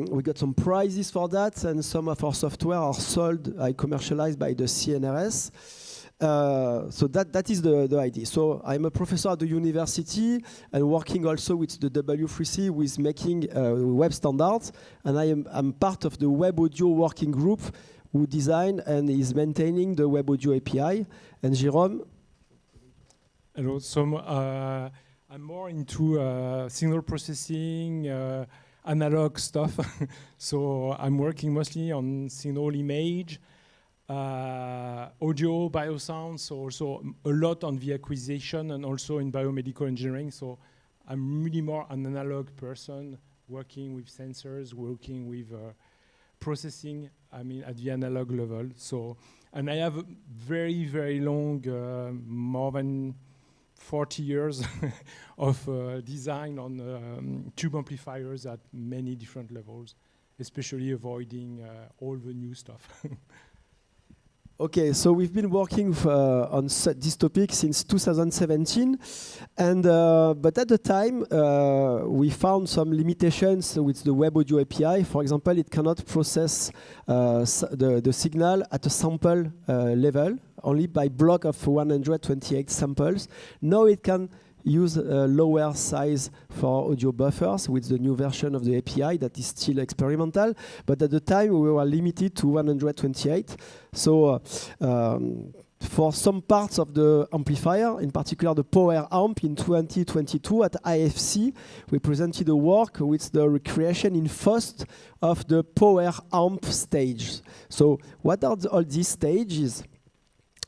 we got some prizes for that, and some of our software are sold, commercialized by the CNRS. So that is the idea. So I'm a professor at the university and working also with the W3C with making web standards. And I'm part of the web audio working group who design and is maintaining the web audio API. And Jérôme? Hello. So I'm more into signal processing, analog stuff. So I'm working mostly on signal image, audio, biosound, so also a lot on the acquisition and also in biomedical engineering. So I'm really more an analog person, working with sensors, working with processing, I mean, at the analog level. So, and I have a very, very long, more than 40 years of design on tube amplifiers at many different levels, especially avoiding all the new stuff. Okay, so we've been working on this topic since 2017, and but at the time we found some limitations with the web audio API. For example, it cannot process the signal at a sample level, only by block of 128 samples. Now it can use a lower size for audio buffers with the new version of the API that is still experimental. But at the time, we were limited to 128. So for some parts of the amplifier, in particular the power amp, in 2022 at IFC, we presented a work with the recreation in FAUST of the power amp stage. So what are all these stages?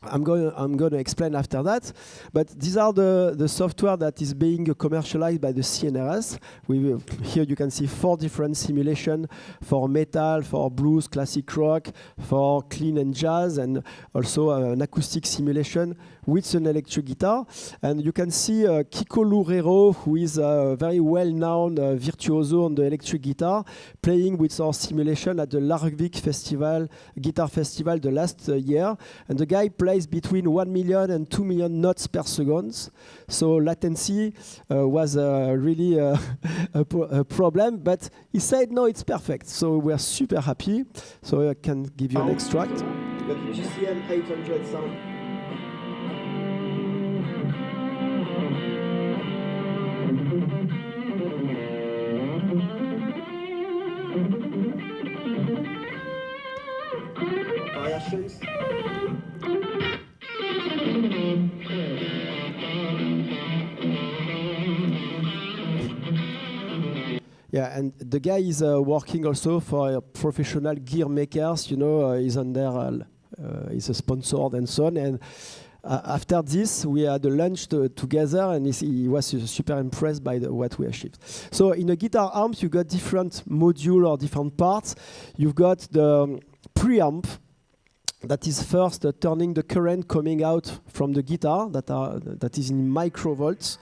I'm going to explain after that, but these are the software that is being commercialized by the CNRS. Here you can see 4 different simulations for metal, for blues, classic rock, for clean and jazz, and also an acoustic simulation with an electric guitar. And you can see Kiko Loureiro, who is a very well-known virtuoso on the electric guitar, playing with our simulation at the Larvik Festival, Guitar Festival the last year. And the guy played place between 1 million and 2 million notes per second. So latency was really a problem, but he said, no, it's perfect. So we're super happy. So I can give you an extract. You got the GCM 800 sound. Variations. Yeah, and the guy is working also for professional gear makers. You know, he's under, he's a sponsored and so on. And after this, we had a lunch together, and he was super impressed by what we achieved. So in a guitar amp, you got different modules or different parts. You've got the preamp that is first turning the current coming out from the guitar that is in microvolts,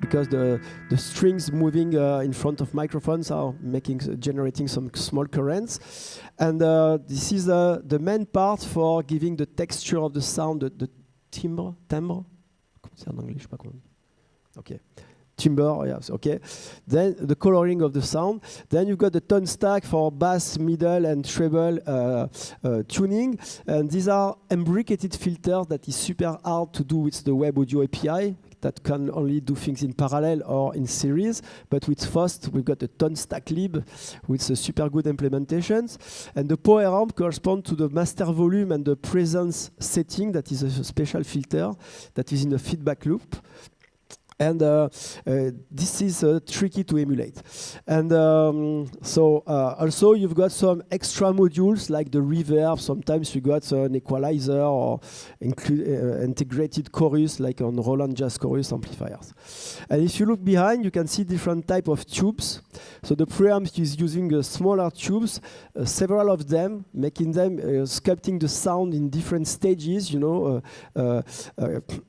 because the strings moving in front of microphones are generating some small currents. And this is the main part for giving the texture of the sound, the timbre? C'est en anglais, je sais pas comment. Okay. Timbre, yes, okay. Then the coloring of the sound. Then you've got the tone stack for bass, middle, and treble tuning. And these are imbricated filters that is super hard to do with the Web Audio API, that can only do things in parallel or in series. But with FAUST, we've got a tone stack lib with super good implementations. And the power amp corresponds to the master volume and the presence setting, that is a special filter that is in a feedback loop. And this is tricky to emulate. And also you've got some extra modules like the reverb. Sometimes you got an equalizer or integrated chorus like on Roland Jazz Chorus amplifiers. And if you look behind, you can see different type of tubes. So the preamp is using smaller tubes, several of them, making them sculpting the sound in different stages, you know,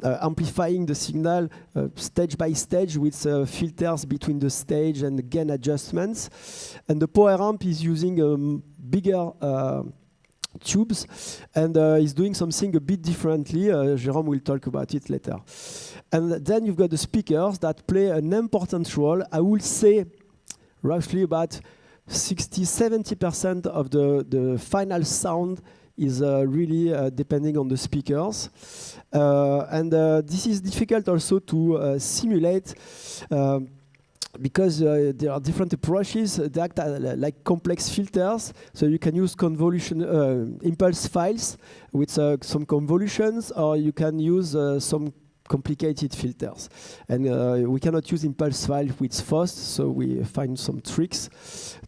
amplifying the signal stage by stage with filters between the stage and gain adjustments. And the power amp is using bigger tubes and is doing something a bit differently. Jérôme will talk about it later. And then you've got the speakers that play an important role. I would say roughly about 60–70% of the final sound is really depending on the speakers. And this is difficult also to simulate because there are different approaches that act like complex filters. So you can use convolution impulse files with some convolutions, or you can use some complicated filters. And we cannot use impulse file with FAUST, so we find some tricks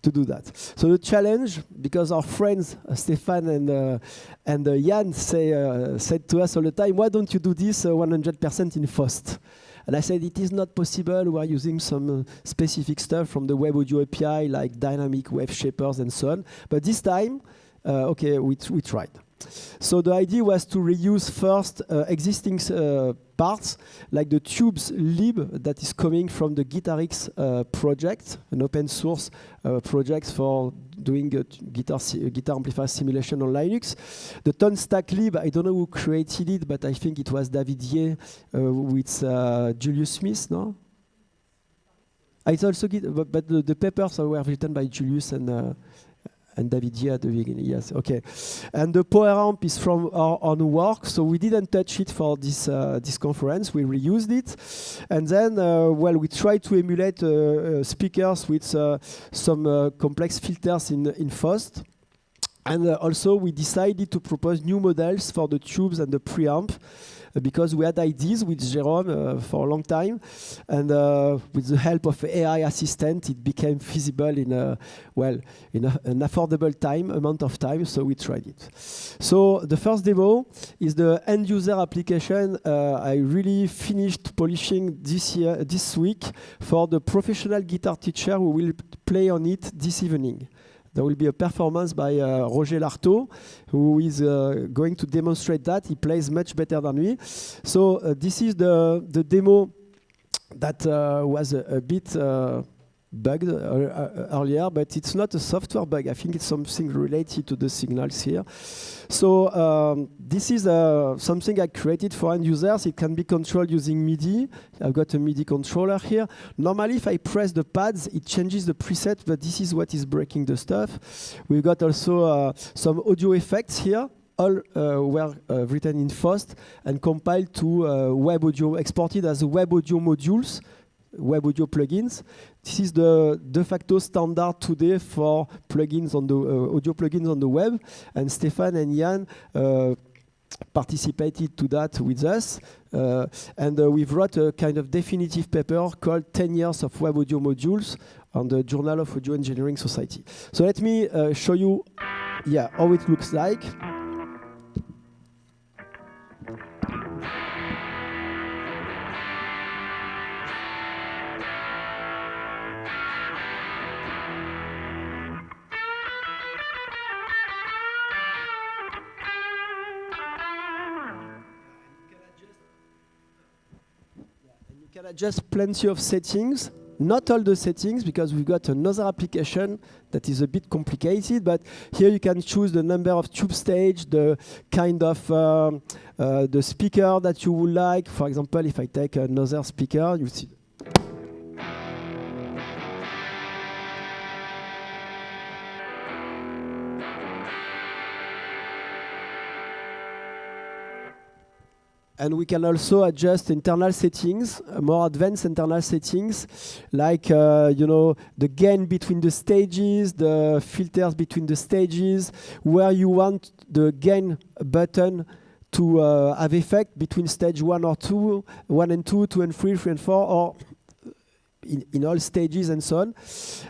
to do that. So the challenge, because our friends Stéphane and Jan said to us all the time, why don't you do this 100% in FAUST? And I said, it is not possible. We are using some specific stuff from the Web Audio API, like dynamic wave shapers and so on. But this time, okay, we tried. So the idea was to reuse first existing parts, like the tubes lib that is coming from the GuitarX project, an open source project for doing guitar amplifier simulation on Linux. The tone stack lib, I don't know who created it, but I think it was David Ye with Julius Smith, no? It's also good, but the papers were written by Julius and David Ye at the beginning, yes, okay. And the power amp is from our own work, so we didn't touch it for this conference, we reused it. And then, well, we tried to emulate speakers with some complex filters in FAUST. And also we decided to propose new models for the tubes and the preamp, because we had ideas with Jérôme for a long time, and with the help of AI assistant, it became feasible in an affordable amount of time. So we tried it. So the first demo is the end user application. I really finished polishing this week for the professional guitar teacher who will play on it this evening. There will be a performance by Roger Lartaud, who is going to demonstrate that. He plays much better than me. So this is the demo that was a bit bugged earlier, but it's not a software bug. I think it's something related to the signals here. So this is something I created for end users. It can be controlled using MIDI. I've got a MIDI controller here. Normally, if I press the pads, it changes the preset, but this is what is breaking the stuff. We've got also some audio effects here. All were written in FAUST and compiled to web audio, exported as web audio modules, web audio plugins. This is the de facto standard today for plugins on the audio plugins on the web. And Stefan and Jan participated to that with us. And we've wrote a kind of definitive paper called 10 Years of Web Audio Modules on the Journal of Audio Engineering Society. So let me show you how it looks like. You can adjust plenty of settings, not all the settings, because we've got another application that is a bit complicated, but here you can choose the number of tube stage, the kind of the speaker that you would like. For example, if I take another speaker, you see. And we can also adjust internal settings, more advanced internal settings, like the gain between the stages, the filters between the stages, where you want the gain button to have effect between stage 1 and 2, 2 and 3, 3 and 4, or in all stages and so on.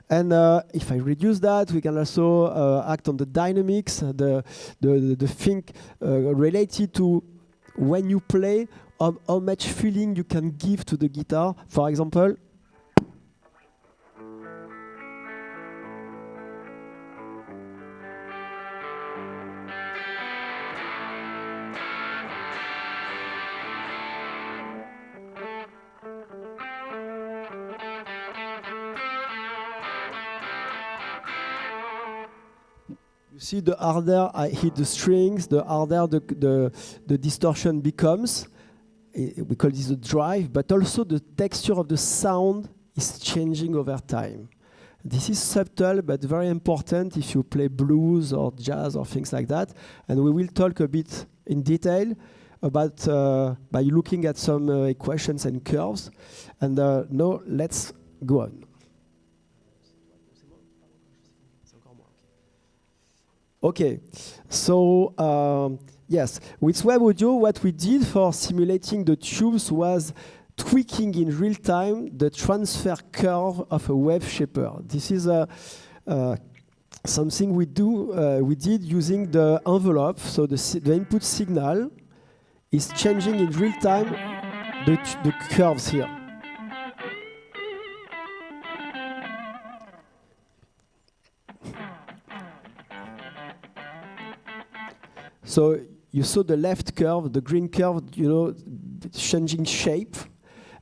And if I reduce that, we can also act on the dynamics, the thing related to when you play, how much feeling you can give to the guitar. For example, you see, the harder I hit the strings, the harder the distortion becomes. We call this the drive, but also the texture of the sound is changing over time. This is subtle, but very important if you play blues or jazz or things like that. And we will talk a bit in detail about by looking at some equations and curves. And now let's go on. Okay, so yes, with web audio, what we did for simulating the tubes was tweaking in real time the transfer curve of a wave shaper. This is something we did using the envelope. So the input signal is changing in real time the curves here. So you saw the left curve, the green curve, changing shape.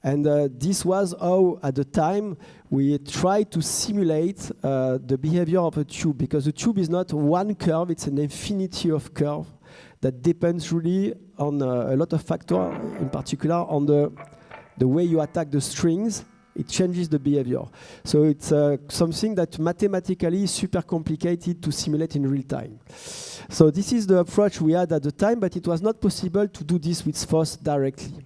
And this was how, at the time, we tried to simulate the behavior of a tube, because the tube is not one curve, it's an infinity of curves that depends really on a lot of factors, in particular on the way you attack the strings. It changes the behavior. So it's something that mathematically is super complicated to simulate in real time. So this is the approach we had at the time, but it was not possible to do this with FAUST directly.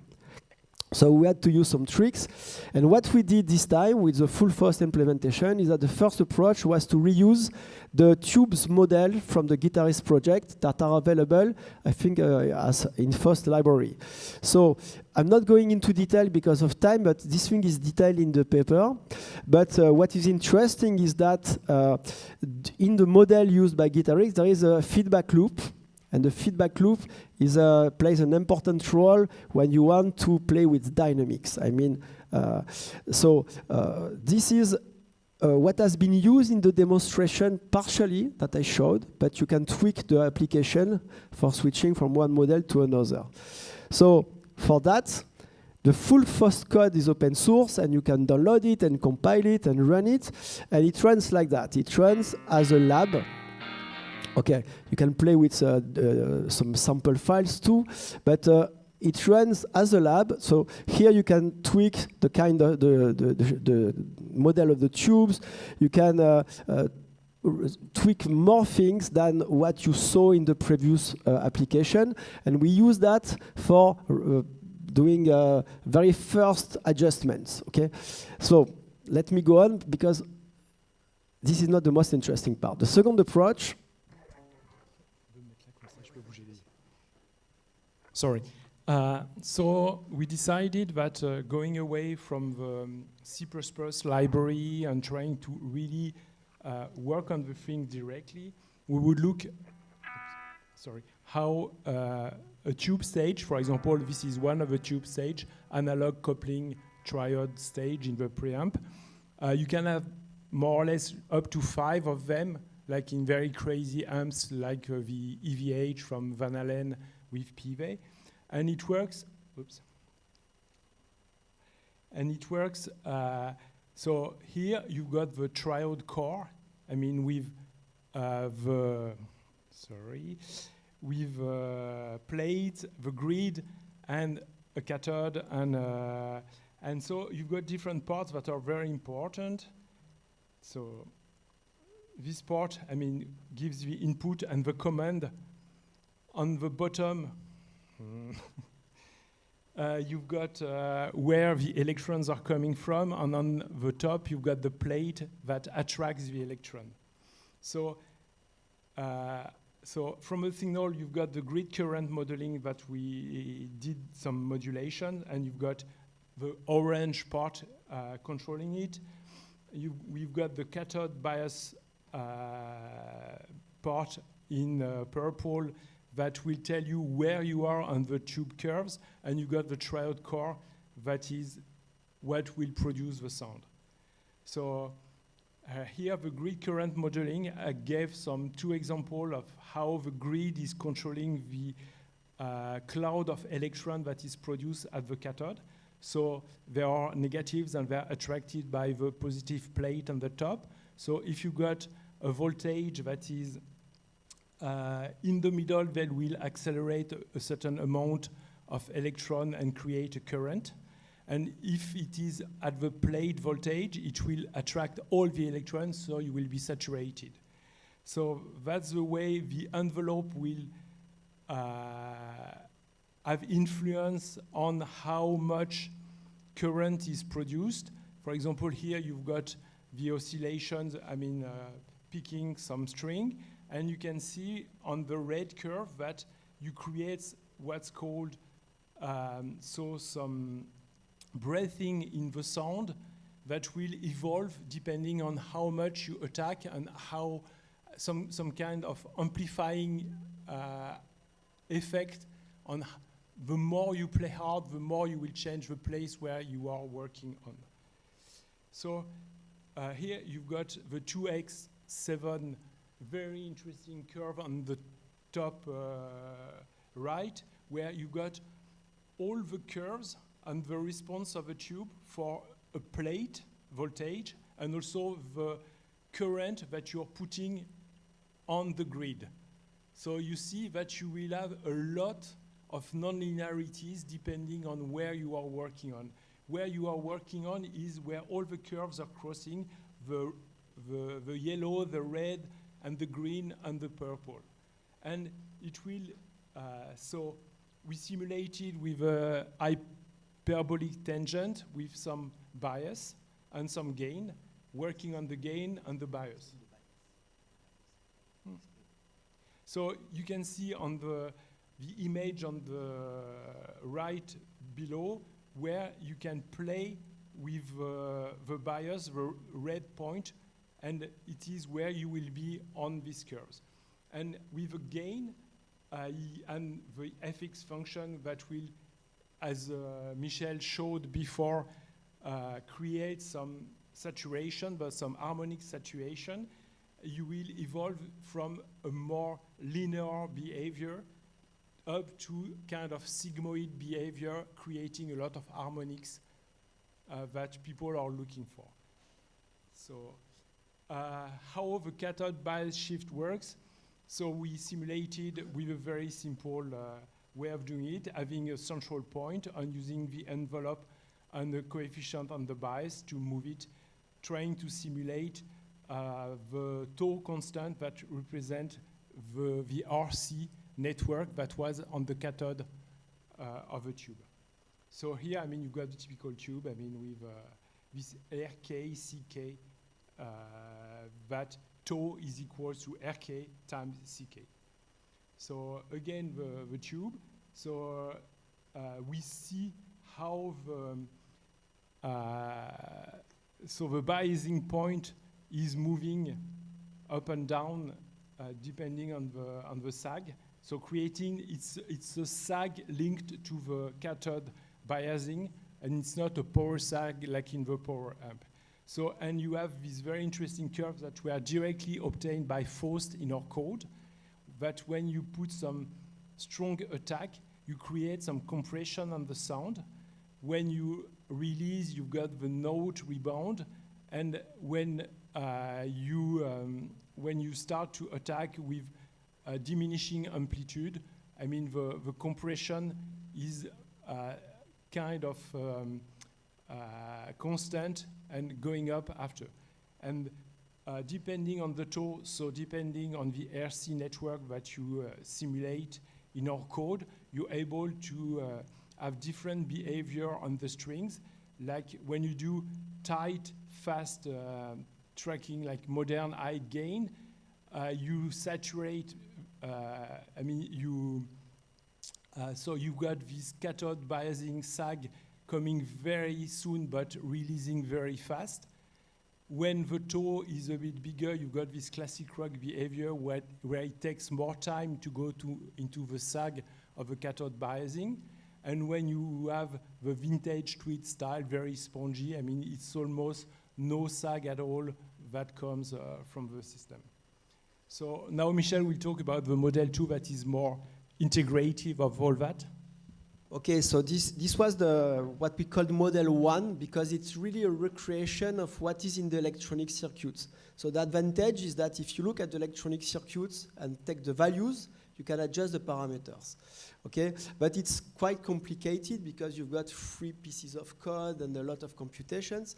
So we had to use some tricks. And what we did this time with the full FAUST implementation is that the first approach was to reuse the tubes model from the Guitarist project that are available, I think, as in FAUST library. So I'm not going into detail because of time, but this thing is detailed in the paper. But what is interesting is that in the model used by Guitarist, there is a feedback loop. And the feedback loop plays an important role when you want to play with dynamics. I mean, this is what has been used in the demonstration partially that I showed, but you can tweak the application for switching from one model to another. So for that, The full FAUST code is open source, and you can download it and compile it and run it. And it runs like that. It runs as a lab. Okay, you can play with some sample files too, but it runs as a lab. So here you can tweak the kind of the model of the tubes. You can tweak more things than what you saw in the previous application, and we use that for doing very first adjustments. Okay, so let me go on because this is not the most interesting part. The second approach. Sorry. So we decided that going away from the C++ library and trying to really work on the thing directly, we would look how a tube stage, for example, this is one of the tube stage, analog coupling triode stage in the preamp. You can have more or less up to 5 of them, like in very crazy amps like the EVH from Van Allen with PV. And it works, oops. And it works, so here you've got the triode core, I mean with with plate, the grid, and a cathode, and so you've got different parts that are very important. So this part, I mean, gives the input and the command. On the bottom, you've got where the electrons are coming from, and on the top you've got the plate that attracts the electron. So, so from the signal you've got the grid current modeling that we did some modulation, and you've got the orange part controlling it. We've got the cathode bias part in purple that will tell you where you are on the tube curves, and you got the triode core that is what will produce the sound. So here the grid current modeling, I gave two examples of how the grid is controlling the cloud of electron that is produced at the cathode. So there are negatives and they're attracted by the positive plate on the top. So if you got a voltage that is in the middle, that will accelerate a certain amount of electron and create a current. And if it is at the plate voltage, it will attract all the electrons, so you will be saturated. So that's the way the envelope will have influence on how much current is produced. For example, here you've got the oscillations, I mean, picking some string, and you can see on the red curve that you create what's called some breathing in the sound that will evolve depending on how much you attack and how some kind of amplifying effect on the more you play hard, the more you will change the place where you are working on. So here you've got the 2x7 very interesting curve on the top right, where you got all the curves and the response of a tube for a plate voltage and also the current that you're putting on the grid. So you see that you will have a lot of non-linearities depending on where you are working on. Where you are working on is where all the curves are crossing, the yellow, the red, and the green and the purple. And it will, so we simulated with a hyperbolic tangent with some bias and some gain, working on the gain and the bias. So you can see on the image on the right below where you can play with the bias, the red point, and it is where you will be on these curves. And with a gain and the fx function that will, as Michel showed before, create some saturation, but some harmonic saturation, you will evolve from a more linear behavior up to kind of sigmoid behavior, creating a lot of harmonics that people are looking for. So how the cathode bias shift works. So we simulated with a very simple way of doing it, having a central point and using the envelope and the coefficient on the bias to move it, trying to simulate the tau constant that represent the RC network that was on the cathode of a tube. So here, I mean, you've got the typical tube, I mean, with this RK, CK, that tau is equal to RK times CK. So again, the tube. So we see how the biasing point is moving up and down depending on the sag. So creating, it's a sag linked to the cathode biasing, and it's not a power sag like in the power amp. So, and you have these very interesting curves that were directly obtained by FAUST in our code, that when you put some strong attack, you create some compression on the sound. When you release, you've got the note rebound, and when you start to attack with a diminishing amplitude, I mean the compression is kind of constant and going up after. And depending on the tau, so depending on the RC network that you simulate in our code, you're able to have different behavior on the strings. Like when you do tight, fast tracking, like modern high gain, you saturate, I mean, so you've got this cathode biasing sag coming very soon but releasing very fast. When the tau is a bit bigger, you've got this classic rock behavior where it takes more time to go into the sag of the cathode biasing. And when you have the vintage tweed style, very spongy, I mean, it's almost no sag at all that comes from the system. So now Michel will talk about the model 2 that is more integrative of all that. Okay, so this was what we called model 1, because it's really a recreation of what is in the electronic circuits. So the advantage is that if you look at the electronic circuits and take the values, you can adjust the parameters. Okay, but it's quite complicated because you've got 3 pieces of code and a lot of computations.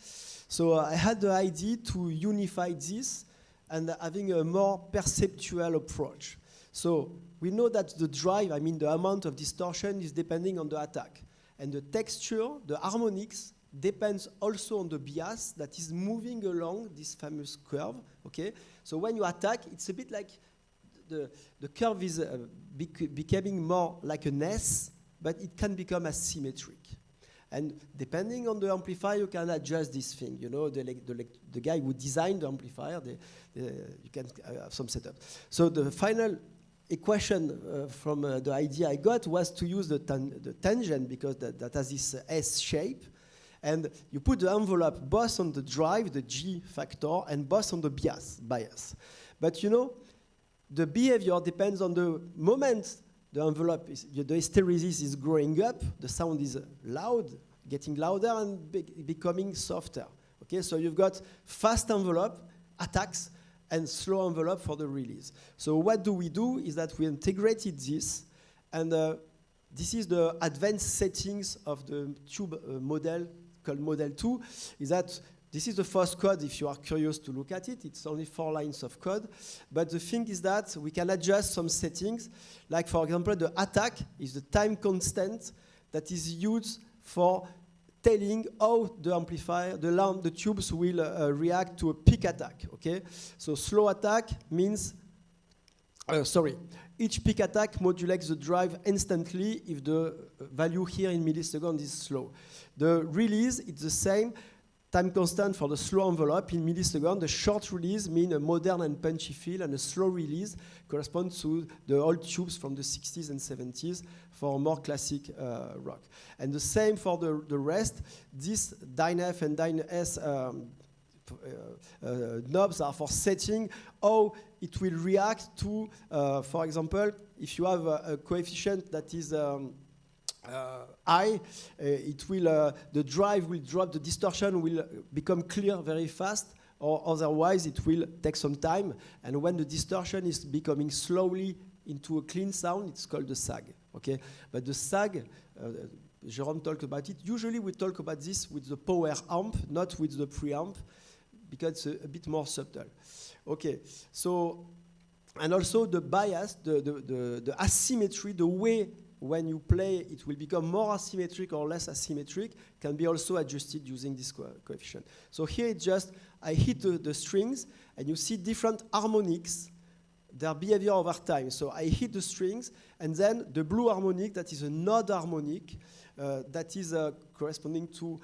So I had the idea to unify this and having a more perceptual approach. So we know that the drive, I mean the amount of distortion, is depending on the attack. And the texture, the harmonics, depends also on the bias that is moving along this famous curve. Okay, so when you attack, it's a bit like the curve is becoming more like an S, but it can become asymmetric. And depending on the amplifier, you can adjust this thing. You know, the guy who designed the amplifier, you can have some setup. So the final equation from the idea I got was to use the tangent, because that has this S shape. And you put the envelope both on the drive, the G factor, and both on the bias. But you know, the behavior depends on the moment the envelope the hysteresis is growing up, the sound is loud, getting louder and becoming softer. Okay, so you've got fast envelope, attacks, and slow envelope for the release. So what do is that we integrated this, and this is the advanced settings of the tube model called model 2, is that this is the first code if you are curious to look at it. It's only 4 lines of code. But the thing is that we can adjust some settings. Like, for example, the attack is the time constant that is used for telling how the amplifier, the tubes will react to a peak attack. Okay? So slow attack means, each peak attack modulates the drive instantly if the value here in milliseconds is slow. The release, it's the same. Time constant for the slow envelope in milliseconds. The short release means a modern and punchy feel, and a slow release corresponds to the old tubes from the 60s and 70s for more classic rock. And the same for the rest. This DynF and DynS knobs are for setting how it will react to, for example, if you have a coefficient that is high, it will the drive will drop, the distortion will become clear very fast, or otherwise it will take some time. And when the distortion is becoming slowly into a clean sound, it's called the sag. Okay, but the sag, Jérôme talked about it. Usually we talk about this with the power amp, not with the preamp, because it's a bit more subtle. Okay, so, and also the bias, the asymmetry, the way when you play it will become more asymmetric or less asymmetric, can be also adjusted using this coefficient. So here it's just, I hit the strings, and you see different harmonics, their behavior over time. So I hit the strings, and then the blue harmonic, that is a node harmonic, that is corresponding to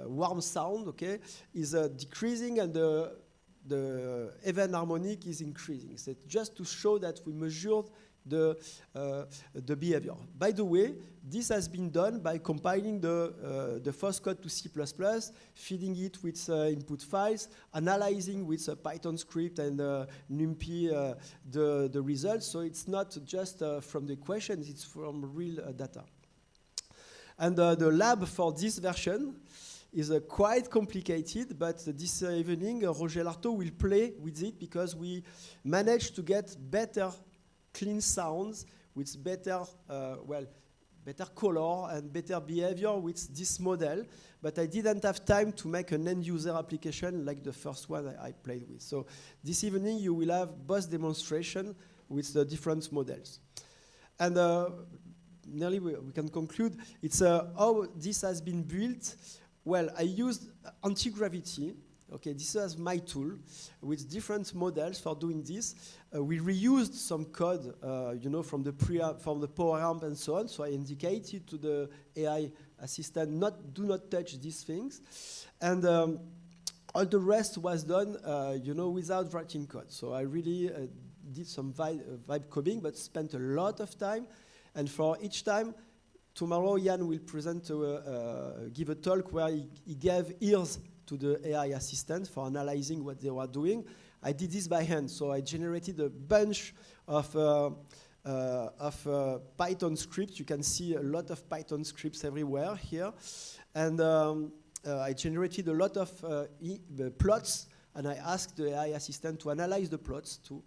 warm sound, okay, is decreasing, and the even harmonic is increasing. So just to show that we measured the behavior. By the way, this has been done by compiling the FAUST code to C++, feeding it with input files, analyzing with a Python script and NumPy the results. So it's not just from the equations, it's from real data. And the lab for this version is quite complicated, but this evening Roger Lartaud will play with it because we managed to get better clean sounds with better, better color and better behavior with this model. But I didn't have time to make an end-user application like the first one I played with. So this evening you will have both demonstration with the different models. And nearly we can conclude. It's how this has been built. Well, I used anti-gravity. Okay, this is my tool with different models for doing this. We reused some code, you know, from the power amp and so on. So I indicated to the AI assistant, do not touch these things, and all the rest was done, you know, without writing code. So I really did some vibe coding, but spent a lot of time. And for each time, tomorrow Jan will present, give a talk where he gave ears to the AI assistant for analyzing what they were doing. I did this by hand, so I generated a bunch of Python scripts. You can see a lot of Python scripts everywhere here. And I generated a lot of plots, and I asked the AI assistant to analyze the plots to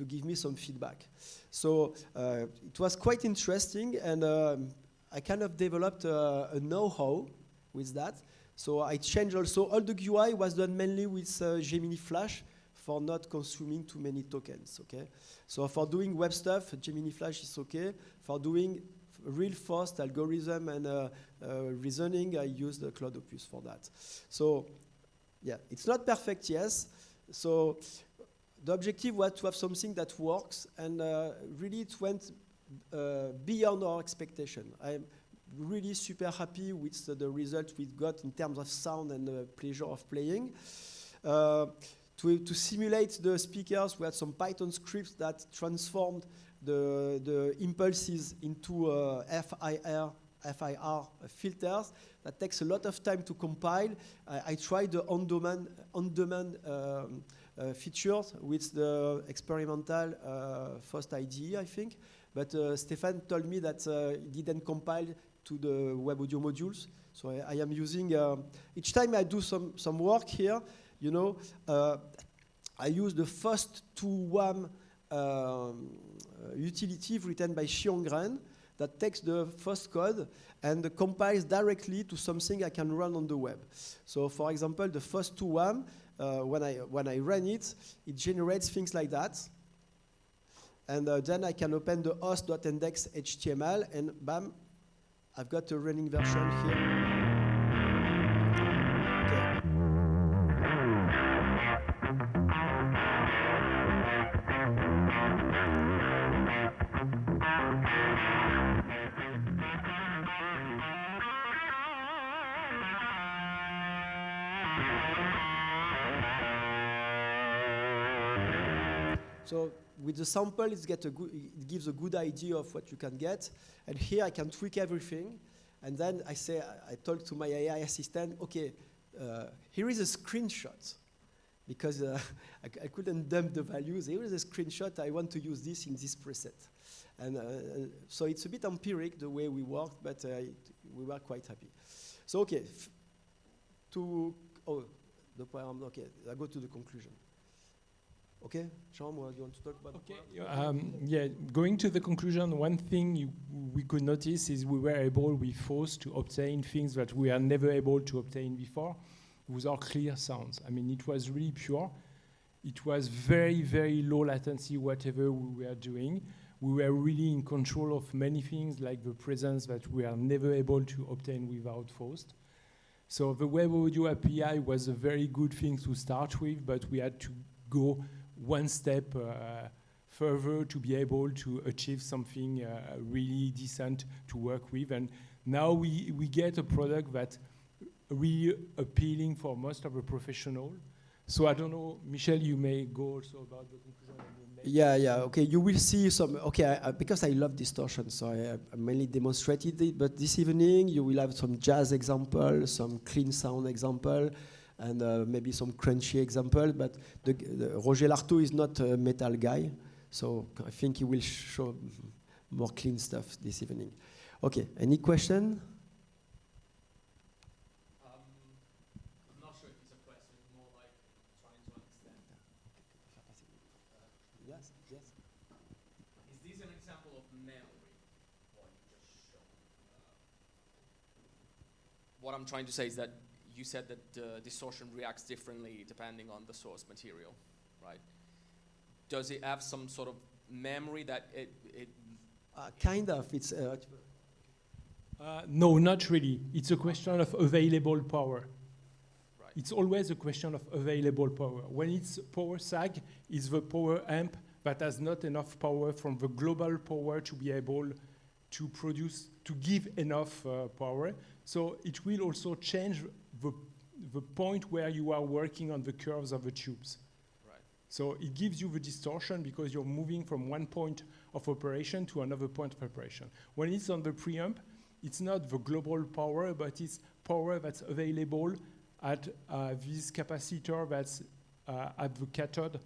give me some feedback. So it was quite interesting, and I kind of developed a know-how with that. So I changed also, all the GUI was done mainly with Gemini Flash for not consuming too many tokens, okay? So for doing web stuff, Gemini Flash is okay. For doing real FAUST algorithm and reasoning, I used Cloud Opus for that. So yeah, it's not perfect, yes. So the objective was to have something that works, and really it went beyond our expectation. I'm really super happy with the result we got in terms of sound and the pleasure of playing. To simulate the speakers, we had some Python scripts that transformed the impulses into FIR filters. That takes a lot of time to compile. I tried the on-demand features with the experimental FAUST IDE, I think. But Stefan told me that he didn't compile to the web audio modules. So I am using, each time I do some work here, you know, I use the FAUST2WAM utility written by Xiongren that takes the FAUST code and compiles directly to something I can run on the web. So for example, the FAUST2WAM, when I run it, it generates things like that. And then I can open the host.index.html, and bam, I've got a running version here. Okay. So with the sample, it gives a good idea of what you can get. And here I can tweak everything. And then I talk to my AI assistant, okay, here is a screenshot, because I couldn't dump the values. Here is a screenshot. I want to use this in this preset. And so it's a bit empiric the way we worked, but we were quite happy. So okay, the poem, okay, I go to the conclusion. Okay, Jean, what do you want to talk about? Okay, yeah, going to the conclusion, one thing we could notice is we were able with FAUST to obtain things that we are never able to obtain before with our clear sounds. I mean, it was really pure. It was very, very low latency, whatever we were doing. We were really in control of many things, like the presence that we are never able to obtain without FAUST. So the Web Audio API was a very good thing to start with, but we had to go one step further to be able to achieve something really decent to work with. And now we get a product that really appealing for most of the professionals. So I don't know, Michel, you may go also about the conclusion. Yeah, okay, you will see some, okay, because I love distortion, so I mainly demonstrated it, but this evening you will have some jazz example, some clean sound example, and maybe some crunchy example, but Roger Lartaud is not a metal guy, so I think he will show more clean stuff this evening. Okay, any question? I'm not sure if it's a question, more like trying to understand. Yes. Is this an example of memory, what you just showed? What I'm trying to say is that you said that distortion reacts differently depending on the source material, right? Does it have some sort of memory that it kind of, it's... no, not really. It's a question of available power. Right. It's always a question of available power. When it's power sag, it's the power amp that has not enough power from the global power to be able to produce, to give enough power. So it will also change the point where you are working on the curves of the tubes. Right. So it gives you the distortion because you're moving from one point of operation to another point of operation. When it's on the preamp, it's not the global power, but it's power that's available at this capacitor that's at the cathode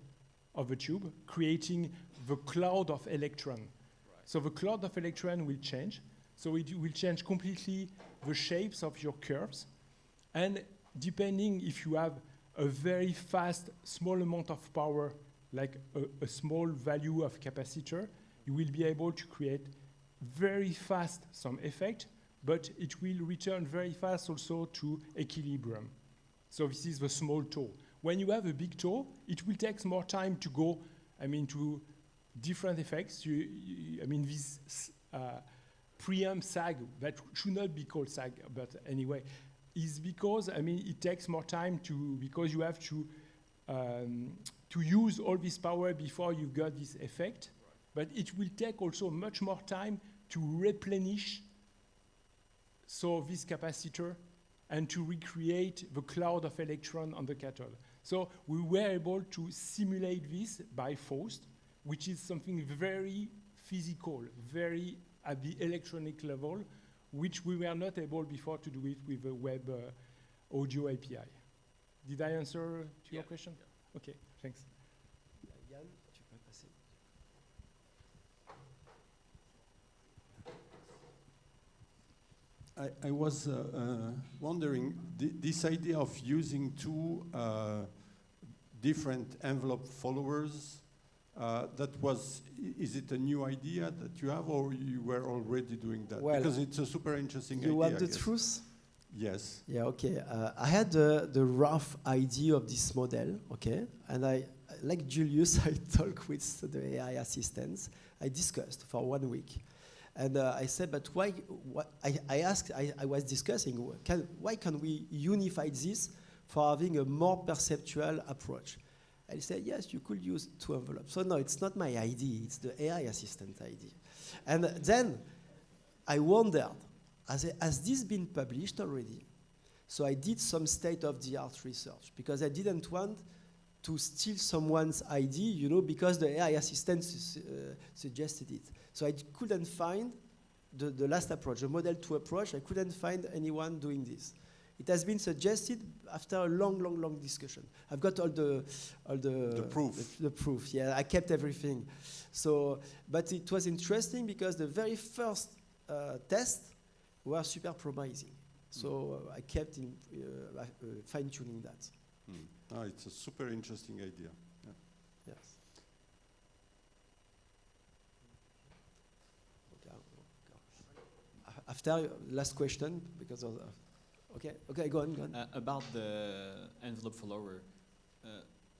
of the tube, creating the cloud of electron. Right. So the cloud of electron will change. So it will change completely the shapes of your curves. And depending if you have a very fast, small amount of power, like a small value of capacitor, you will be able to create very fast some effect, but it will return very fast also to equilibrium. So this is the small toe. When you have a big toe, it will take more time to go, to different effects. This preamp sag, that should not be called sag, but anyway, is because, it takes more time because you have to use all this power before you got this effect. But it will take also much more time to replenish this capacitor and to recreate the cloud of electron on the cathode. So we were able to simulate this by FAUST, which is something very physical, very at the electronic level, which we were not able before to do it with the Web Audio API. Did I answer to your question? Yeah. Okay, thanks. Yann, tu peux passer. I was wondering, this idea of using two different envelope followers, is it a new idea that you have, or you were already doing that? Well, because it's a super interesting idea. You want the truth? Yes. Yeah, okay. I had the rough idea of this model, okay? And like Julius, I talked with the AI assistants. I discussed for 1 week. And I said, but why, I was discussing, why can we unify this for having a more perceptual approach? And he said, yes, you could use two envelopes. So no, it's not my idea, it's the AI assistant idea. And then I wondered, has this been published already? So I did some state-of-the-art research because I didn't want to steal someone's idea, because the AI assistant suggested it. So I couldn't find the last approach, the model 2 approach. I couldn't find anyone doing this. It has been suggested after a long discussion. I've got all the proof. The proof. Yeah, I kept everything. So, but it was interesting because the very first tests were super promising. So I kept fine-tuning that. Oh, it's a super interesting idea. Yeah. Yes. After last question, because of okay, go on. About the envelope follower,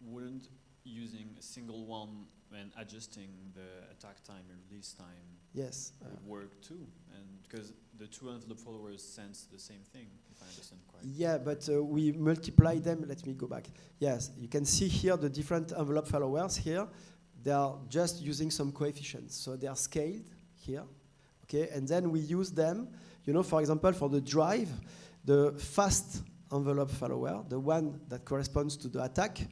wouldn't using a single one when adjusting the attack time and release time yes would work too? And because the two envelope followers sense the same thing, if I understand correctly. Yeah, but we multiply them. Let me go back. Yes, you can see here the different envelope followers here. They are just using some coefficients, so they are scaled here. Okay, and then we use them. You know, for example, for the drive, the fast envelope follower, the one that corresponds to the attack,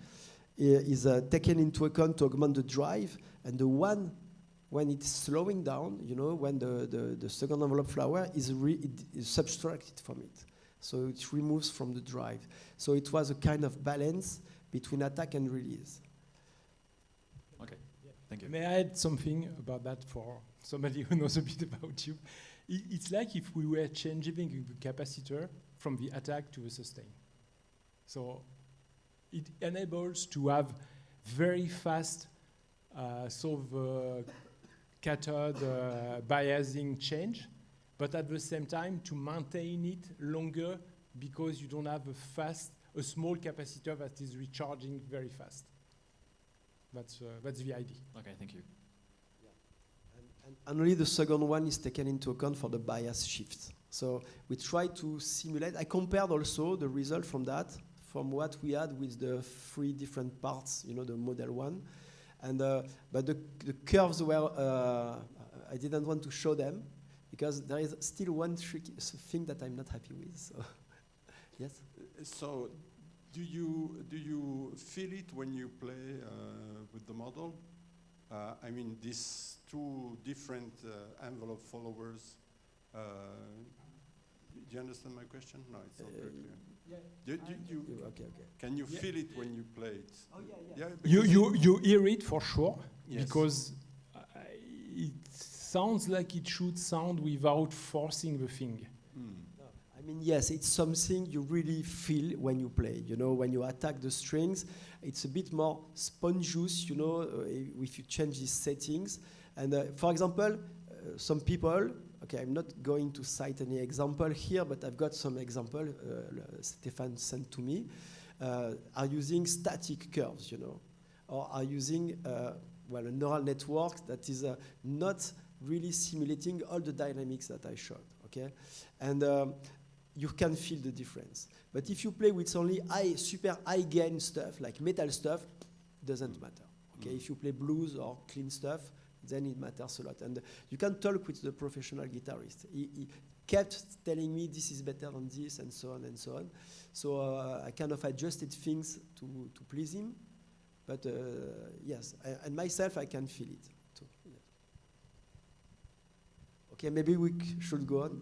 is taken into account to augment the drive, and the one when it's slowing down, you know, when the second envelope follower is subtracted from it. So it removes from the drive. So it was a kind of balance between attack and release. Okay, thank you. May I add something about that for somebody who knows a bit about you? It's like if we were changing the capacitor from the attack to the sustain. So it enables to have very fast cathode biasing change, but at the same time to maintain it longer because you don't have a small capacitor that is recharging very fast. That's the idea. Okay, thank you. And only the second one is taken into account for the bias shift. So we try to simulate. I compared also the result from that, from what we had with the 3 different parts, you know, the model one. And but the curves were, I didn't want to show them because there is still one thing that I'm not happy with. So yes. So do you feel it when you play with the model? I mean, these 2 different envelope followers. Do you understand my question? No, it's not very clear. Okay. Can you feel it when you play it? Oh yeah. You hear it for sure, yes. Because it sounds like it should sound without forcing the thing. No, I mean, yes, it's something you really feel when you play. You know, when you attack the strings, it's a bit more spongious, you know, if you change these settings. And for example, some people, okay, I'm not going to cite any example here, but I've got some example Stefan sent to me, are using static curves, you know, or are using, well, a neural network that is not really simulating all the dynamics that I showed, okay? And you can feel the difference. But if you play with only super high gain stuff, like metal stuff, doesn't matter, okay? If you play blues or clean stuff, then it matters a lot. And you can talk with the professional guitarist. He kept telling me this is better than this, and so on and so on. So I kind of adjusted things to please him. But yes, and myself, I can feel it too. Yeah. Okay, maybe we should go on.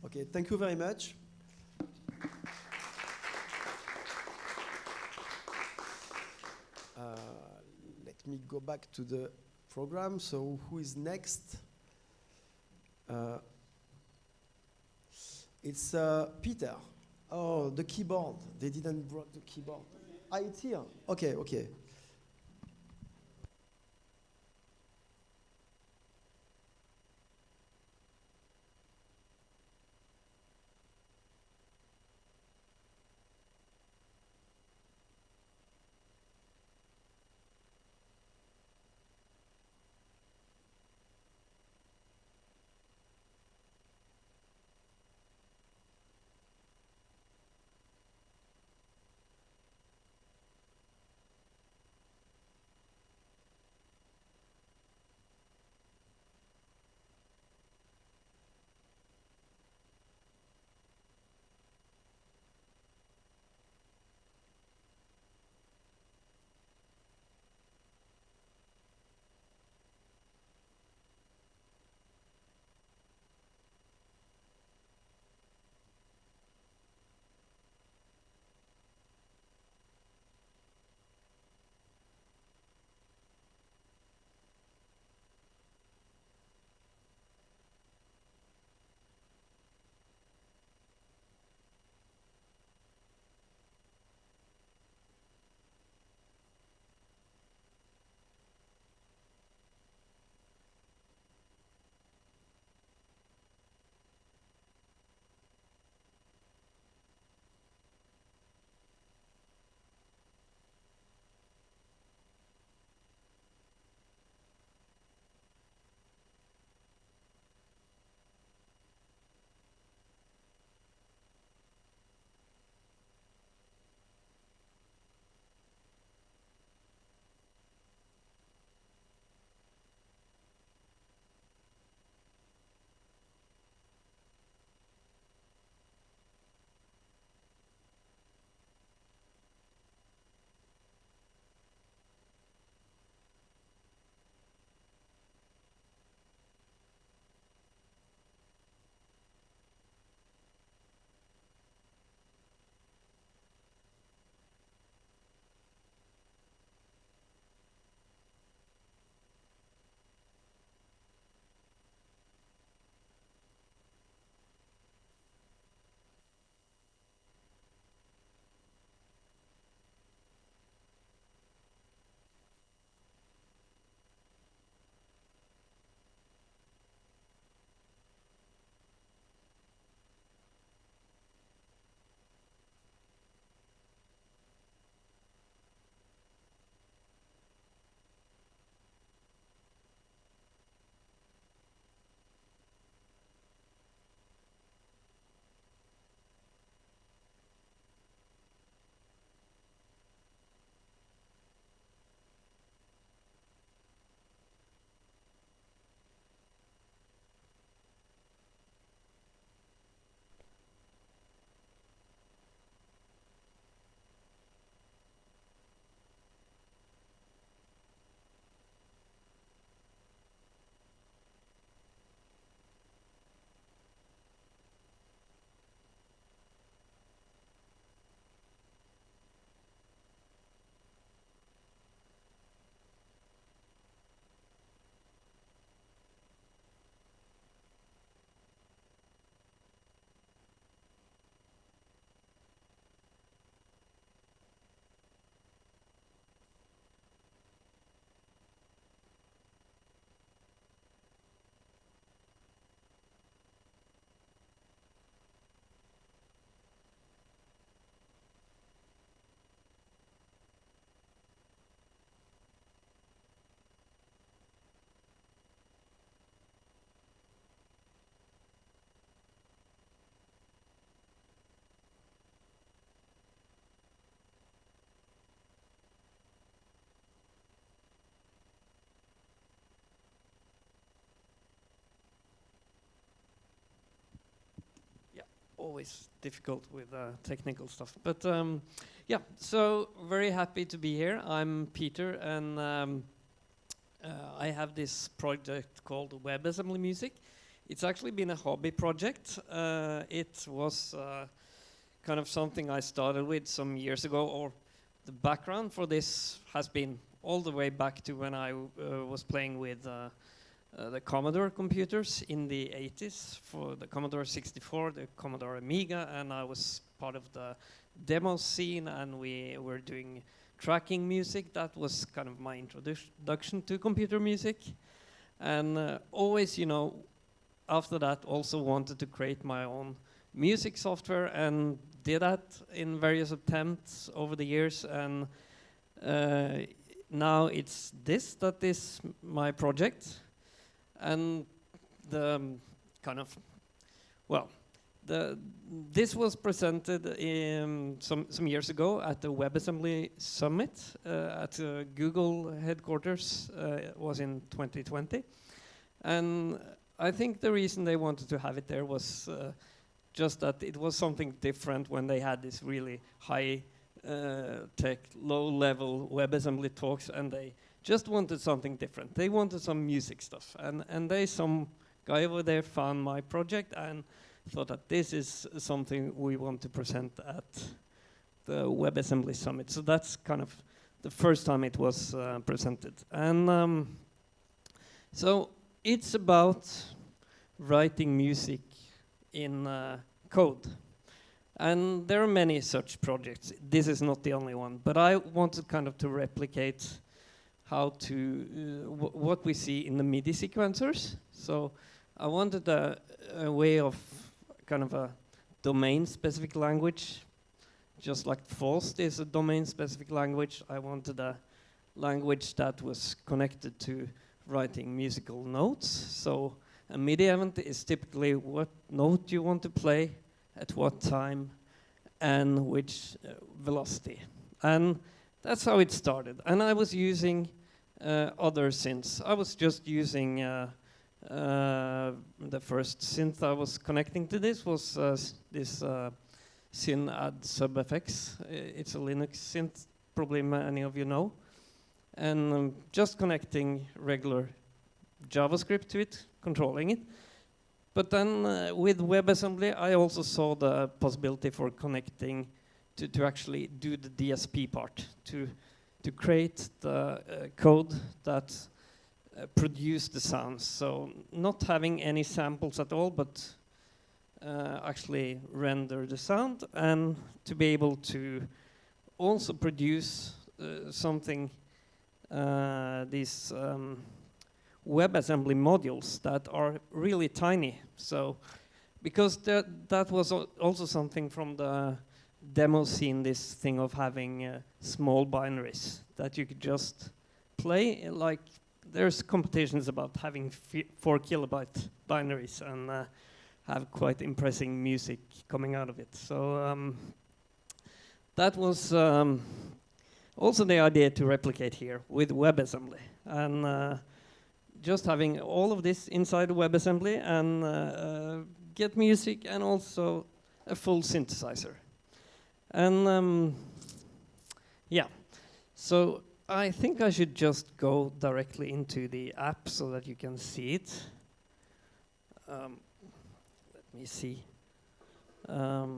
Okay, thank you very much. Let me go back to the program. So who is next? It's Peter. Oh, the keyboard. They didn't bring the keyboard. Ah, it's here. Okay. always difficult with technical stuff. But yeah, so very happy to be here. I'm Peter, and I have this project called WebAssembly Music. It's actually been a hobby project. It was kind of something I started with some years ago, or the background for this has been all the way back to when I was playing with the Commodore computers in the 80s, for the Commodore 64, the Commodore Amiga, and I was part of the demo scene, and we were doing tracking music. That was kind of my introduction to computer music. And always, you know, after that also wanted to create my own music software, and did that in various attempts over the years. And now it's this that is my project. And the kind of, well, this was presented some years ago at the WebAssembly Summit at Google headquarters. It was in 2020. And I think the reason they wanted to have it there was just that it was something different when they had this really high tech, low-level WebAssembly talks, and they just wanted something different. They wanted some music stuff, and some guy over there found my project and thought that this is something we want to present at the WebAssembly Summit. So that's kind of the first time it was presented. And so it's about writing music in code. And there are many such projects. This is not the only one, but I wanted kind of to replicate how to what we see in the MIDI sequencers. So I wanted a way of kind of a domain-specific language, just like FAUST is a domain-specific language. I wanted a language that was connected to writing musical notes. So a MIDI event is typically what note you want to play, at what time, and which velocity. And that's how it started. And I was using other synths. I was just using the first synth I was connecting to this was this Syn Add SubFX. It's a Linux synth, probably many of you know. And just connecting regular JavaScript to it, controlling it. But then with WebAssembly, I also saw the possibility for connecting to actually do the DSP part, to create the code that produce the sounds. So not having any samples at all, but actually render the sound, and to be able to also produce something, these WebAssembly modules that are really tiny. So because that was also something from the demo scene, this thing of having small binaries that you could just play. Like there's competitions about having 4 kilobyte binaries and have quite impressive music coming out of it. So that was also the idea to replicate here with WebAssembly, and just having all of this inside WebAssembly and get music and also a full synthesizer. And yeah, so I think I should just go directly into the app so that you can see it. Let me see. So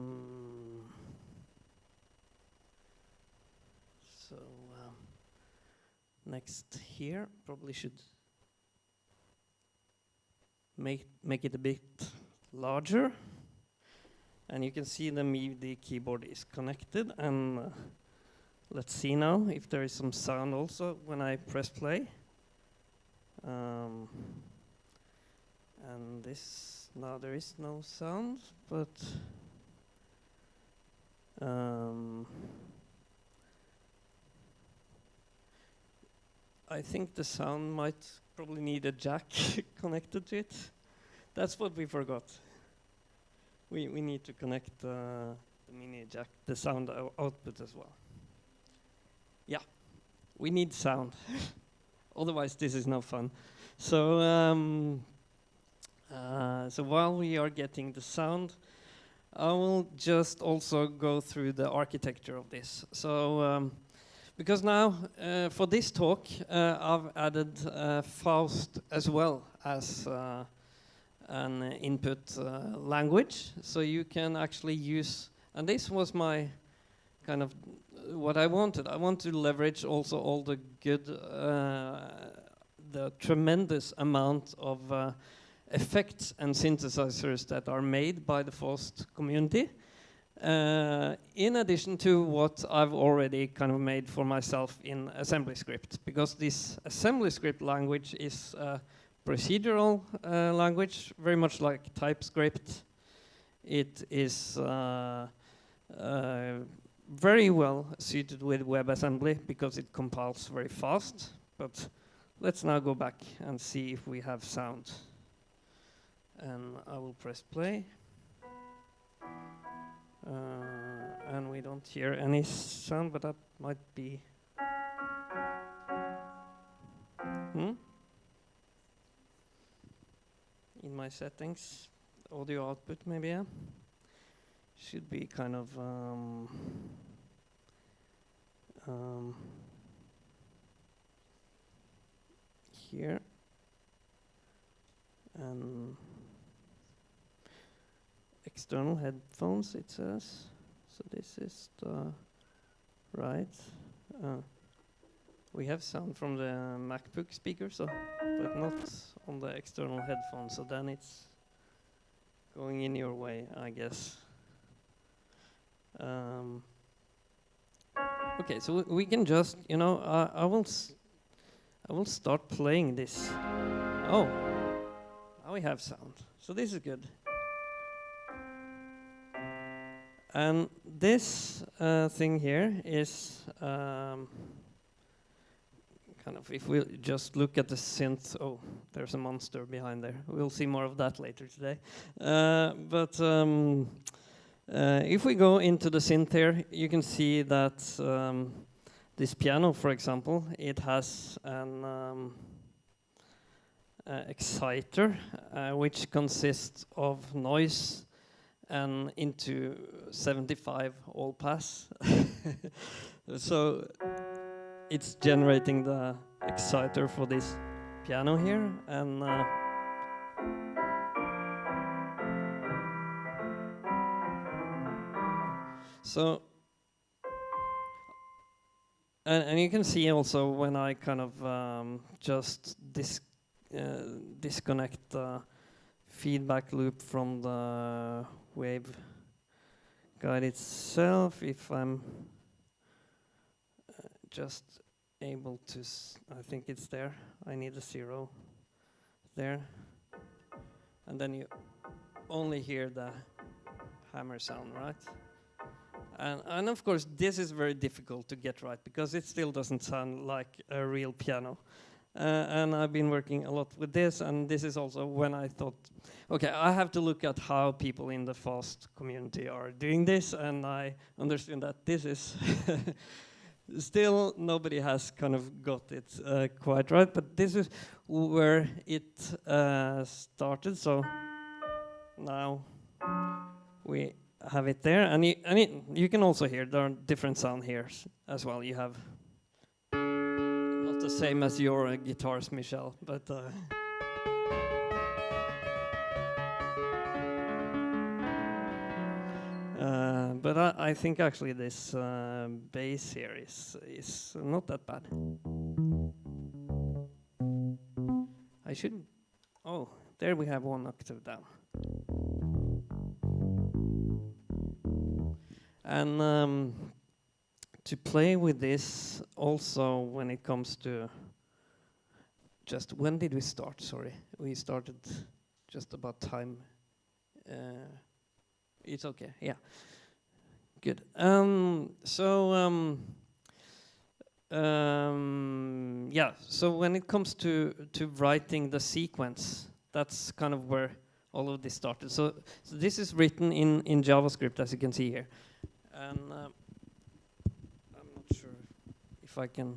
next here, probably should make it a bit larger. And you can see the MIDI keyboard is connected, and let's see now if there is some sound also when I press play. And this, now there is no sound, but I think the sound might probably need a jack connected to it. That's what we forgot. We need to connect the mini jack, the sound output as well. Yeah, we need sound. Otherwise, this is no fun. So, so while we are getting the sound, I will just also go through the architecture of this. So, because now for this talk, I've added FAUST as well as an input language. So you can actually use, and this was my kind of what I wanted. I want to leverage also all the good, the tremendous amount of effects and synthesizers that are made by the FAUST community, in addition to what I've already kind of made for myself in AssemblyScript, because this AssemblyScript language is a procedural language, very much like TypeScript. It is very well suited with WebAssembly because it compiles very fast. But let's now go back and see if we have sound. And I will press play. And we don't hear any sound, but that might be... In my settings, audio output maybe, yeah? Should be kind of... here. And external headphones, it says. So this is the right. We have sound from the MacBook speaker, so but not on the external headphones. So then it's going in your way, I guess. Okay, so we can just, you know, I will start playing this. Oh, now we have sound. So this is good. And this thing here is kind of, if we just look at the synth, oh, there's a monster behind there. We'll see more of that later today. If we go into the synth here, you can see that this piano, for example, it has an exciter, which consists of noise and into 75 all pass. So it's generating the exciter for this piano here, and so and you can see also when I kind of just disconnect the feedback loop from the wave guide itself, if I'm just able to, I think it's there. I need a 0 there. And then you only hear the hammer sound, right? And of course, this is very difficult to get right because it still doesn't sound like a real piano. And I've been working a lot with this, and this is also when I thought, okay, I have to look at how people in the FAUST community are doing this, and I understand that this is still nobody has kind of got it quite right, but this is where it started. So now we have it there, and you can also hear there are different sound here as well. You have not the same as your guitars, Michel, but I think actually this bass here is not that bad. I should. Oh, there we have one octave down. And to play with this also when it comes to just when did we start? Sorry, we started just about time. It's okay, yeah. Good. Yeah, so when it comes to writing the sequence, that's kind of where all of this started. So this is written in JavaScript, as you can see here. And I'm not sure if I can...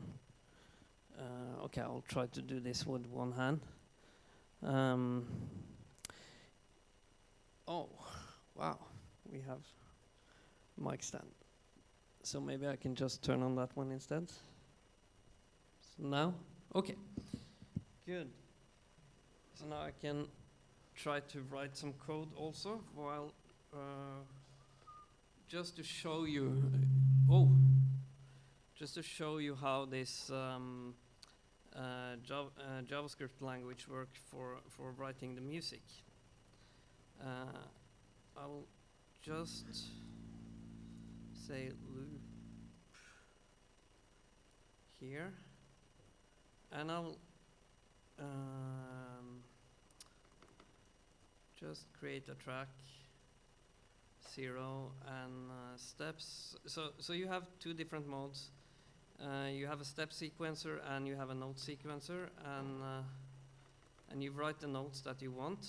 okay, I'll try to do this with one hand. Oh, wow. we have mic stand. So maybe I can just turn on that one instead. So now, okay, good. So now I can try to write some code also while just to show you. Just to show you how this JavaScript language works for writing the music. I'll just say loop here, and I'll just create a track 0 and steps. So you have two different modes. You have a step sequencer and you have a note sequencer, and you write the notes that you want.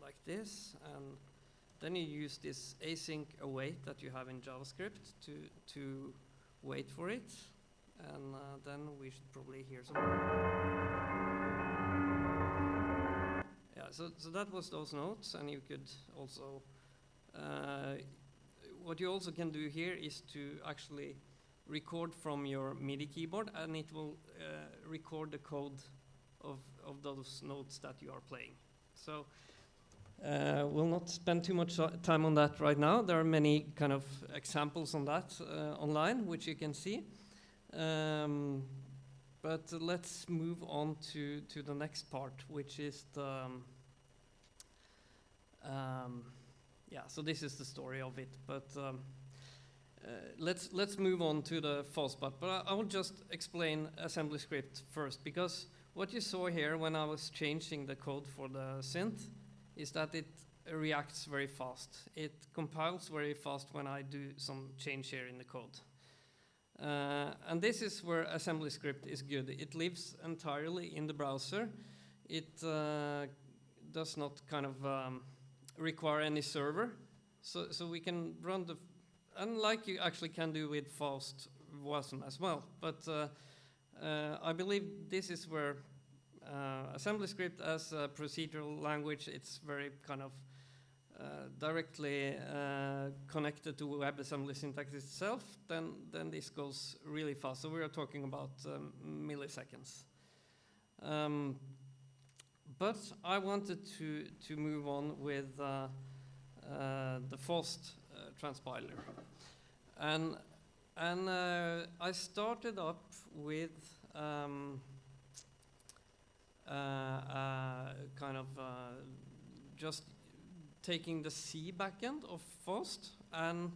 Like this, and then you use this async await that you have in JavaScript to wait for it, and then we should probably hear some. Yeah, so that was those notes, and you could also what you also can do here is to actually record from your MIDI keyboard, and it will record the code of those notes that you are playing. So we'll not spend too much time on that right now. There are many kind of examples on that online, which you can see. But let's move on to the next part, which is the yeah. So this is the story of it, but let's move on to the FAUST part. But I will just explain assembly script first, because what you saw here when I was changing the code for the synth is that it reacts very fast. It compiles very fast when I do some change here in the code. And this is where assembly script is good. It lives entirely in the browser. It does not kind of require any server. So we can run the, unlike you actually can do with FAUST WASM as well. But I believe this is where assembly script as a procedural language, it's very kind of directly connected to WebAssembly syntax itself, then this goes really fast. So we are talking about milliseconds. But I wanted to move on with the FAUST transpiler, and I started up with kind of just taking the C backend of FAUST and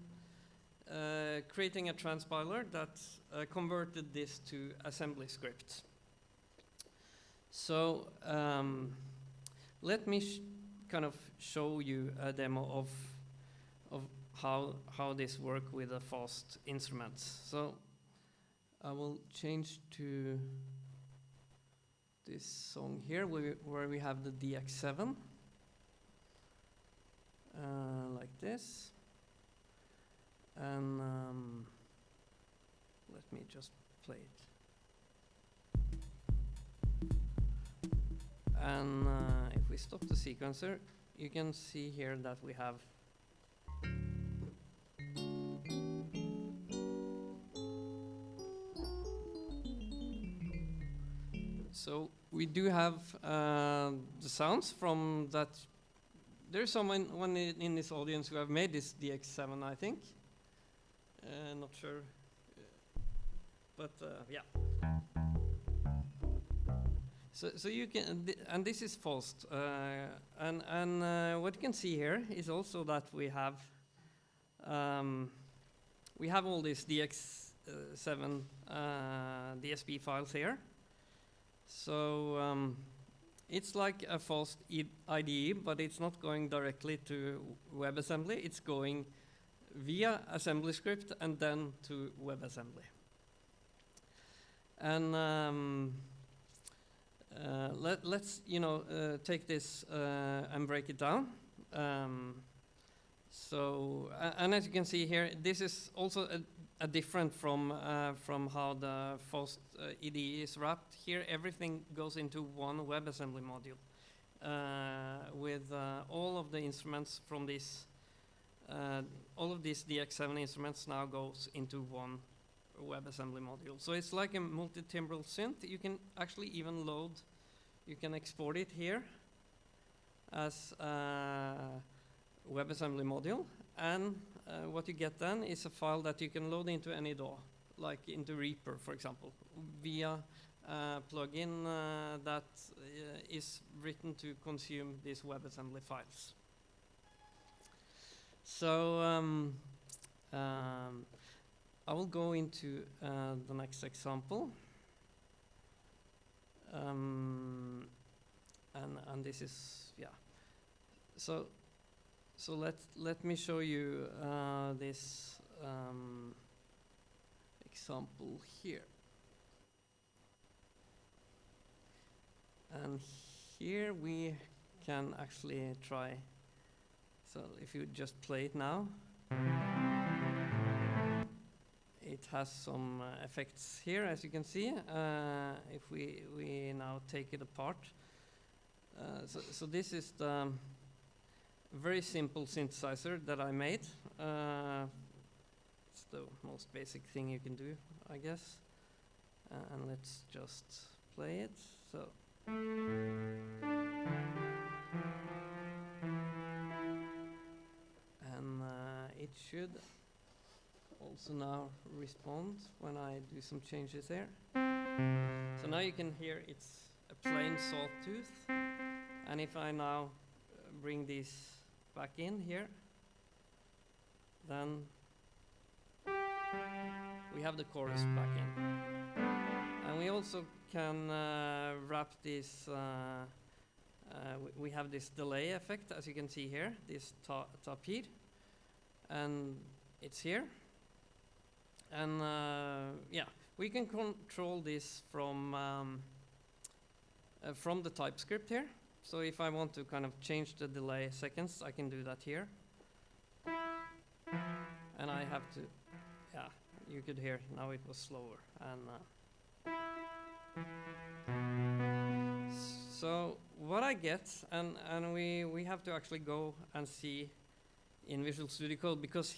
creating a transpiler that converted this to assembly script. So let me kind of show you a demo of how this works with the FAUST instruments. So I will change to this song here where we have the DX7. Like this, and let me just play it. And if we stop the sequencer, you can see here that we have so we do have the sounds from that. There's someone in this audience who have made this DX7, I think. Not sure, but yeah. So you can, and this is FAUST, and what you can see here is also that we have all these DX7 DSP files here. So. It's like a FAUST IDE, but it's not going directly to WebAssembly. It's going via assembly script and then to WebAssembly. And let's take this and break it down. And as you can see here, this is also a different from how the FAUST IDE is wrapped. Here, everything goes into one WebAssembly module. with all of the instruments from this, all of these DX7 instruments now goes into one WebAssembly module. So it's like a multi-timbral synth. You can actually even load, you can export it here as a WebAssembly module, and what you get then is a file that you can load into any DAW, like into Reaper, for example, via a plugin that is written to consume these WebAssembly files. So I will go into the next example, and this is, yeah. So let me show you this example here. And here we can actually try, so if you just play it now, it has some effects here, as you can see. If we now take it apart. So this is the very simple synthesizer that I made. It's the most basic thing you can do, I guess. And let's just play it. So. And it should also now respond when I do some changes there. So now you can hear it's a plain sawtooth. And if I now bring this back in here, then we have the chorus back in. And we also can wrap this, we have this delay effect, as you can see here, this tapir, and it's here. And yeah, we can control this from the TypeScript here. So if I want to kind of change the delay seconds, I can do that here. And I have to, yeah, you could hear now it was slower. And so what I get, and we have to actually go and see in Visual Studio Code, because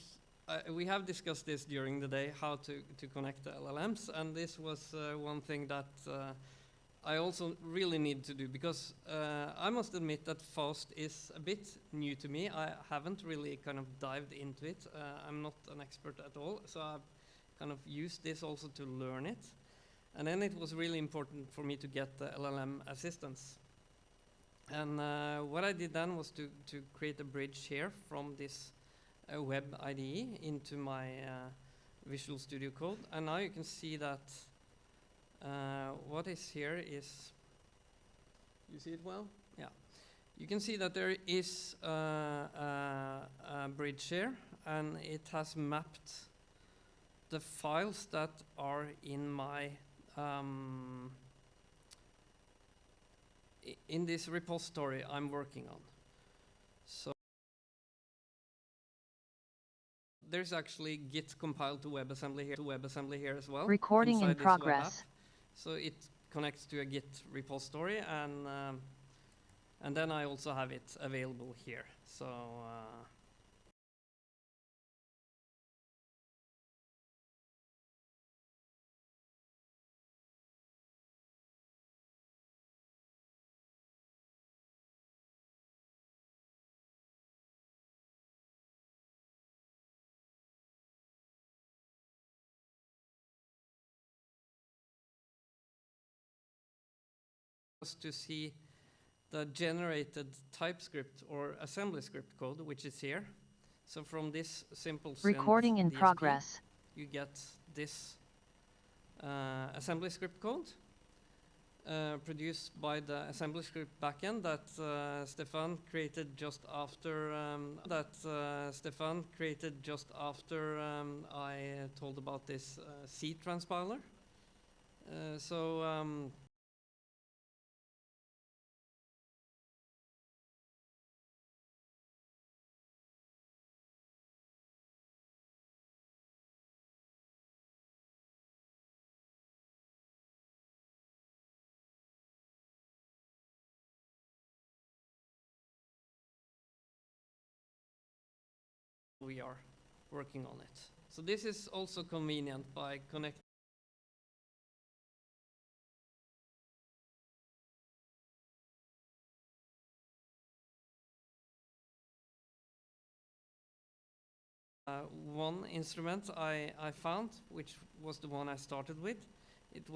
we have discussed this during the day, how to connect the LLMs, and this was one thing that I also really need to do, because I must admit that FAUST is a bit new to me. I haven't really kind of dived into it. I'm not an expert at all, so I've kind of used this also to learn it. And then it was really important for me to get the LLM assistance. And what I did then was to create a bridge here from this web IDE into my Visual Studio Code. And now you can see that what is here is, you see it well? Yeah. You can see that there is a bridge here, and it has mapped the files that are in my in this repository I'm working on. So there's actually Git compiled to WebAssembly here as well. Recording in progress. So it connects to a Git repository, and then I also have it available here. So to see the generated TypeScript or assembly script code, which is here. So from this simple recording in DSP, progress, you get this assembly script code produced by the assembly script backend that Stefan created just after I told about this C transpiler. So we are working on it. So this is also convenient by connecting one instrument I found, which was the one I started with,